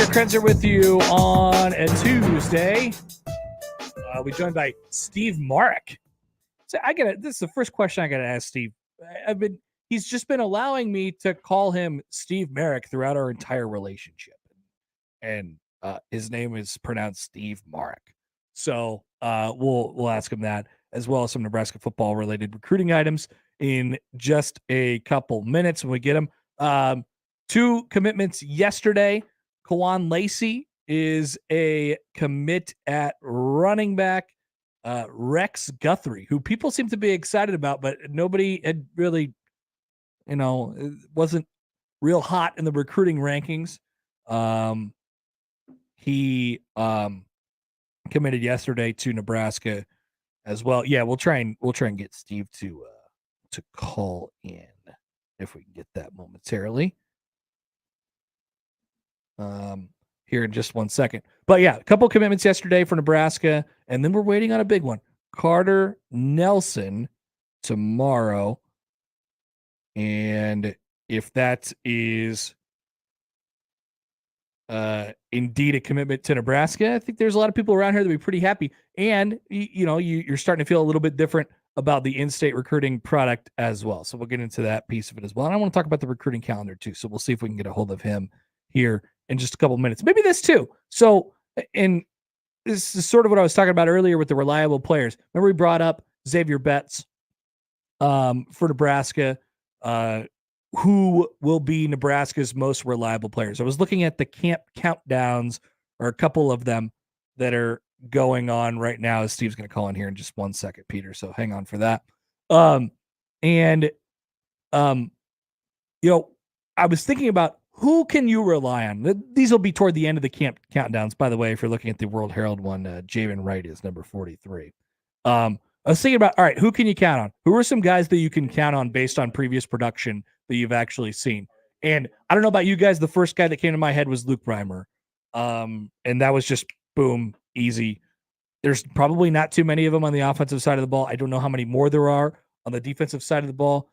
Peter Krenzer with you on a Tuesday. We're joined by Steve Marek. So this is the first question I got to ask Steve. He's just been allowing me to call him Steve Marek throughout our entire relationship. And his name is pronounced Steve Marek. So we'll ask him that, as well as some Nebraska football related recruiting items in just a couple minutes when we get them. 2 commitments yesterday. Kawan Lacey is a commit at running back. Rex Guthrie, who people seem to be excited about, but nobody had really, wasn't real hot in the recruiting rankings. He committed yesterday to Nebraska as well. Yeah, we'll try and get Steve to call in if we can get that momentarily. Here in just 1 second. But yeah, a couple commitments yesterday for Nebraska, and then we're waiting on a big one. Carter Nelson tomorrow. And if that is indeed a commitment to Nebraska, I think there's a lot of people around here that would be pretty happy. And you're starting to feel a little bit different about the in-state recruiting product as well. So we'll get into that piece of it as well. And I want to talk about the recruiting calendar too. So we'll see if we can get a hold of him here in just a couple of minutes. Maybe this too. So, and this is sort of what I was talking about earlier with the reliable players. Remember we brought up Xavier Betts for Nebraska, who will be Nebraska's most reliable players. I was looking at the camp countdowns, or a couple of them that are going on right now. Steve's going to call in here in just 1 second, Peter. So hang on for that. I was thinking about who can you rely on? These will be toward the end of the camp countdowns. By the way, if you're looking at the World Herald one, Javen Wright is number 43. I was thinking about, all right, who can you count on? Who are some guys that you can count on based on previous production that you've actually seen? And I don't know about you guys. The first guy that came to my head was Luke Reimer. And that was just boom, easy. There's probably not too many of them on the offensive side of the ball. I don't know how many more there are on the defensive side of the ball.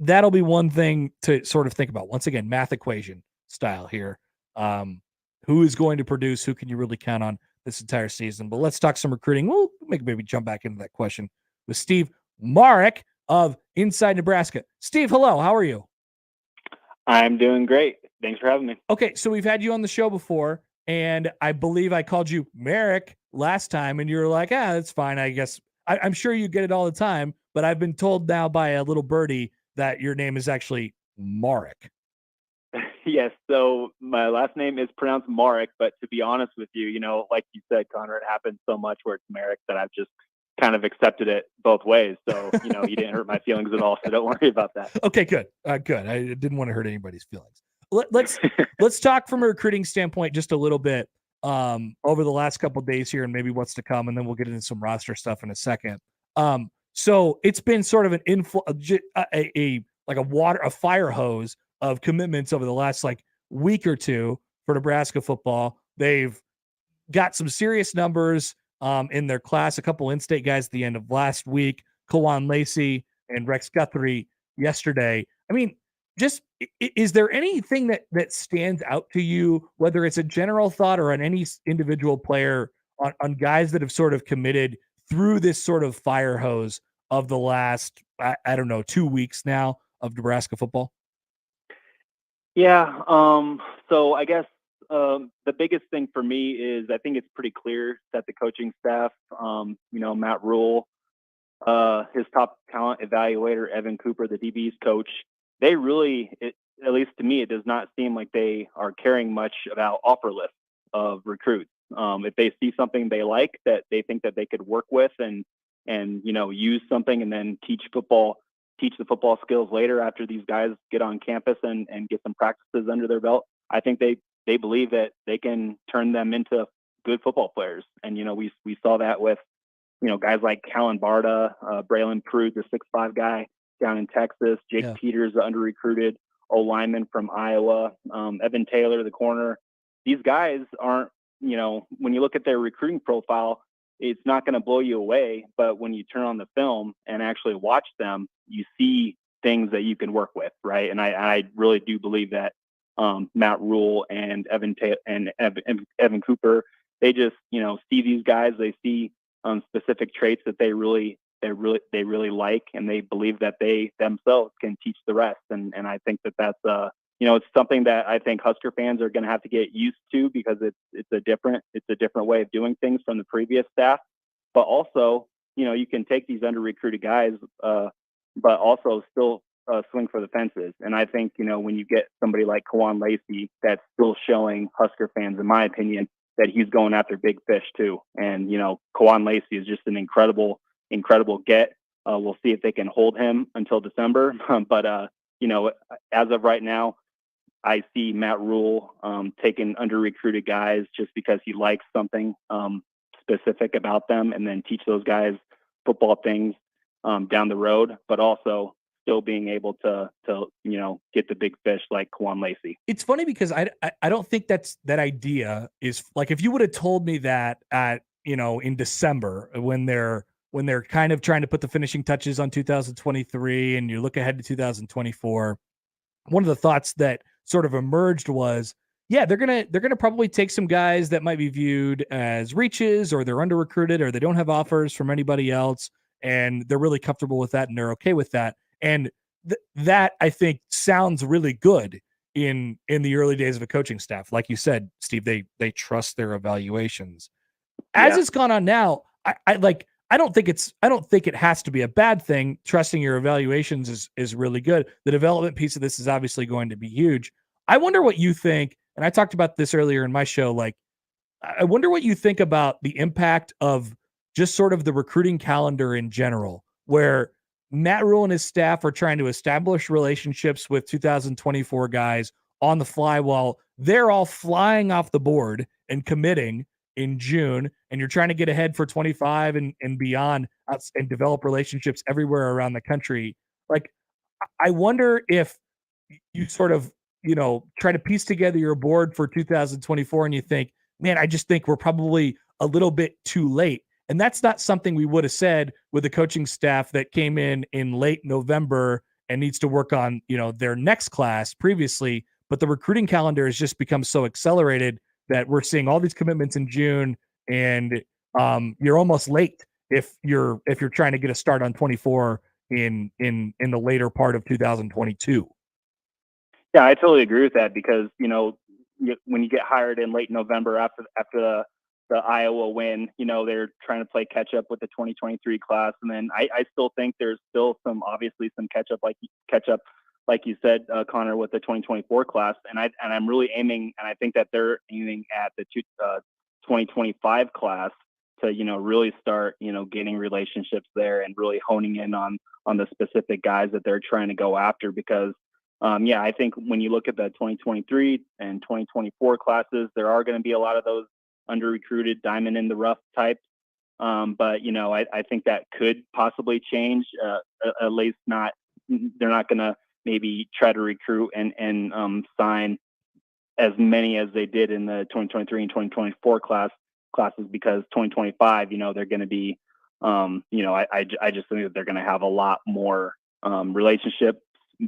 That'll be one thing to sort of think about. Once again, math equation style here. Who is going to produce? Who can you really count on this entire season? But let's talk some recruiting. We'll maybe jump back into that question with Steve Marek of Inside Nebraska. Steve, hello. How are you? I'm doing great. Thanks for having me. Okay, so we've had you on the show before, and I believe I called you Marek last time, and you were like, that's fine, I guess. I'm sure you get it all the time, but I've been told now by a little birdie that your name is actually Marek. Yes, so my last name is pronounced Marek, but to be honest with you, like you said, Connor, it happens so much where it's Marek that I've just kind of accepted it both ways. So, you didn't hurt my feelings at all, so don't worry about that. Okay, good. Good. I didn't want to hurt anybody's feelings. Let's talk from a recruiting standpoint just a little bit over the last couple of days here and maybe what's to come, and then we'll get into some roster stuff in a second. So it's been sort of an a fire hose of commitments over the last week or two for Nebraska football. They've got some serious numbers in their class. A couple in-state guys at the end of last week, Kawan Lacey and Rex Guthrie yesterday. I mean, just is there anything that stands out to you, whether it's a general thought or on any individual player, on guys that have sort of committed through this sort of fire hose of the last, I don't know, 2 weeks now of Nebraska football? Yeah. So I guess the biggest thing for me is I think it's pretty clear that the coaching staff, Matt Rule, his top talent evaluator, Evan Cooper, the DB's coach, they really, at least to me, it does not seem like they are caring much about offer lists of recruits. If they see something they like that they think that they could work with and use something and then teach the football skills later after these guys get on campus and get some practices under their belt, I think they believe that they can turn them into good football players. And, we saw that with, guys like Callan Barta, Braylon Prude, the 6'5" guy down in Texas, Jake Peters, the under-recruited O-lineman from Iowa, Evan Taylor, the corner. These guys aren't, when you look at their recruiting profile, it's not going to blow you away. But when you turn on the film and actually watch them, you see things that you can work with, right? And I really do believe that Matt Rule and Evan Cooper. They just, see these guys. They see specific traits that they really like, and they believe that they themselves can teach the rest. And I think that's it's something that I think Husker fans are going to have to get used to, because it's a different way of doing things from the previous staff. But also, you can take these under recruited guys, but also still swing for the fences. And I think, when you get somebody like Kawan Lacey, that's still showing Husker fans, in my opinion, that he's going after big fish too. And, Kawan Lacey is just an incredible get. We'll see if they can hold him until December. But, as of right now, I see Matt Rule taking under recruited guys just because he likes something specific about them, and then teach those guys football things down the road, but also still being able to get the big fish like Kawan Lacey. It's funny because I don't think that idea is like, if you would have told me that at, in December, when they're kind of trying to put the finishing touches on 2023 and you look ahead to 2024, one of the thoughts that sort of emerged was, yeah, they're gonna probably take some guys that might be viewed as reaches, or they're under recruited, or they don't have offers from anybody else, and they're really comfortable with that and they're okay with that. And that, I think, sounds really good in the early days of a coaching staff. Like you said, Steve, they trust their evaluations. As it's gone on now, I don't think it has to be a bad thing. Trusting your evaluations is really good. The development piece of this is obviously going to be huge. I wonder what you think, and I talked about this earlier in my show, like, I wonder what you think about the impact of just sort of the recruiting calendar in general, where Matt Rule and his staff are trying to establish relationships with 2024 guys on the fly while they're all flying off the board and committing in June, and you're trying to get ahead for 25 and beyond, and develop relationships everywhere around the country. Like, I wonder if you sort of, try to piece together your board for 2024 and you think, man, I just think we're probably a little bit too late. And that's not something we would have said with the coaching staff that came in late November and needs to work on, their next class previously. But the recruiting calendar has just become so accelerated that we're seeing all these commitments in June, and you're almost late if you're trying to get a start on 24 in the later part of 2022. Yeah, I totally agree with that, because when you get hired in late November after the Iowa win, they're trying to play catch up with the 2023 class, and then I still think there's still some catch up, like you said, Connor, with the 2024 class, and I'm really aiming, and I think that they're aiming at the 2025 class to really start getting relationships there and really honing in on the specific guys that they're trying to go after, because I think when you look at the 2023 and 2024 classes, there are going to be a lot of those under-recruited diamond in the rough types. But, I think that could possibly change, at least they're not going to maybe try to recruit and sign as many as they did in the 2023 and 2024 classes, because 2025, they're going to be, I just think that they're going to have a lot more relationships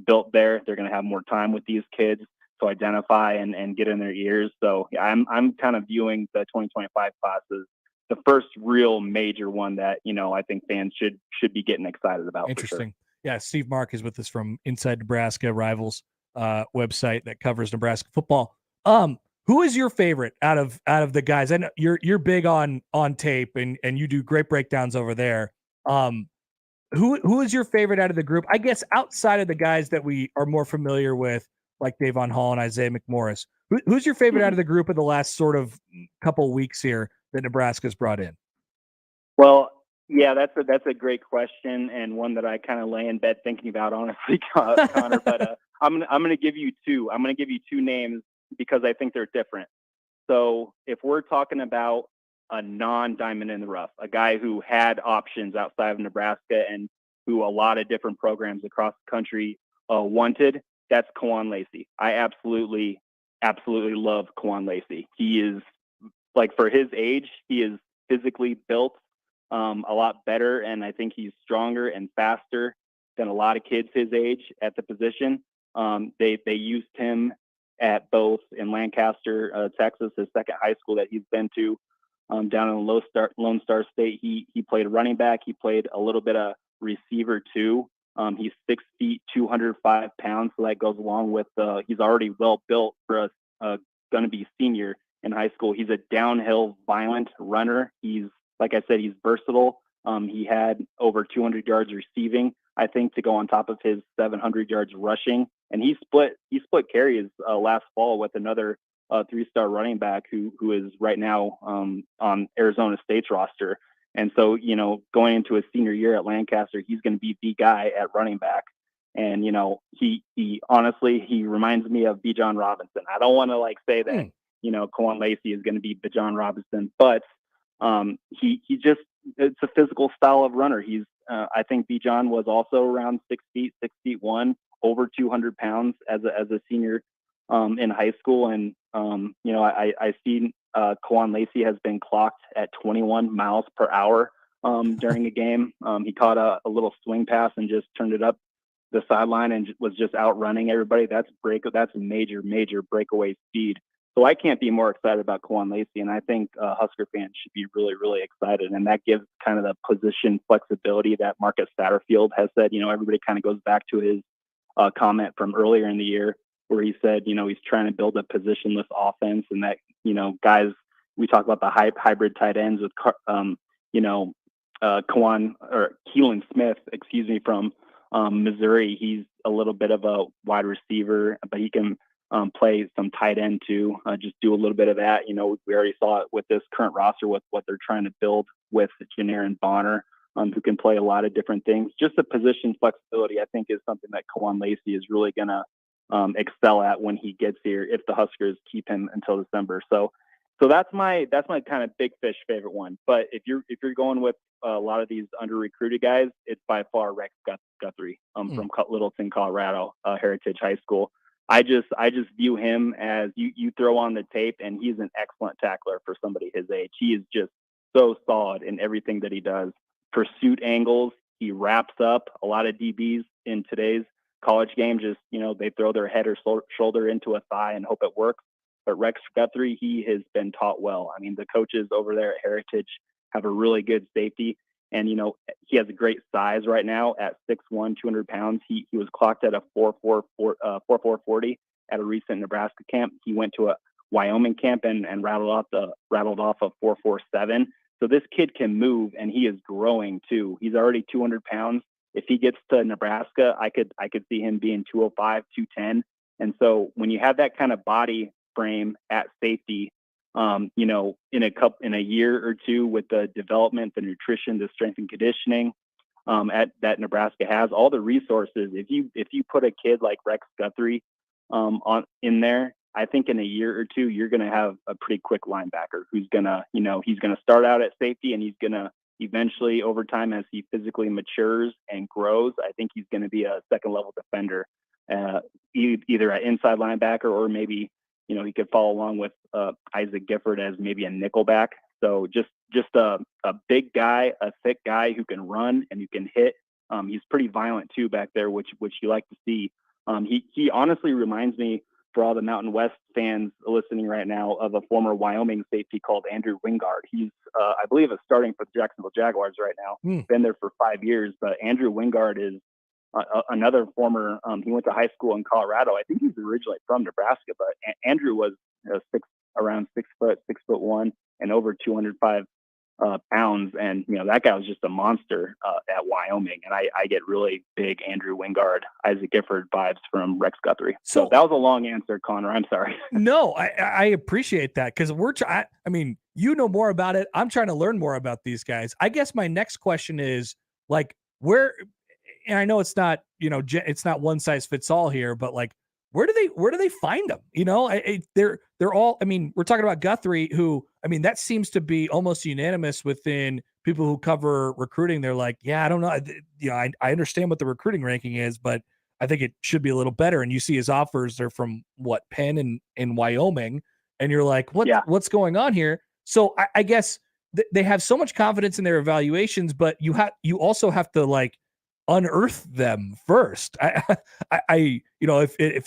built there. They're going to have more time with these kids to identify and get in their ears. So yeah, I'm kind of viewing the 2025 class as the first real major one that, I think fans should be getting excited about. Interesting. For sure. Yeah. Steve Mark is with us from Inside Nebraska, Rivals website that covers Nebraska football. Who is your favorite out of the guys? I know you're big on tape and you do great breakdowns over there. Who is your favorite out of the group? I guess outside of the guys that we are more familiar with, like Davon Hall and Isaiah McMorris, who's your favorite out of the group of the last sort of couple of weeks here that Nebraska's brought in? Well, yeah, that's a great question, and one that I kind of lay in bed thinking about, honestly, Connor. But I'm gonna give you two. I'm gonna give you two names because I think they're different. So if we're talking about a non-diamond in the rough, a guy who had options outside of Nebraska and who a lot of different programs across the country wanted, that's Kawan Lacey. I absolutely love Kawan Lacey. He is, like, for his age, he is physically built a lot better, and I think he's stronger and faster than a lot of kids his age at the position. They used him at both in Lancaster, Texas, his second high school that he's been to. Down in Lone Star State, he played running back. He played a little bit of receiver too. He's 6 feet, 205 pounds, so that goes along with he's already well built for a going to be senior in high school. He's a downhill, violent runner. He's, like I said, he's versatile. He had over 200 yards receiving, I think, to go on top of his 700 yards rushing. And he split carries last fall with another 3-star running back who is right now on Arizona State's roster. And so, going into his senior year at Lancaster, he's going to be the guy at running back. And, he honestly, he reminds me of Bijan Robinson. I don't want to say that, Kwan Lacey is going to be Bijan Robinson, but he just, it's a physical style of runner. He's, I think Bijan was also around 6 feet, 6'1", over 200 pounds as a senior in high school. And, I see Kwan Lacey has been clocked at 21 miles per hour during a game. He caught a little swing pass and just turned it up the sideline and was just outrunning everybody. That's major breakaway speed. So I can't be more excited about Kwan Lacey, and I think Husker fans should be really, really excited. And that gives kind of the position flexibility that Marcus Satterfield has said. Everybody kind of goes back to his comment from earlier in the year where he said, he's trying to build a positionless offense, and that, guys, we talk about the hybrid tight ends with, Keelan Smith, from Missouri. He's a little bit of a wide receiver, but he can play some tight end too. Just do a little bit of that. We already saw it with this current roster with what they're trying to build with Janarin Bonner, who can play a lot of different things. Just the position flexibility, I think, is something that Kwan Lacey is really going to excel at when he gets here, if the Huskers keep him until December. So that's my kind of big fish favorite one. But if you're going with a lot of these under recruited guys, it's by far Rex Guthrie from Littleton, Colorado, Heritage High School. I just view him as you throw on the tape, and he's an excellent tackler for somebody his age. He is just so solid in everything that he does. Pursuit angles, he wraps up. A lot of DBs in today's college game just, they throw their head or shoulder into a thigh and hope it works. But Rex Guthrie, he has been taught well. I mean, the coaches over there at Heritage have a really good safety. And, he has a great size right now at 6'1", 200 pounds. He was clocked at a 4.40 at a recent Nebraska camp. He went to a Wyoming camp and rattled off a 4.47. So this kid can move, and he is growing too. He's already 200 pounds. If he gets to Nebraska, I could see him being 205, 210. And so when you have that kind of body frame at safety, in a year or two with the development, the nutrition, the strength and conditioning that Nebraska has, all the resources. If you put a kid like Rex Guthrie in there, I think in a year or two you're going to have a pretty quick linebacker who's gonna, he's going to start out at safety, and he's going to eventually, over time, as he physically matures and grows, I think he's going to be a second level defender, either at inside linebacker or maybe. He could follow along with Isaac Gifford as maybe a nickelback. So just a big guy, a thick guy who can run and who can hit. He's pretty violent too back there, which you like to see. He honestly reminds me, for all the Mountain West fans listening right now, of a former Wyoming safety called Andrew Wingard. He's, I believe, starting for the Jacksonville Jaguars right now. Been there for 5 years, but Andrew Wingard is another former, he went to high school in Colorado. I think he's originally from Nebraska, but Andrew was around 6'1" and over 205 pounds. And, that guy was just a monster at Wyoming. And I get really big Andrew Wingard, Isaac Gifford vibes from Rex Guthrie. So that was a long answer, Connor. I'm sorry. No, I appreciate that, because I mean, more about it. I'm trying to learn more about these guys. I guess my next question is, where, and I know it's not, it's not one size fits all here, but where do they find them? They're all, I mean, we're talking about Guthrie, who, I mean, that seems to be almost unanimous within people who cover recruiting. They're like, yeah, I don't know. I understand what the recruiting ranking is, but I think it should be a little better. And you see his offers are from Penn and Wyoming. And you're like, what's going on here? So I guess they have so much confidence in their evaluations, but you also have to unearth them first. If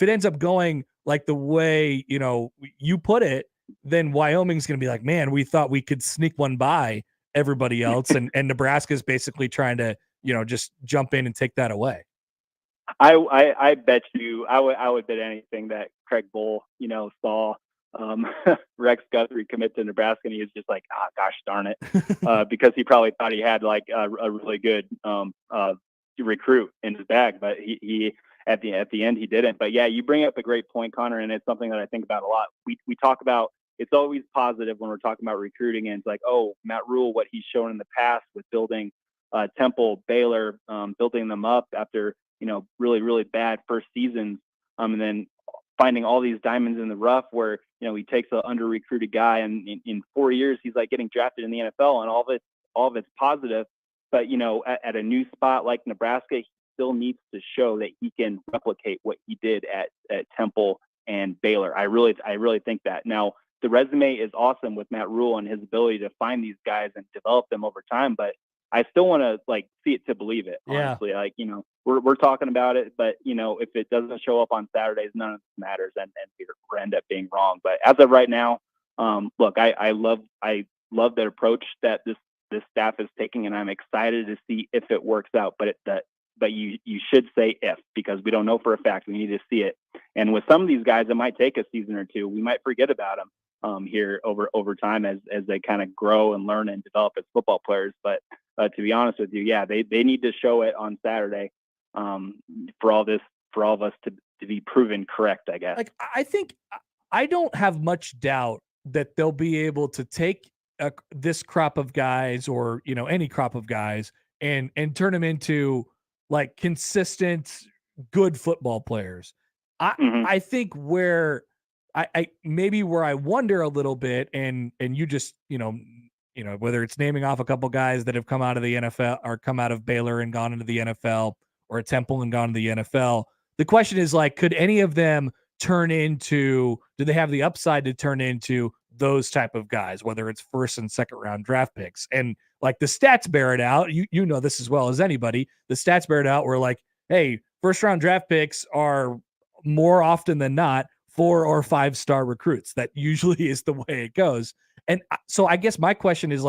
it ends up going like the way, you put it, then Wyoming's going to be like, man, we thought we could sneak one by everybody else. And Nebraska's basically trying to, just jump in and take that away. I bet you I would bet anything that Craig Bull saw Rex Guthrie commit to Nebraska, and he was just like, gosh darn it, because he probably thought he had like a really good recruit in his bag, but he at the end he didn't. But yeah, you bring up a great point, Connor, and it's something that I think about a lot. We talk about, it's always positive when we're talking about recruiting, and it's like, oh, Matt Rule, what he's shown in the past with building Temple, Baylor, building them up after really, really bad first seasons, and then finding all these diamonds in the rough where, he takes an under recruited guy and in 4 years, he's like getting drafted in the NFL, and all of it's positive. But, at a new spot like Nebraska, he still needs to show that he can replicate what he did at Temple and Baylor. I really think that. Now, the resume is awesome with Matt Rule and his ability to find these guys and develop them over time, but I still want to see it to believe it. Honestly, we're talking about it, but if it doesn't show up on Saturdays, none of this matters, and we end up being wrong. But as of right now, look, I love the approach that this staff is taking, and I'm excited to see if it works out. But you should say if, because we don't know for a fact. We need to see it. And with some of these guys, it might take a season or two. We might forget about them here over time as they kind of grow and learn and develop as football players. But to be honest with you, yeah, they need to show it on Saturday for all of us to be proven correct, I guess. I think I don't have much doubt that they'll be able to take this crop of guys, or any crop of guys, and turn them into consistent good football players. I think where I maybe where I wonder a little bit, and you just whether it's naming off a couple guys that have come out of the NFL or come out of Baylor and gone into the NFL, or a Temple and gone to the NFL. The question is could any of them turn into, do they have the upside to turn into those type of guys, whether it's first and second round draft picks? And the stats bear it out. You know this as well as anybody. The stats bear it out where hey, first round draft picks are more often than not 4 or 5 star recruits. That usually is the way it goes. And so I guess my question is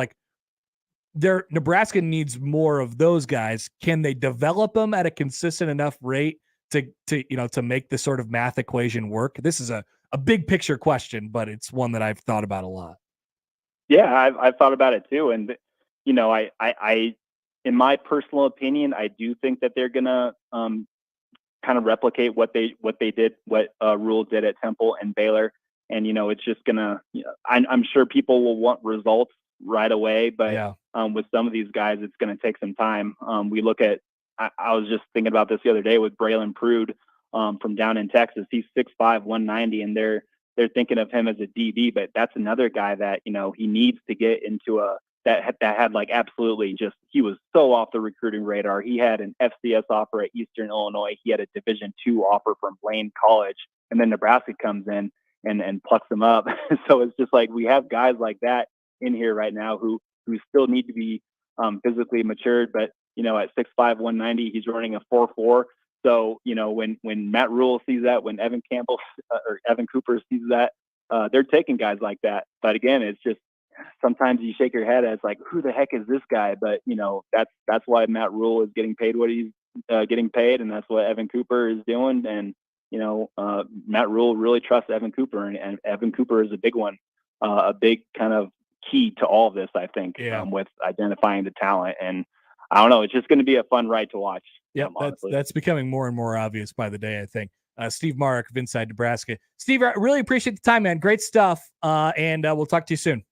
Nebraska needs more of those guys. Can they develop them at a consistent enough rate to make this sort of math equation work? This is a big picture question, but it's one that I've thought about a lot. Yeah, I've thought about it too. And, I in my personal opinion, I do think that they're going to kind of replicate what Rule did at Temple and Baylor. And, it's just going to, I'm sure people will want results right away, but with some of these guys, it's going to take some time. We look at, I was just thinking about this the other day with Braylon Prude from down in Texas. He's 6'5", 190, and they're thinking of him as a DB, but that's another guy that, he needs to get into that had absolutely just, he was so off the recruiting radar. He had an FCS offer at Eastern Illinois. He had a Division II offer from Blaine College, and then Nebraska comes in and plucks him up. So it's just we have guys like that in here right now who still need to be physically matured, but at 6'5", 190, he's running a 4.4. So, when Matt Rule sees that, when Evan Campbell or Evan Cooper sees that, they're taking guys like that. But again, it's just, sometimes you shake your head as who the heck is this guy? But, that's why Matt Rule is getting paid what he's getting paid. And that's what Evan Cooper is doing. And, Matt Rule really trusts Evan Cooper, and Evan Cooper is a big one, a big kind of key to all of this, I think, with identifying the talent. And I don't know, it's just going to be a fun ride to watch. Yeah, that's becoming more and more obvious by the day, I think. Steve Mark of Inside Nebraska. Steve, I really appreciate the time, man. Great stuff. And we'll talk to you soon.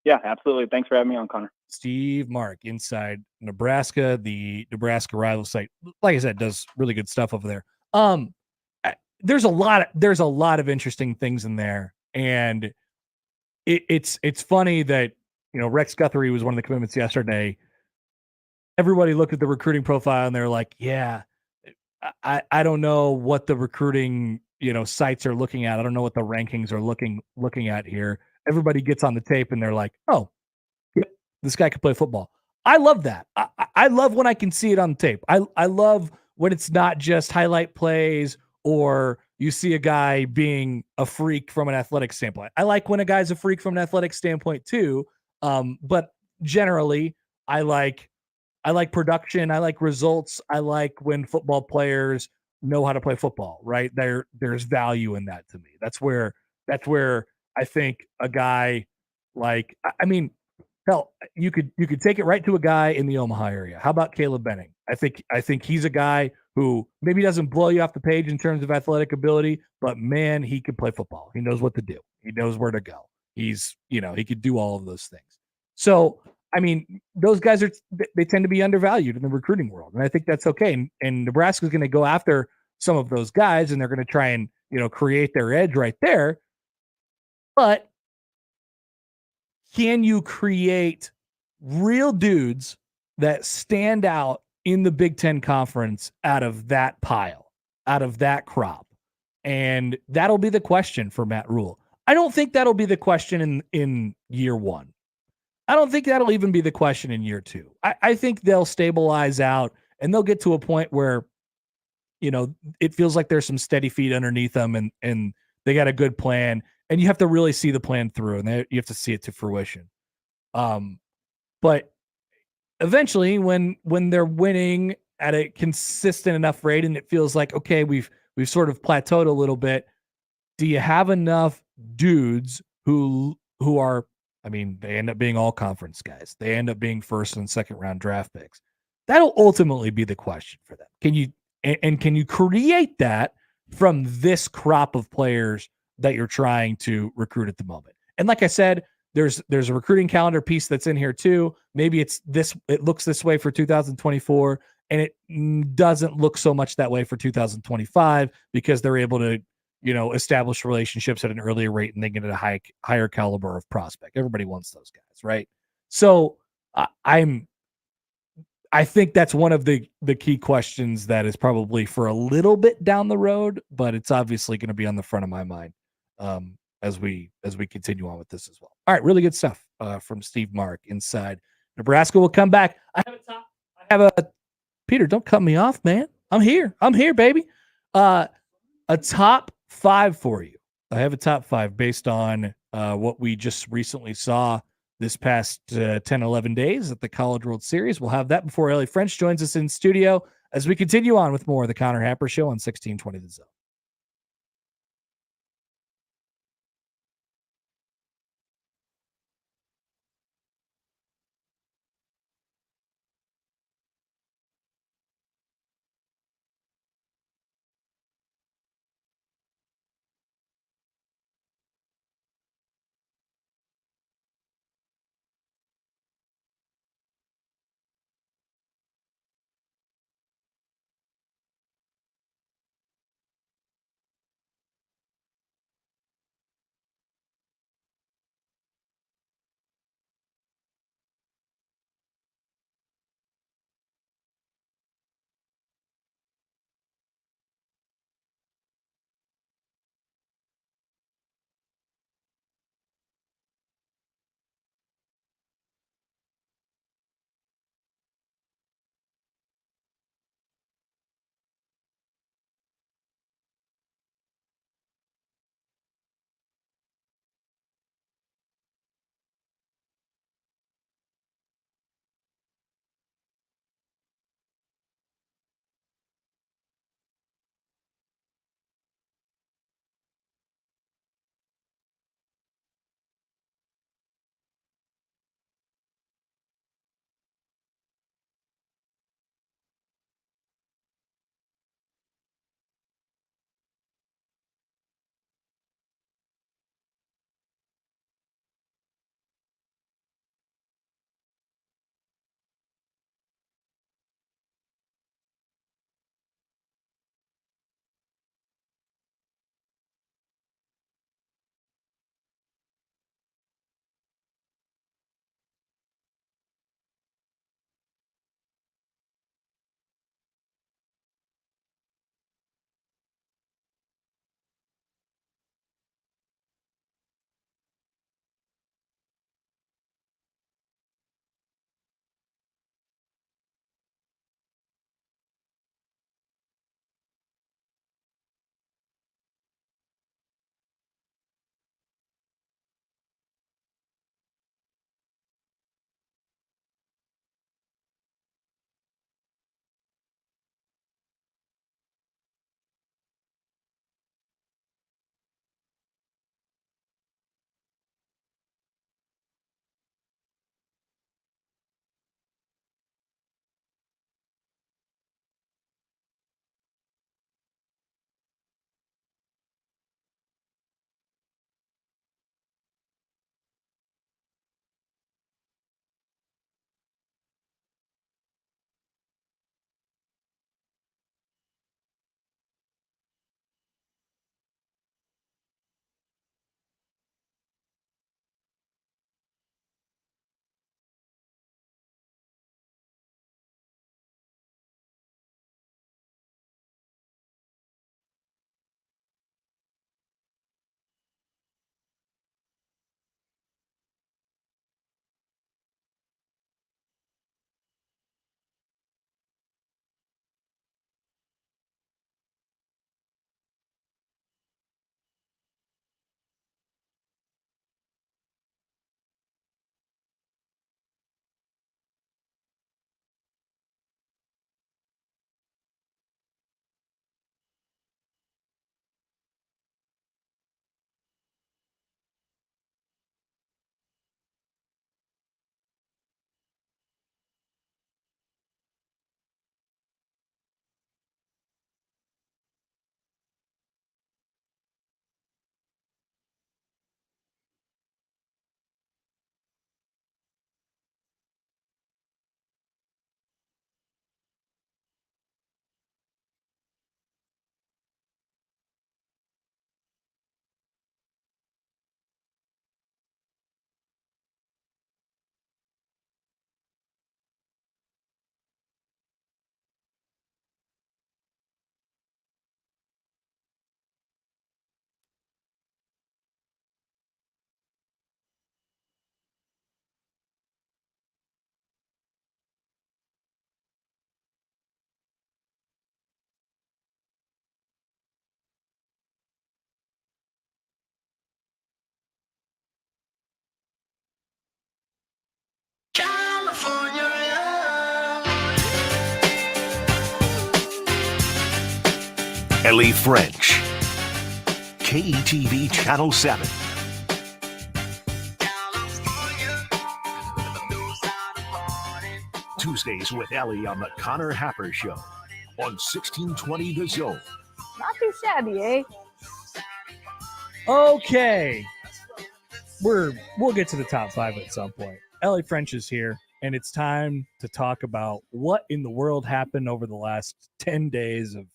Yeah, absolutely. Thanks for having me on, Connor. Steve Mark, Inside Nebraska, the Nebraska rival site. Like I said, does really good stuff over there. There's a lot of interesting things in there, and it's funny that Rex Guthrie was one of the commitments yesterday. Everybody looked at the recruiting profile and they're like, yeah, I don't know what the recruiting sites are looking at. I don't know what the rankings are looking at here. Everybody gets on the tape and they're like, oh, yep, this guy can play football. I love that. I love when I can see it on the tape. I love when it's not just highlight plays or you see a guy being a freak from an athletic standpoint. I like when a guy's a freak from an athletic standpoint too. But generally, I like production. I like results. I like when football players know how to play football. Right there's value in that to me. That's where I think a guy like I mean, hell, you could take it right to a guy in the Omaha area. How about Caleb Benning? I think he's a guy who maybe doesn't blow you off the page in terms of athletic ability, but man, he can play football. He knows what to do. He knows where to go. He could do all of those things. So, I mean, those guys they tend to be undervalued in the recruiting world, and I think that's okay. And Nebraska's going to go after some of those guys, and they're going to try and create their edge right there. But can you create real dudes that stand out in the Big Ten Conference out of that pile, out of that crop? And that'll be the question for Matt Rule. I don't think that'll be the question in year one. I don't think that'll even be the question in year two. I think they'll stabilize out and they'll get to a point where, it feels like there's some steady feet underneath them and they got a good plan. And you have to really see the plan through, and you have to see it to fruition. But eventually, when they're winning at a consistent enough rate, and it feels like okay, we've sort of plateaued a little bit. Do you have enough dudes who are? I mean, they end up being all conference guys. They end up being first and second round draft picks. That'll ultimately be the question for them. Can you create that from this crop of players that you're trying to recruit at the moment? And like I said, there's a recruiting calendar piece that's in here too. Maybe it looks this way for 2024, and it doesn't look so much that way for 2025 because they're able to, establish relationships at an earlier rate and they get a higher caliber of prospect. Everybody wants those guys, right? So I think that's one of the key questions that is probably for a little bit down the road, but it's obviously going to be on the front of my mind as we continue on with this as well. All right, really good stuff from Steve Mark inside Nebraska. Will come back. I have a Peter. Don't cut me off, man. I'm here, baby. A top 5 for you. I have a top 5 based on what we just recently saw this past 10, 11 days at the College World Series. We'll have that before Ellie French joins us in studio as we continue on with more of the Connor Happer Show on 1620 The Zone. Ellie French. KETV Channel 7. Tuesdays with Ellie on the Connor Happer Show on 1620 The Zone. Not too shabby, eh? Okay. We'll get to the top 5 at some point. Ellie French is here, and it's time to talk about what in the world happened over the last 10 days of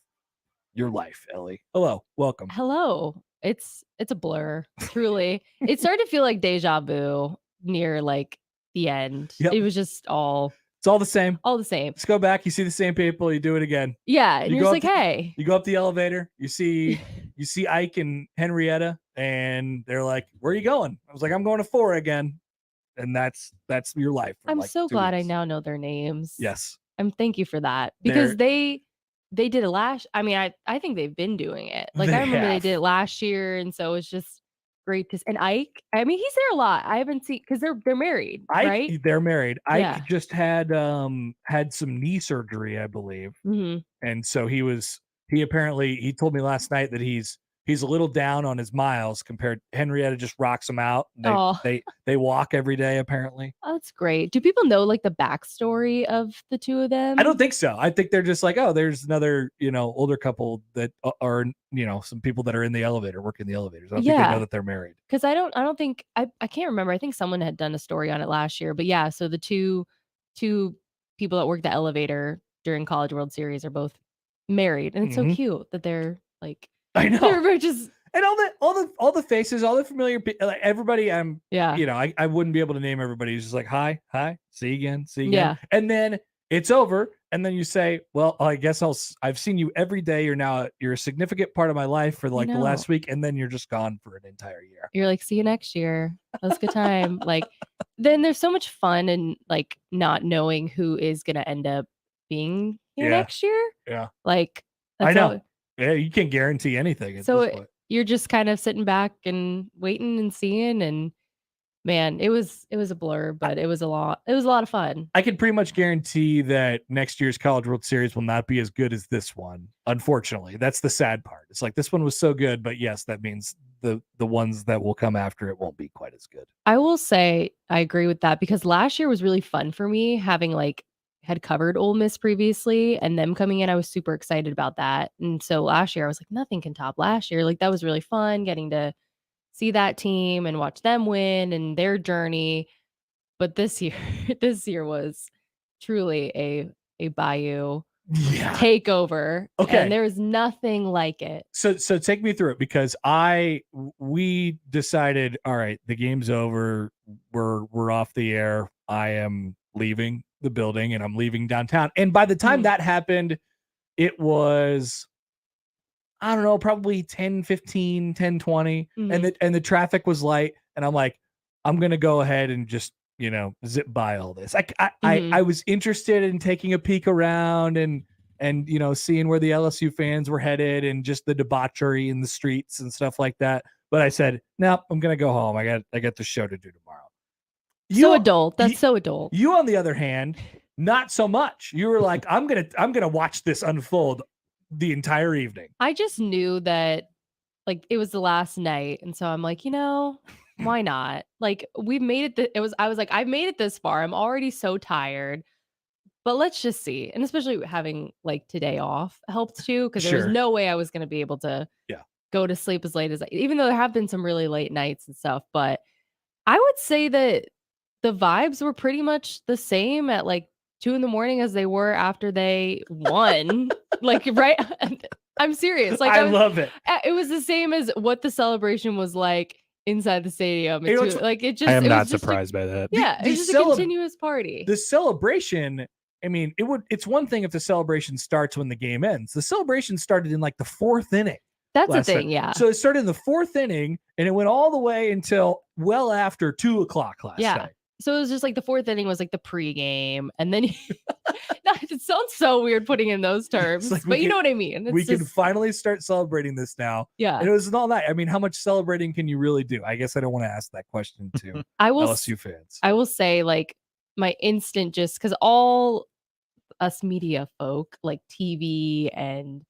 your life, Ellie. Hello, welcome. Hello. It's a blur, truly. It started to feel like deja vu near like the end. Yep. It was just all It's all the same. all the same. Let's go back. You see the same people. You do it again. Yeah, and You you're go just like, hey. You go up the elevator. You see Ike and Henrietta, and they're like, "Where are you going?" I was like, "I'm going to 4 again," and that's your life. For I'm like so 2 glad weeks. I now know their names. Yes. Thank you for that. Because they did it last. I mean, I think they've been doing it. Like They I remember they have. did it last year, and so it's just great to. And Ike, I mean, he's there a lot. I haven't seen because they're married, Ike, right? they're married. Yeah. Ike just had some knee surgery, I believe, Mm-hmm. and so he told me last night that he's a little down on his miles compared. Henrietta just rocks him out. Oh. They walk every day apparently. Oh, that's great. Do people know like the backstory of the two of them? I don't think so. I think they're just like, oh, there's another, older couple that are, some people that are in the elevator, working the elevators. I don't think they know that they're married. Because I don't think I can't remember. I think someone had done a story on it last year. But yeah, so the two people that work the elevator during College World Series are both married, and it's so cute that they're like, I know. They're just and all the faces, all the familiar people, like everybody. Yeah. I wouldn't be able to name everybody. It's just like, hi, see you again, see you Yeah. again, and then it's over, and then you say, well, I guess I've seen you every day. You're a significant part of my life for like the last week, and then you're just gone for an entire year. You're like, see you next year. That was a good time. Like, then there's so much fun and like not knowing who is gonna end up being here next year. Yeah, Like, I that's know. all- Yeah, you can't guarantee anything at So this point. you're just kind of sitting back and waiting and seeing, and man, it was a blur, but it was a lot of fun. I can pretty much guarantee that next year's College World Series will not be as good as this one. Unfortunately, that's the sad part. It's like this one was so good, but yes, that means the ones that will come after it won't be quite as good. I will say I agree with that because last year was really fun for me having like had covered Ole Miss previously and them coming in. I was super excited about that. And so last year I was like, nothing can top last year. Like that was really fun getting to see that team and watch them win and their journey. But this year was truly a Bayou takeover. Okay. And there was nothing like it. So take me through it because we decided, all right, the game's over. We're off the air. I am leaving the building and I'm leaving downtown. And by the time that happened, it was, I don't know, probably 10:15, 10:20. And the traffic was light. And I'm like, I'm going to go ahead and just, zip by all this. I was interested in taking a peek around and seeing where the LSU fans were headed and just the debauchery in the streets and stuff like that. But I said, no, I'm going to go home. I got the show to do tomorrow. So adult. That's so adult. You, on the other hand, not so much. You were like, I'm gonna watch this unfold the entire evening. I just knew that like it was the last night. And so I'm like, why not? Like we've made it. I was like, I've made it this far. I'm already so tired, but let's just see. And especially having like today off helped too. Cause there was no way I was going to be able to go to sleep as late as even though there have been some really late nights and stuff, but I would say that the vibes were pretty much the same at like 2 a.m. as they were after they won. Like, right? I'm serious. Like, I love it. It was the same as what the celebration was like inside the stadium. I am not surprised by that. Yeah, it's just a continuous party. The celebration, I mean, it's one thing if the celebration starts when the game ends. The celebration started in like the 4th inning. That's the thing, yeah. So it started in the 4th inning and it went all the way until well after 2:00 last night. So it was just like the 4th inning was like the pregame, and then it sounds so weird putting in those terms, like but you know what I mean. We can finally start celebrating this now. Yeah, and it was all night. I mean, how much celebrating can you really do? I guess I don't want to ask that question to LSU fans. I will say, like my instant, just because all us media folk, like TV and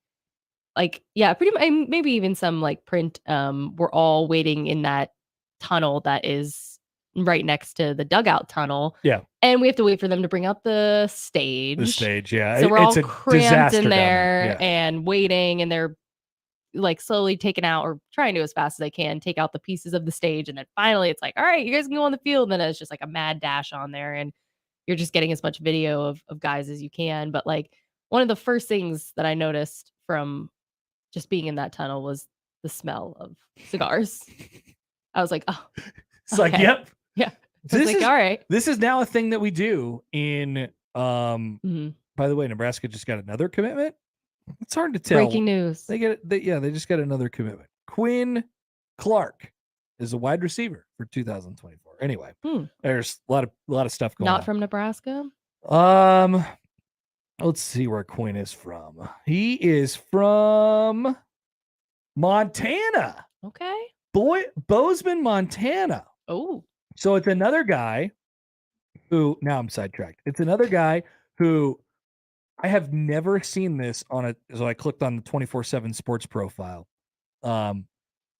pretty much, maybe even some like print. We're all waiting in that tunnel that is right next to the dugout tunnel. Yeah. And we have to wait for them to bring out the stage. The stage, yeah. So we're It's all a cramped disaster in down there Yeah. and waiting, and they're like slowly taking out, or trying to as fast as they can take out the pieces of the stage. And then finally it's like, all right, you guys can go on the field. And then it's just like a mad dash on there, and you're just getting as much video of guys as you can. But like one of the first things that I noticed from just being in that tunnel was the smell of cigars. I was like, oh, It's like, okay. yep. Yeah. I was like, all right. This is now a thing that we do in Mm-hmm. by the way, Nebraska just got another commitment. It's hard to tell. Breaking news. They just got another commitment. Quinn Clark is a wide receiver for 2024. Anyway, there's a lot of stuff going on. Not from Nebraska. Let's see where Quinn is from. He is from Montana. Okay. Bozeman, Montana. Oh. So it's another guy who, now I'm sidetracked. It's another guy who I have never seen this so I clicked on the 24/7 sports profile.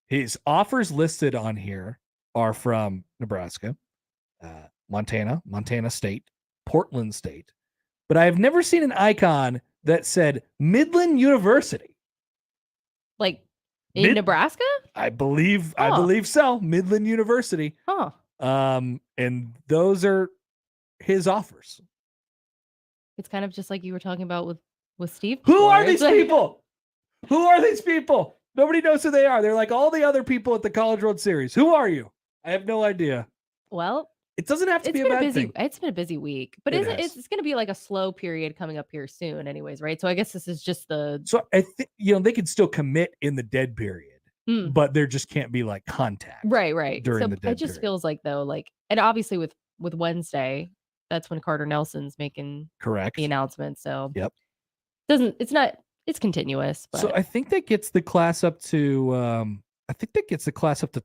His offers listed on here are from Nebraska, Montana State, Portland State, but I have never seen an icon that said Midland University. Like in Nebraska? I believe so. Midland University. Huh. And those are his offers. It's kind of just like you were talking about with Steve. Who before. are It's these like- people? Who are these people? Nobody knows who they are. They're like all the other people at the College World Series. Who are you? I have no idea. Well, it doesn't have to be a been bad busy. thing. It's been a busy week, but It it's going to be like a slow period coming up here soon, anyways, right? So I guess this is just the. So I think they could still commit in the dead period, but there just can't be like contact. Right. During So the dead it just period. feels like though, like, and obviously with Wednesday, that's when Carter Nelson's making Correct the announcement. So yep, it's continuous. But So I think that gets the class up to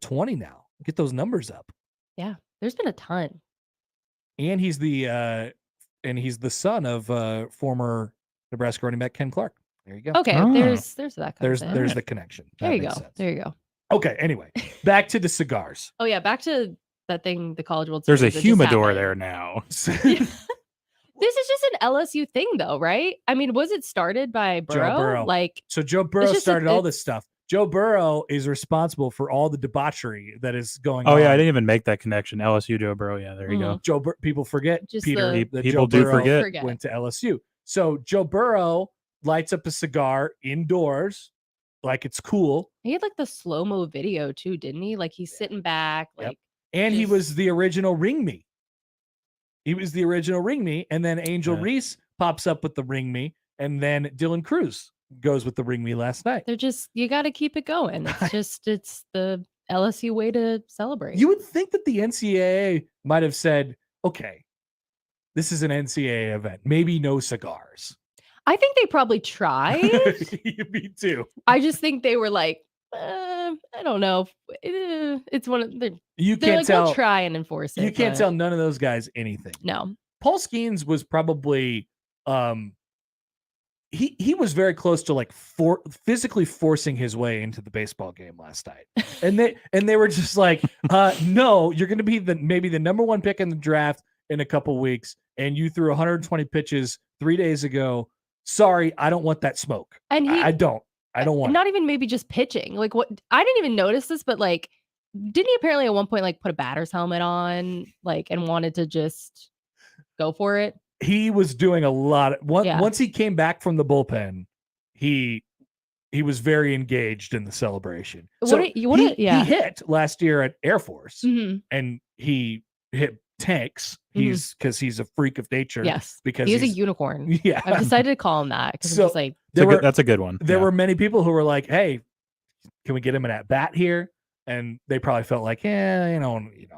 20 now. Get those numbers up. yeah, there's been a ton. And he's the son of former Nebraska running back Ken Clark. There you go. Okay, there's that. There's concept. the connection. There That you go. makes sense. There you go. Okay. Anyway, back to the cigars. Oh yeah, back to that thing, the College World There's a Series that just humidor happened. there now. This is just an LSU thing, though, right? I mean, was it started by Burrow? Joe Burrow. Like, So Joe Burrow just started all this it's- stuff. Joe Burrow is responsible for all the debauchery that is going Oh on. yeah, I didn't even make that connection. LSU Joe Burrow. Yeah, there you go. People forget Just Peter. the- that People Joe do Burrow forget. went to LSU. So Joe Burrow lights up a cigar indoors, like it's cool, he had like the slow mo video too, didn't he? Like he's sitting back, like and he just- was the original Ring Me. He was the original Ring Me, and then Angel Yeah. Reese pops up with the Ring Me, and then Dylan Cruz goes with the Ring Me last night. they're just you got to keep it going. It's the LSU way to celebrate. You would think that the NCAA might have said, "Okay, this is an NCAA event. Maybe no cigars." I think they probably tried. Me too. I just think they were like, I don't know. It's one of the. You they're can't like, tell. We'll try and enforce it. You can't but tell none of those guys anything. No. Paul Skeens was probably he was very close to like physically forcing his way into the baseball game last night. And they were just like, no, you're gonna be maybe the number one pick in the draft in a couple weeks, and you threw 120 pitches 3 days ago. Sorry, I don't want that smoke. And he, I don't want not even maybe just pitching. Like what I didn't even notice this, but like didn't he apparently at one point like put a batter's helmet on, like, and wanted to just go for it? He was doing a lot of Yeah. once he came back from the bullpen, he was very engaged in the celebration. He hit last year at Air Force and he hit tanks. Because he's a freak of nature. Yes, because he is a he's- unicorn. Yeah, I've decided to call him that because So, I'm just like That's a good one. There Yeah. were many people who were like, "Hey, can we get him an at bat here?" And they probably felt like, "Yeah,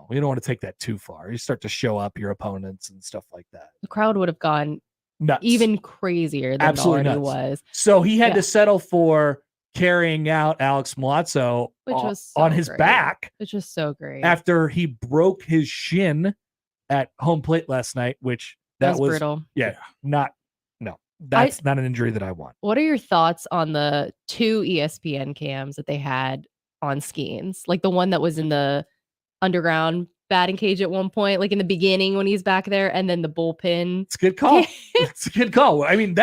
we don't want to take that too far. You start to show up your opponents and stuff like that." the crowd would have gone Nuts. even crazier than Absolutely it already nuts. was. So he had Yeah. to settle for carrying out Alex Milazzo Which was so on his great. back Which was so great. after he broke his shin at home plate last night, which that was brutal. Yeah, not that's not an injury that I want. What are your thoughts on the 2 ESPN cams that they had on Skeens? Like the one that was in the underground batting cage at one point, like in the beginning when he's back there, and then the bullpen. It's a good call. It's a good call. I mean,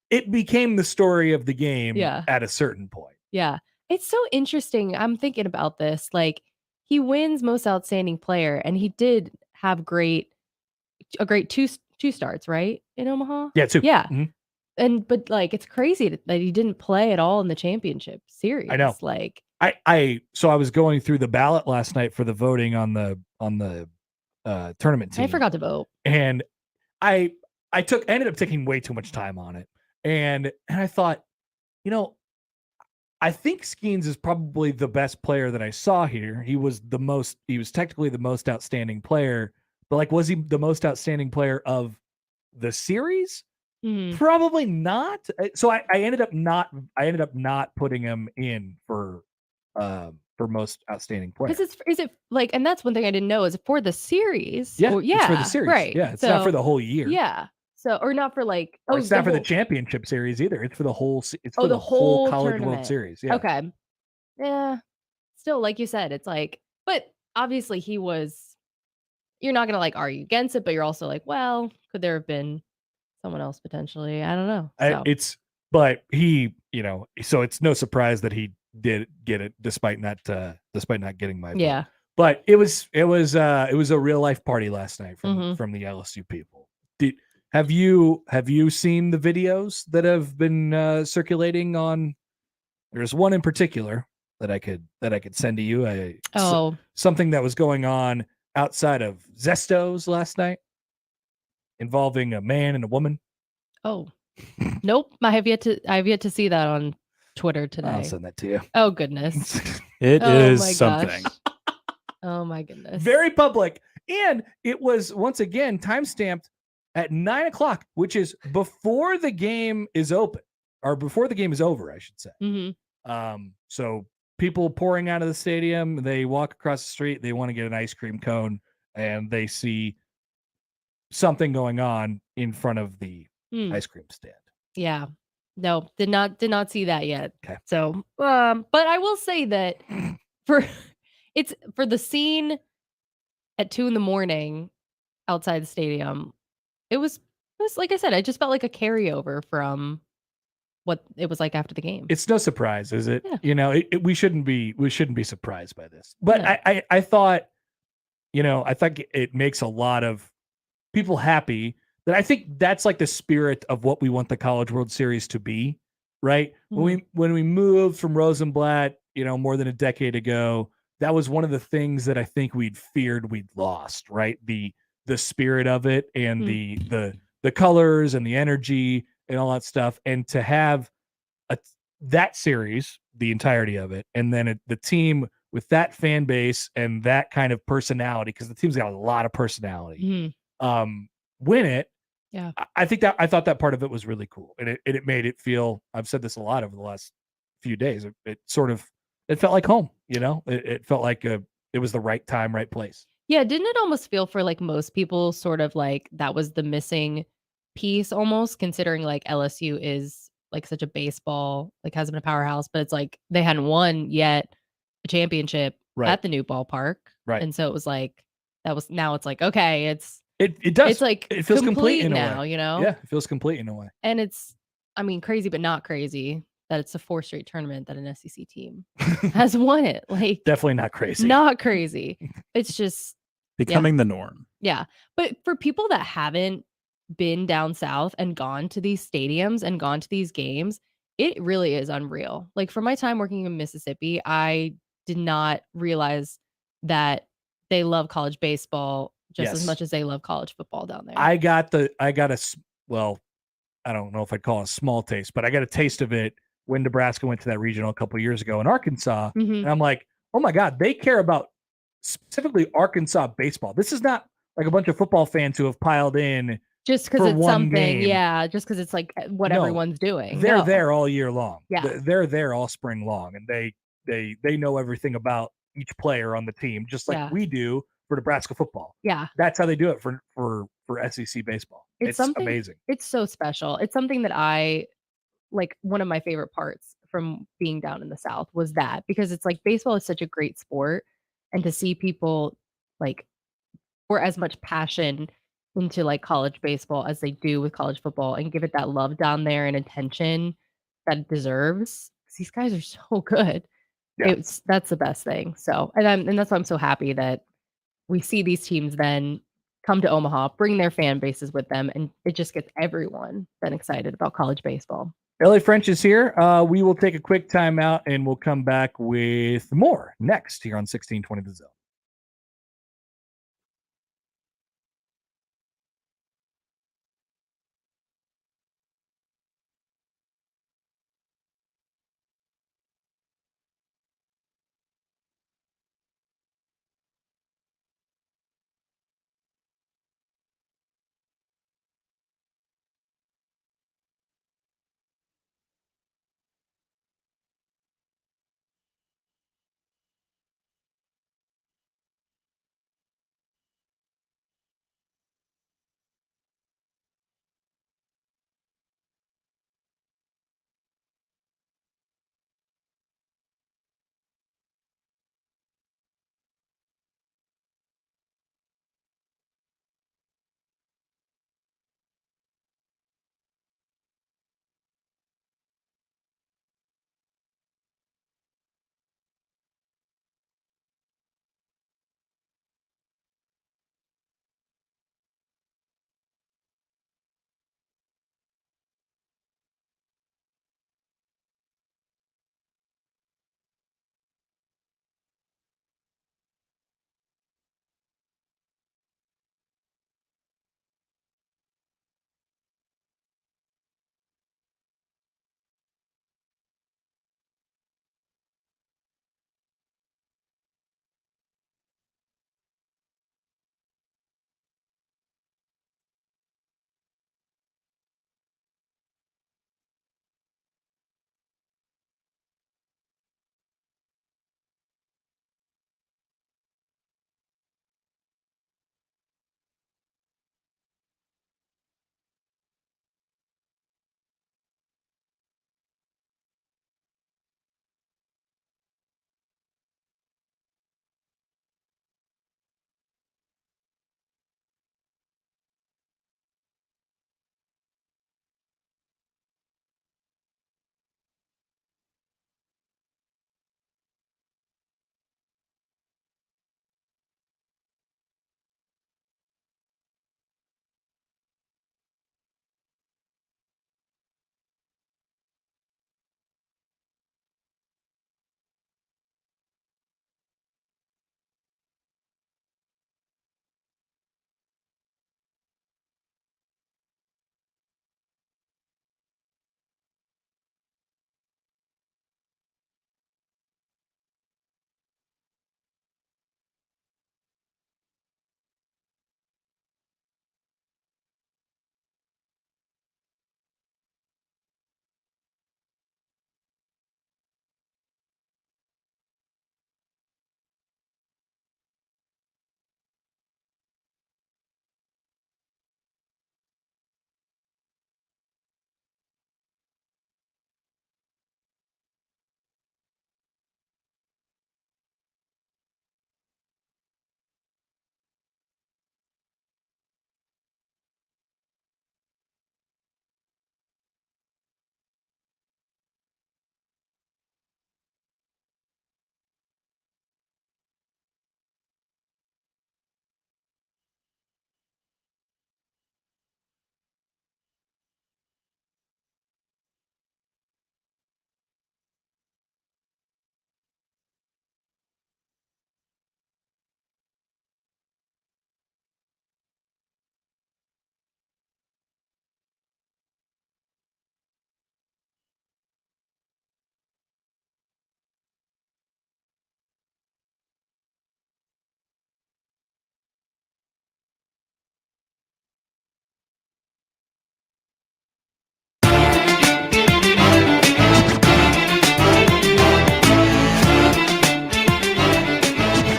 it became the story of the game at a certain point. Yeah. It's so interesting. I'm thinking about this. Like, he wins most outstanding player, and he did have a great two starts, right? In Omaha? Yeah, 2. Yeah. Mm-hmm. But like, it's crazy that he didn't play at all in the championship series. I know. Like, so I was going through the ballot last night for the voting on the tournament team. I forgot to vote. And I ended up taking way too much time on it. And I thought, I think Skeens is probably the best player that I saw here. He was technically the most outstanding player, but like, was he the most outstanding player of the series? Probably not. So I ended up not putting him in for most outstanding player. Because is it like, and that's one thing I didn't know, is it for the series? Yeah, Or, it's for the series. Right. Yeah, it's not for the whole year. Yeah. So, or not for like, it's not for the championship series either. It's for the whole. It's for the whole College tournament. World Series. Yeah. Okay. Yeah. Still, like you said, it's like, but obviously you're not gonna like argue against it, but you're also like, well, could there have been someone else potentially? I don't know. So. But he, so it's no surprise that he did get it despite not getting my vote. Yeah. But it was a real life party last night from the LSU people. Have you seen the videos that have been circulating on? There's one in particular that I could send to you. Something that was going on outside of Zesto's last night involving a man and a woman. Oh, nope. I have yet to see that on Twitter today. I'll send that to you. Oh goodness. It is something. Oh my goodness. Very public. And it was once again time-stamped at 9:00, which is before the game is open, or before the game is over, I should say. So people pouring out of the stadium, they walk across the street, they want to get an ice cream cone, and they see something going on in front of the ice cream stand. Yeah. No, did not see that yet. Okay. So, but I will say that for the scene at 2 a.m. outside the stadium, it was like I said, I just felt like a carryover from what it was like after the game. It's no surprise, is it? Yeah. We shouldn't be surprised by this. But no. I thought it makes a lot of people happy. That I think that's like the spirit of what we want the College World Series to be, right? When we moved from Rosenblatt, more than a decade ago, that was one of the things that I think we'd feared we'd lost, right? The spirit of it and the colors and the energy and all that stuff, and to have that series, the entirety of it, and then the team with that fan base and that kind of personality, because the team's got a lot of personality. Win it. Yeah, I thought that part of it was really cool, and it made it feel. I've said this a lot over the last few days. It felt like home. It felt like it was the right time, right place. Yeah, didn't it almost feel for like most people sort of like that was the missing piece almost, considering like LSU is like such a baseball, like has been a powerhouse, but it's like they hadn't won yet a championship at the new ballpark. Right. And so it was like now it's like, okay, it does. It's like it feels complete in now, a way. Yeah, it feels complete in a way. And it's, I mean, crazy but not crazy that it's the 4th straight tournament that an SEC team has won it. Like, definitely not crazy. Not crazy. It's just becoming the norm. Yeah. But for people that haven't been down south and gone to these stadiums and gone to these games, it really is unreal. Like, for my time working in Mississippi, I did not realize that they love college baseball just as much as they love college football down there. I got well, I don't know if I'd call it a small taste, but I got a taste of it when Nebraska went to that regional a couple of years ago in Arkansas. And I'm like, oh my God, they care about specifically Arkansas baseball. This is not like a bunch of football fans who have piled in just because it's something. Game. Yeah. Just because it's like what everyone's doing. They're there all year long. Yeah. They're there all spring long, and they know everything about each player on the team, just like we do for Nebraska football. Yeah. That's how they do it for SEC baseball. It's something amazing. It's so special. It's something that I like. One of my favorite parts from being down in the South was that, because it's like baseball is such a great sport, and to see people like pour as much passion into like college baseball as they do with college football and give it that love down there and attention that it deserves. 'Cause these guys are so good. Yeah. That's the best thing. So, and that's why I'm so happy that we see these teams then come to Omaha, bring their fan bases with them, and it just gets everyone then excited about college baseball. LA French is here. We will take a quick timeout and we'll come back with more next here on 1620 The Zone.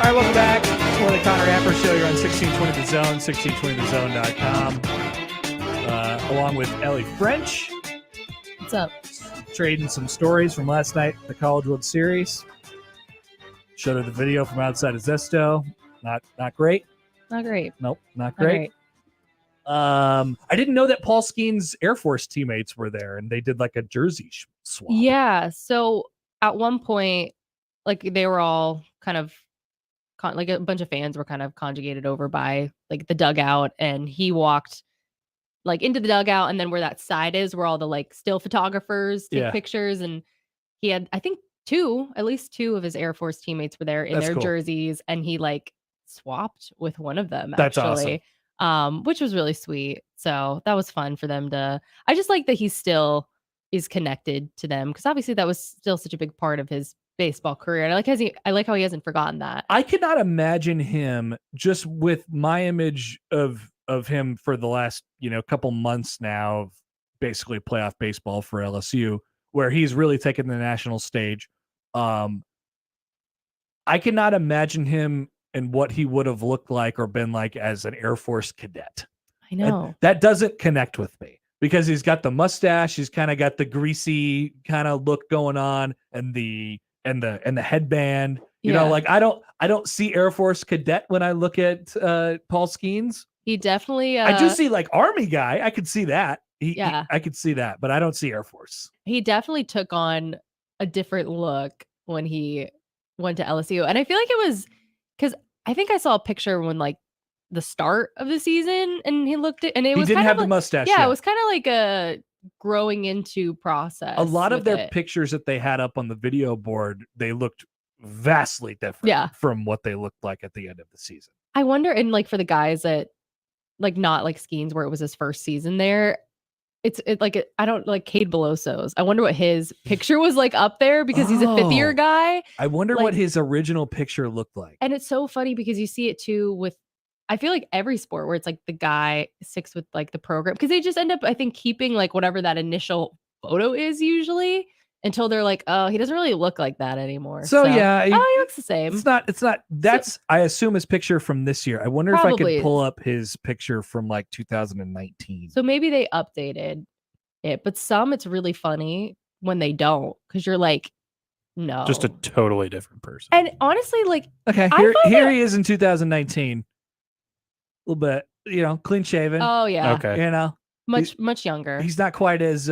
All right, welcome back. More of the Connor Happer Show. You're on 1620 The Zone, 1620thezone.com. along with Ellie French. What's up? Trading some stories from last night, the College World Series. Showed her the video from outside of Zesto. Not great. Not great. Nope, not great. I didn't know that Paul Skeen's Air Force teammates were there, and they did like a jersey swap. Yeah. So at one point, like they were all kind of like a bunch of fans were kind of conjugated over by like the dugout, and he walked like into the dugout, and then where that side is, where all the like still photographers take pictures, and he had, I think, at least two of his Air Force teammates were there in their jerseys, and he like swapped with one of them. That's actually, awesome. Which was really sweet. So that was fun for them to. I just like that he still is connected to them, because obviously that was still such a big part of his baseball career. And I like how he hasn't forgotten that. I could not imagine him, just with my image of him for the last, couple months now of basically playoff baseball for LSU, where he's really taken the national stage. I cannot imagine him and what he would have looked like or been like as an Air Force cadet. I know. That doesn't connect with me, because he's got the mustache, he's kind of got the greasy kind of look going on, and the headband. You know, like I don't see Air Force cadet when I look at Paul Skeens. He definitely I do see like Army guy. I could see that. I could see that, but I don't see Air Force. He definitely took on a different look when he went to LSU. And I feel like it was because I think I saw a picture when like the start of the season, and he looked at, and it was didn't kind have of the mustache Yeah, yet. it was kind of like a growing into process. A lot of with their it. pictures that they had up on the video board, they looked vastly different from what they looked like at the end of the season. I wonder, and like for the guys that like not like Skeens, where it was his first season there, I don't like Cade Beloso's. I wonder what his picture was like up there, because he's a fifth year guy. I wonder what his original picture looked like. And it's so funny because you see it too with, I feel like every sport where it's like the guy sticks with like the program, because they just end up, I think, keeping like whatever that initial photo is usually, until they're like, oh, he doesn't really look like that anymore. So yeah, he looks the same. It's not. That's I assume his picture from this year. I wonder if I Probably could pull up his picture from like 2019. So maybe they updated it, but it's really funny when they don't, because you're like, no, Just a totally different person. And honestly, like, Okay, here he is in 2019. A little bit, clean shaven. Oh yeah, Okay. much younger. He's not quite as.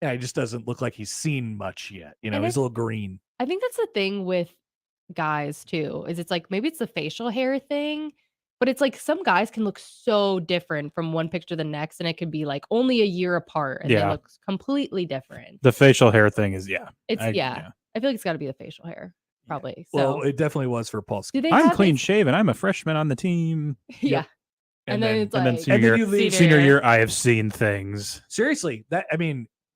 Yeah, he just doesn't look like he's seen much yet. He's a little green. I think that's the thing with guys too, is it's like maybe it's the facial hair thing, but it's like some guys can look so different from one picture to the next, and it could be like only a year apart, and they look completely different. The facial hair thing is I feel like it's got to be the facial hair, probably. So Well, it definitely was for Paul. do they I'm have clean it- shaven. I'm a freshman on the team. Yeah. And then it's and then like- senior, And then year, you leave- senior year, I have seen things. Seriously,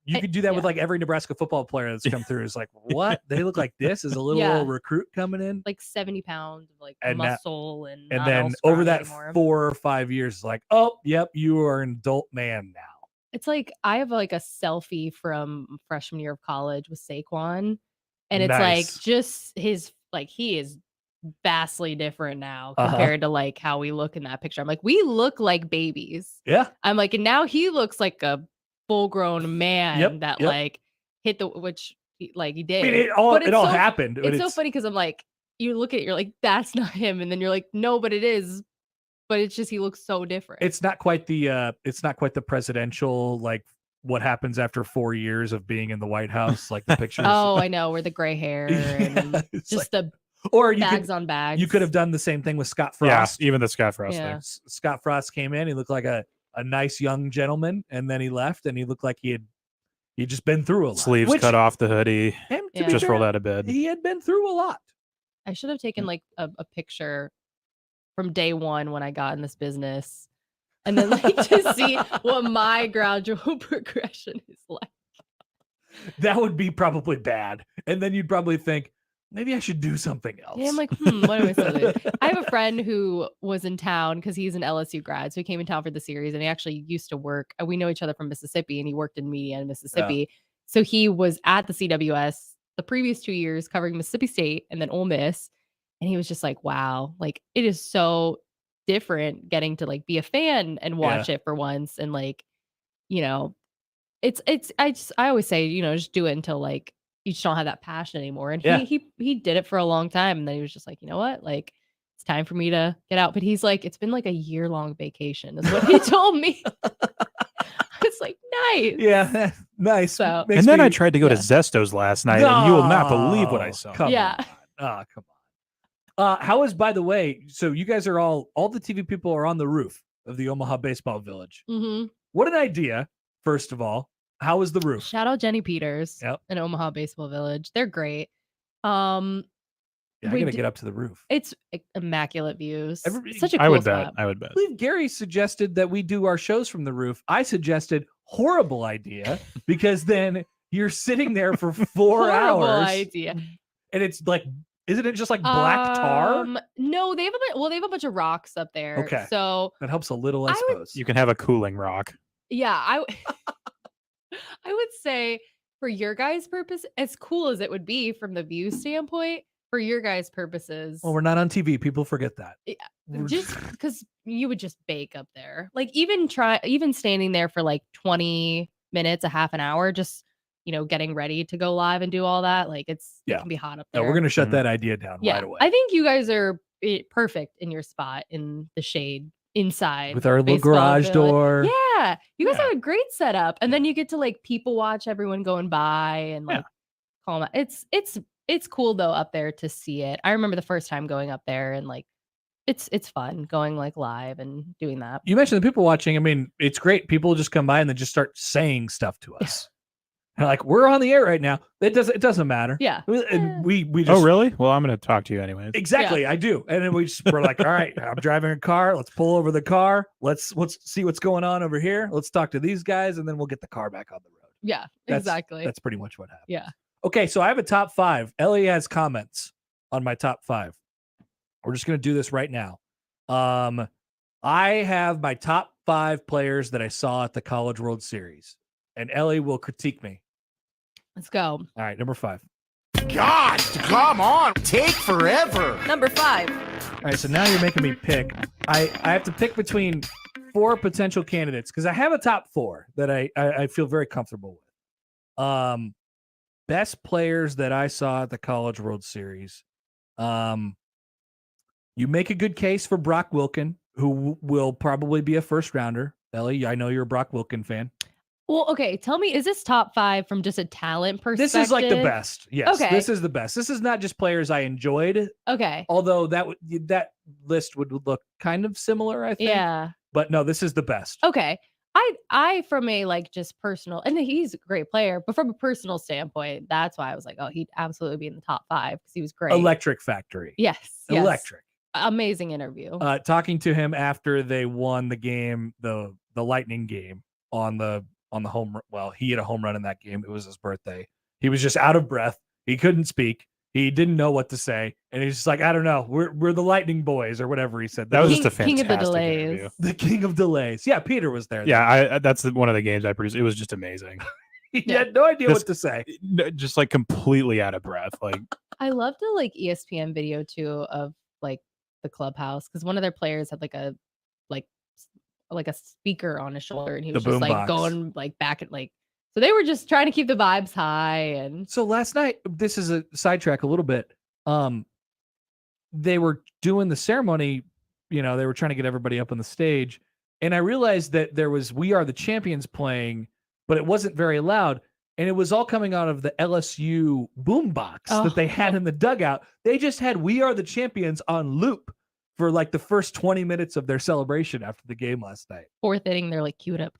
you could do that with like every Nebraska football player that's come through. It's like, what? They look like this? Is a little recruit coming in? like 70 pounds of like And that- muscle and And not then all scrawny over that anymore. 4 or 5 years, it's like, oh, yep, you are an adult man now. It's like I have like a selfie from freshman year of college with Saquon, and it's like Nice. just his, like, he is vastly different now Uh-huh. compared to like how we look in that picture. I'm like, we look like babies. Yeah. I'm like, and now he looks like a full grown man Yep, that yep. like hit the, which he did. it all But it's so- happened. but It's so funny because I'm like, you look at it, you're like, that's not him, and then you're like, no, but it is. But it's just he looks so different. It's not quite the presidential, like what happens after 4 years of being in the White House, like the pictures. Oh, I know, where the gray hair and it's just the or you bags could, on bags. You could have done the same thing with Scott Yeah, Frost. even the Scott Frost Yeah. thing. Scott Frost came in. He looked like a nice young gentleman, and then he left, and he looked like he'd just been through a lot. Sleeves Which, cut off the hoodie. him, to Yeah. be Just fair, rolled out of bed. He had been through a lot. I should have taken like a picture from day one when I got in this business, and then like to see what my gradual progression is like. That would be probably bad, and then you'd probably think, maybe I should do something else. Yeah, I'm like, what am I supposed to do? I have a friend who was in town because he's an LSU grad, so he came in town for the series, and he actually used to work. We know each other from Mississippi, and he worked in media in Mississippi. So he was at the CWS the previous 2 years covering Mississippi State and then Ole Miss, and he was just like, wow, like it is so different getting to like be a fan and watch it for once. And like, you know, I always say, you know, just do it until like you just don't have that passion anymore. And he did it for a long time. And then he was just like, you know what? Like, it's time for me to get out. But he's like, it's been like a year-long vacation is what he told me. It's like, nice. Yeah, nice. So, And then I tried to go to Zesto's last night, and you will not believe what I saw. Come on. Oh, come on. How is, by the way, so you guys are all the TV people are on the roof of the Omaha Baseball Village. Mm-hmm. What an idea, first of all. How is the roof? Shout out Jenny Peters and Omaha Baseball Village. They're great. Yeah, I gotta get up to the roof. It's immaculate views. Such a cool I would spot. bet. I would bet. I believe Gary suggested that we do our shows from the roof. I suggested horrible idea because then you're sitting there for 4 Horrible hours. idea. And it's like, isn't it just like black tar? No, they have a bunch of rocks up there. Okay. So that helps a little, I suppose. You can have a cooling rock. yeah, I would say for your guys' purpose, as cool as it would be from the view standpoint, for your guys' purposes. Well, we're not on TV. People forget that. Just because you would just bake up there. Like even standing there for like 20 minutes, a half an hour, just, you know, getting ready to go live and do all that. Like it can be hot up there. No, we're going to shut that idea down right away. I think you guys are perfect in your spot in the shade inside. With our little Baseball garage Village. door. Yeah. You guys have a great setup. And then you get to like people watch everyone going by and like call them out. It's cool though up there to see it. I remember the first time going up there and like it's fun going like live and doing that. You mentioned the people watching. I mean, it's great. People just come by and they just start saying stuff to us. And like, we're on the air right now. It doesn't matter. Yeah. And we just, Oh, really? Well, I'm going to talk to you anyways. Exactly. I do. And then we're like, all right, I'm driving a car. Let's pull over the car. Let's see what's going on over here. Let's talk to these guys. And then we'll get the car back on the road. Yeah, exactly. That's pretty much what happened. Yeah. Okay, so I have a top 5. Ellie has comments on my top 5. We're just going to do this right now. I have my top 5 players that I saw at the College World Series, and Ellie will critique me. Let's go. All right, number 5. Gosh, come on. Take forever. Number 5. All right, so now you're making me pick. I have to pick between 4 potential candidates because I have a top 4 that I feel very comfortable with. Best players that I saw at the College World Series. You make a good case for Brock Wilken, who will probably be a first rounder. Ellie, I know you're a Brock Wilken fan. Well, okay. Tell me, is this top 5 from just a talent perspective? This is like the best. Yes. Okay. This is the best. This is not just players I enjoyed. Okay. Although that list would look kind of similar, I think. Yeah. But no, this is the best. Okay. I from a like just personal, and he's a great player, but from a personal standpoint, that's why I was like, oh, he'd absolutely be in the top 5 because he was great. Electric Factory. Yes. Electric. Amazing interview. Talking to him after they won the game, the Lightning game on the home run. Well, he had a home run in that game. It was his birthday. He was just out of breath. He couldn't speak. He didn't know what to say. And he's just like, I don't know. We're the Lightning boys or whatever he said. That was just a fantastic King of the delays. interview. The king of delays. Yeah, Peter was there. Yeah, that's one of the games I produced. It was just amazing. He had no idea what to say. Just like completely out of breath. Like I loved the like ESPN video too of like the clubhouse because one of their players had like a speaker on his shoulder and he was just like going like back at like, so they were just trying to keep the vibes high. And so last night, this is a sidetrack a little bit. They were doing the ceremony, you know, they were trying to get everybody up on the stage. And I realized that there was We Are the Champions playing, but it wasn't very loud. And it was all coming out of the LSU boombox that they had in the dugout. They just had We Are the Champions on loop for like the first 20 minutes of their celebration after the game last night. 4th inning, they're like, cue it up.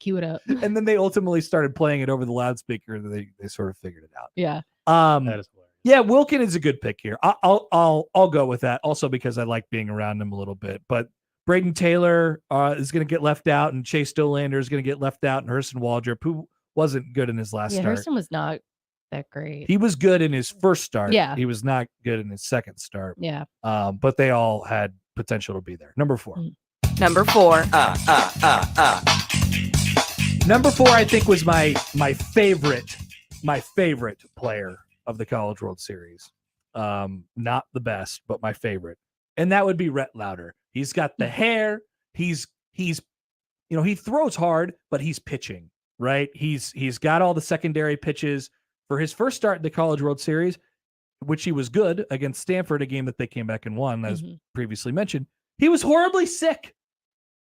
And then they ultimately started playing it over the loudspeaker and they sort of figured it out. Yeah. that is hilarious. Yeah, Wilken is a good pick here. I'll go with that. Also because I like being around him a little bit. But Braden Taylor is going to get left out, and Chase Dollander is going to get left out, and Hurston Waldrop, who wasn't good in his last start. Hurston was not that great. He was good in his first start. Yeah. He was not good in his second start. Yeah. But they all had potential to be there. Number 4. Number 4. Number 4, I think, was my favorite player of the College World Series. Not the best, but my favorite. And that would be Rhett Lauder. He's got the hair. He's he throws hard, but he's pitching, right? He's got all the secondary pitches. For his first start in the College World Series, which he was good against Stanford, a game that they came back and won, as previously mentioned, he was horribly sick.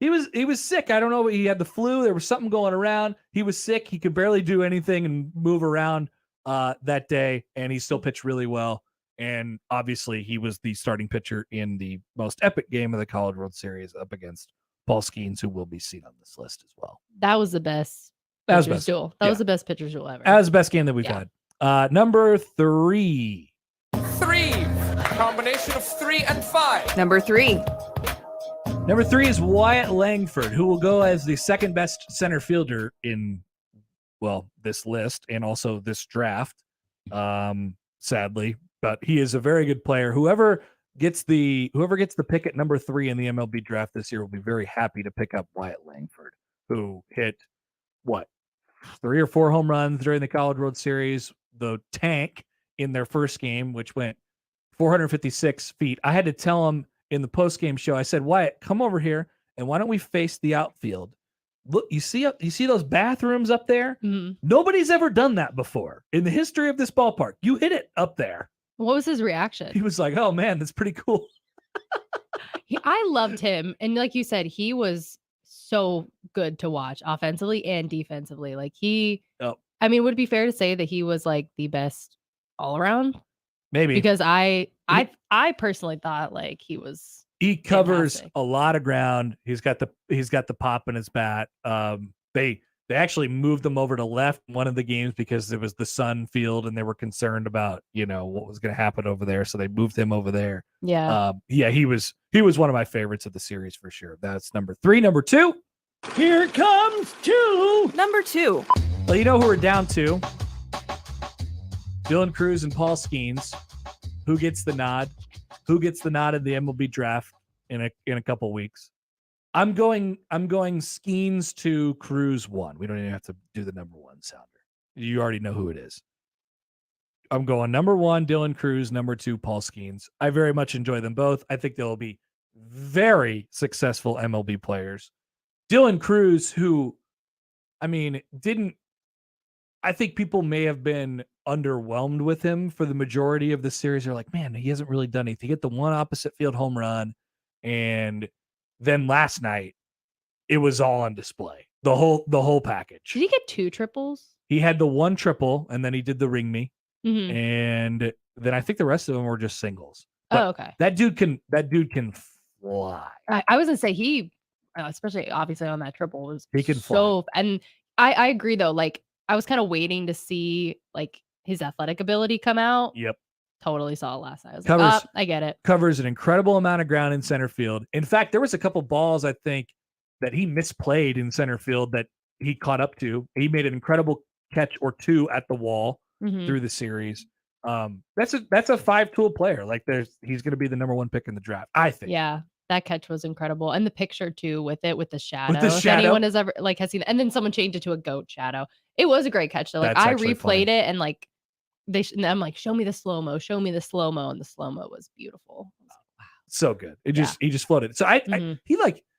He was sick. I don't know. He had the flu. There was something going around. He was sick. He could barely do anything and move around that day, and he still pitched really well. And obviously, he was the starting pitcher in the most epic game of the College World Series up against Paul Skeens, who will be seen on this list as well. That was the best. That was pitcher's best. duel. That was the best pitcher's duel ever. That was the best game that we've had. Number 3. 3. Combination of 3 and 5. Number 3. Number 3 is Wyatt Langford, who will go as the second best center fielder in, this list and also this draft, sadly. But he is a very good player. Whoever gets the pick at number 3 in the MLB draft this year will be very happy to pick up Wyatt Langford, who hit 3 or 4 home runs during the College World Series. The tank in their first game, which went 456 feet. I had to tell him in the post-game show, I said, Wyatt, come over here, and why don't we face the outfield? Look, you see those bathrooms up there? Mm-hmm. Nobody's ever done that before in the history of this ballpark. You hit it up there. What was his reaction? He was like, oh, man, that's pretty cool. I loved him. And like you said, he was so good to watch offensively and defensively. Like I mean, would it be fair to say that he was like the best all around? Maybe. Because I personally thought like he covers fantastic. a lot of ground. He's got the pop in his bat. They actually moved him over to left one of the games because it was the Sun field and they were concerned about, what was going to happen over there. So they moved him over there. Yeah. He was one of my favorites of the series for sure. That's number 3. Number 2. Here comes 2. Number 2. Well, you know who we're down to? Dylan Cruz and Paul Skeens. Who gets the nod? Who gets the nod in the MLB draft in a couple weeks? I'm going Skeens to Cruz 1. We don't even have to do the number 1 sounder. You already know who it is. I'm going number 1, Dylan Cruz, number 2, Paul Skeens. I very much enjoy them both. I think they'll be very successful MLB players. Dylan Cruz, who, I think people may have been underwhelmed with him for the majority of the series. They're like, man, he hasn't really done anything. He hit the one opposite field home run, and then last night it was all on display. The whole package. Did he get 2 triples? He had the 1 triple, and then he did the ring me, Mm-hmm. and then I think the rest of them were just singles. But okay. That dude can fly. I was gonna say he, especially obviously on that triple, was He can so. And I agree though. Like I was kind of waiting to see like his athletic ability come out. Yep. Totally saw it last night. I was Covers- like, I get it. Covers an incredible amount of ground in center field. In fact, there was a couple balls I think that he misplayed in center field that he caught up to. He made an incredible catch or 2 at the wall Mhm. through the series. That's a 5-tool player. Like he's going to be the number 1 pick in the draft, I think. Yeah, that catch was incredible, and the picture too with the shadow. the If shadow? anyone has ever has seen, and then someone changed it to a goat shadow. It was a great catch though. Like That's I actually replayed funny. it and like and I'm like, show me the slow mo, and the slow mo was beautiful. So good. He just floated. So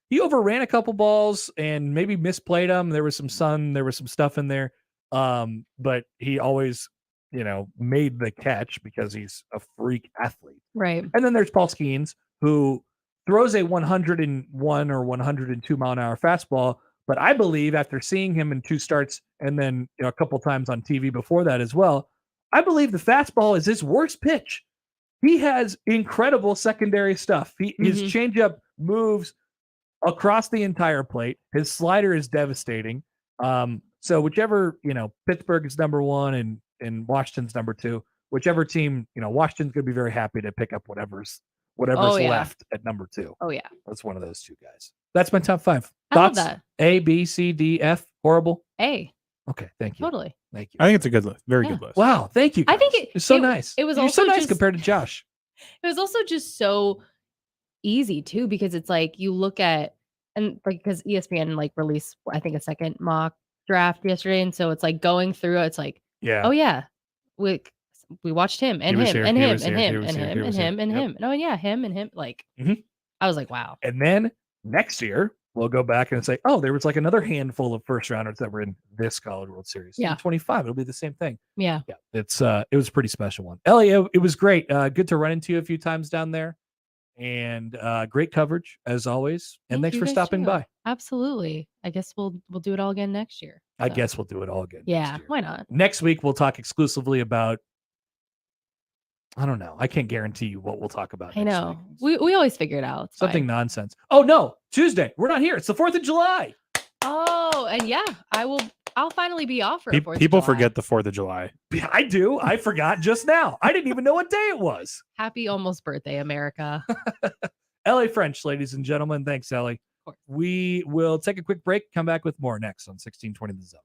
he overran a couple balls and maybe misplayed them. There was some sun, there was some stuff in there. But he always, made the catch because he's a freak athlete. Right. And then there's Paul Skeens, who throws a 101 or 102 mile an hour fastball. But I believe after seeing him in 2 starts and then a couple times on TV before that as well, I believe the fastball is his worst pitch. He has incredible secondary stuff. His changeup moves across the entire plate. His slider is devastating. So whichever, Pittsburgh is number 1 and Washington's number 2, whichever team, Washington's going to be very happy to pick up whatever's left at number 2. Oh yeah. That's one of those 2 guys. That's my top 5. I love Thoughts? that. A, B, C, D, F. Horrible. A. Okay. Thank you. Totally. Thank you. I think it's a good list. Very good list. Wow. Thank you. I think it's so nice. It was You're also so nice just, compared to Josh. It was also just so easy too, because it's like you look at and like because ESPN like released I think a second mock draft yesterday, and so it's like going through it's like oh yeah, we watched him and him and him and him and him and him and him and him and oh yeah him and him like I was like, wow. And then next year, we'll go back and say, oh, there was like another handful of first rounders that were in this College World Series. Yeah. In 25, it'll be the same thing. Yeah. Yeah. It was a pretty special one. Ellie, it was great. Good to run into you a few times down there. And great coverage as always. And Thank thanks you for guys stopping too. by. Absolutely. I guess we'll do it all again next year. I So, guess we'll do it all again. yeah, why not? Next week, we'll talk exclusively about, I don't know. I can't guarantee you what we'll talk about. I next know. week. We always figure it out. It's Something fine. nonsense. Oh, no. Tuesday. We're not here. It's the 4th of July. Oh, and yeah, I'll finally be off for a 4th of People July. forget the 4th of July. I do. I forgot just now. I didn't even know what day it was. Happy almost birthday, America. LA French, ladies and gentlemen. Thanks, Ellie. We will take a quick break, come back with more next on 1620 The Zone.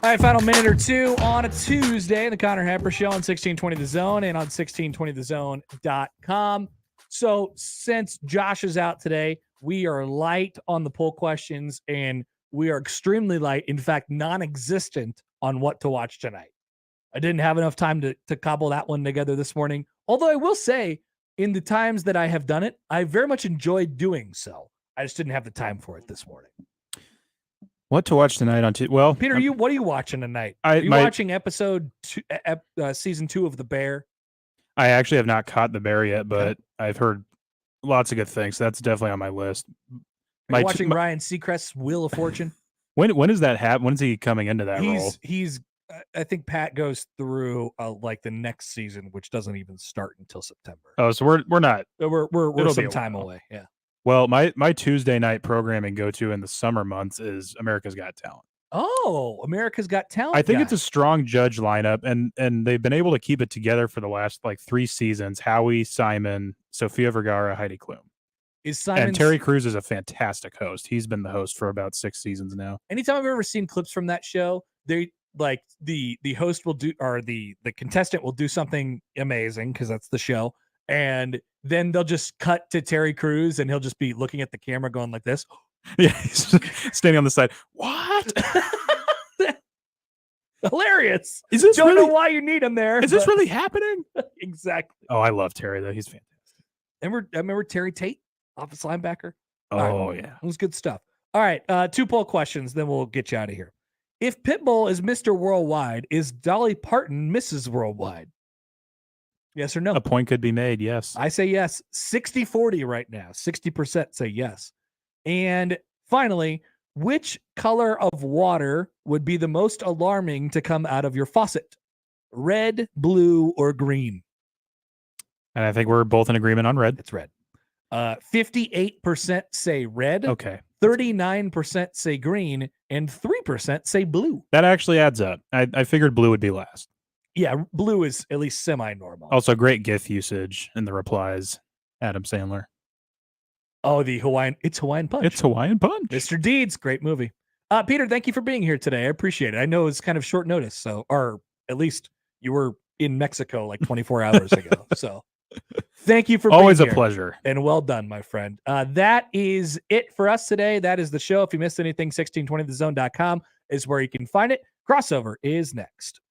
All right, final minute or two on a Tuesday, the Connor Happer Show on 1620 The Zone and on 1620thezone.com. So since Josh is out today, we are light on the poll questions, and we are extremely light, in fact, non-existent on what to watch tonight. I didn't have enough time to cobble that one together this morning. Although I will say, in the times that I have done it, I very much enjoyed doing so. I just didn't have the time for it this morning. What to watch tonight on well, Peter, what are you watching tonight? Are you watching episode 2, season 2 of The Bear? I actually have not caught The Bear yet, but I've heard lots of good things. That's definitely on my list. Are you watching Ryan Seacrest's Wheel of Fortune? When does that happen? When is he coming into that role? He's I think Pat goes through like the next season, which doesn't even start until September. Oh, so we're not. We're some time away. Yeah. Well, my Tuesday night programming go-to in the summer months is America's Got Talent. Oh, America's Got Talent. I think it's a strong judge lineup, and they've been able to keep it together for the last 3 seasons. Howie, Simon, Sofia Vergara, Heidi Klum. And Terry Crews is a fantastic host. He's been the host for about 6 seasons now. Anytime I've ever seen clips from that show, they the host will do, or the contestant will do something amazing because that's the show. And then they'll just cut to Terry Crews and he'll just be looking at the camera going like this. Yeah, he's standing on the side. What? Hilarious. Is this Don't really, know why you need him there. Is this really happening? Exactly. Oh, I love Terry though. He's fantastic. I remember Terry Tate, offensive linebacker. Oh, yeah. It was good stuff. All right. 2 poll questions, then we'll get you out of here. If Pitbull is Mr. Worldwide, is Dolly Parton Mrs. Worldwide? Yes or no? A point could be made, yes. I say yes. 60-40 right now. 60% say yes. And finally, which color of water would be the most alarming to come out of your faucet? Red, blue, or green? And I think we're both in agreement on red. It's red. 58% say red. Okay. 39% say green, and 3% say blue. That actually adds up. I figured blue would be last. Yeah, blue is at least semi-normal. Also, great GIF usage in the replies. Adam Sandler. Oh, it's Hawaiian Punch. It's Hawaiian Punch. Mr. Deeds, great movie. Peter, thank you for being here today. I appreciate it. I know it's kind of short notice, or at least you were in Mexico 24 hours ago. So thank you for always being a here. pleasure. And well done, my friend. That is it for us today. That is the show. If you missed anything, 1620thezone.com is where you can find it. Crossover is next.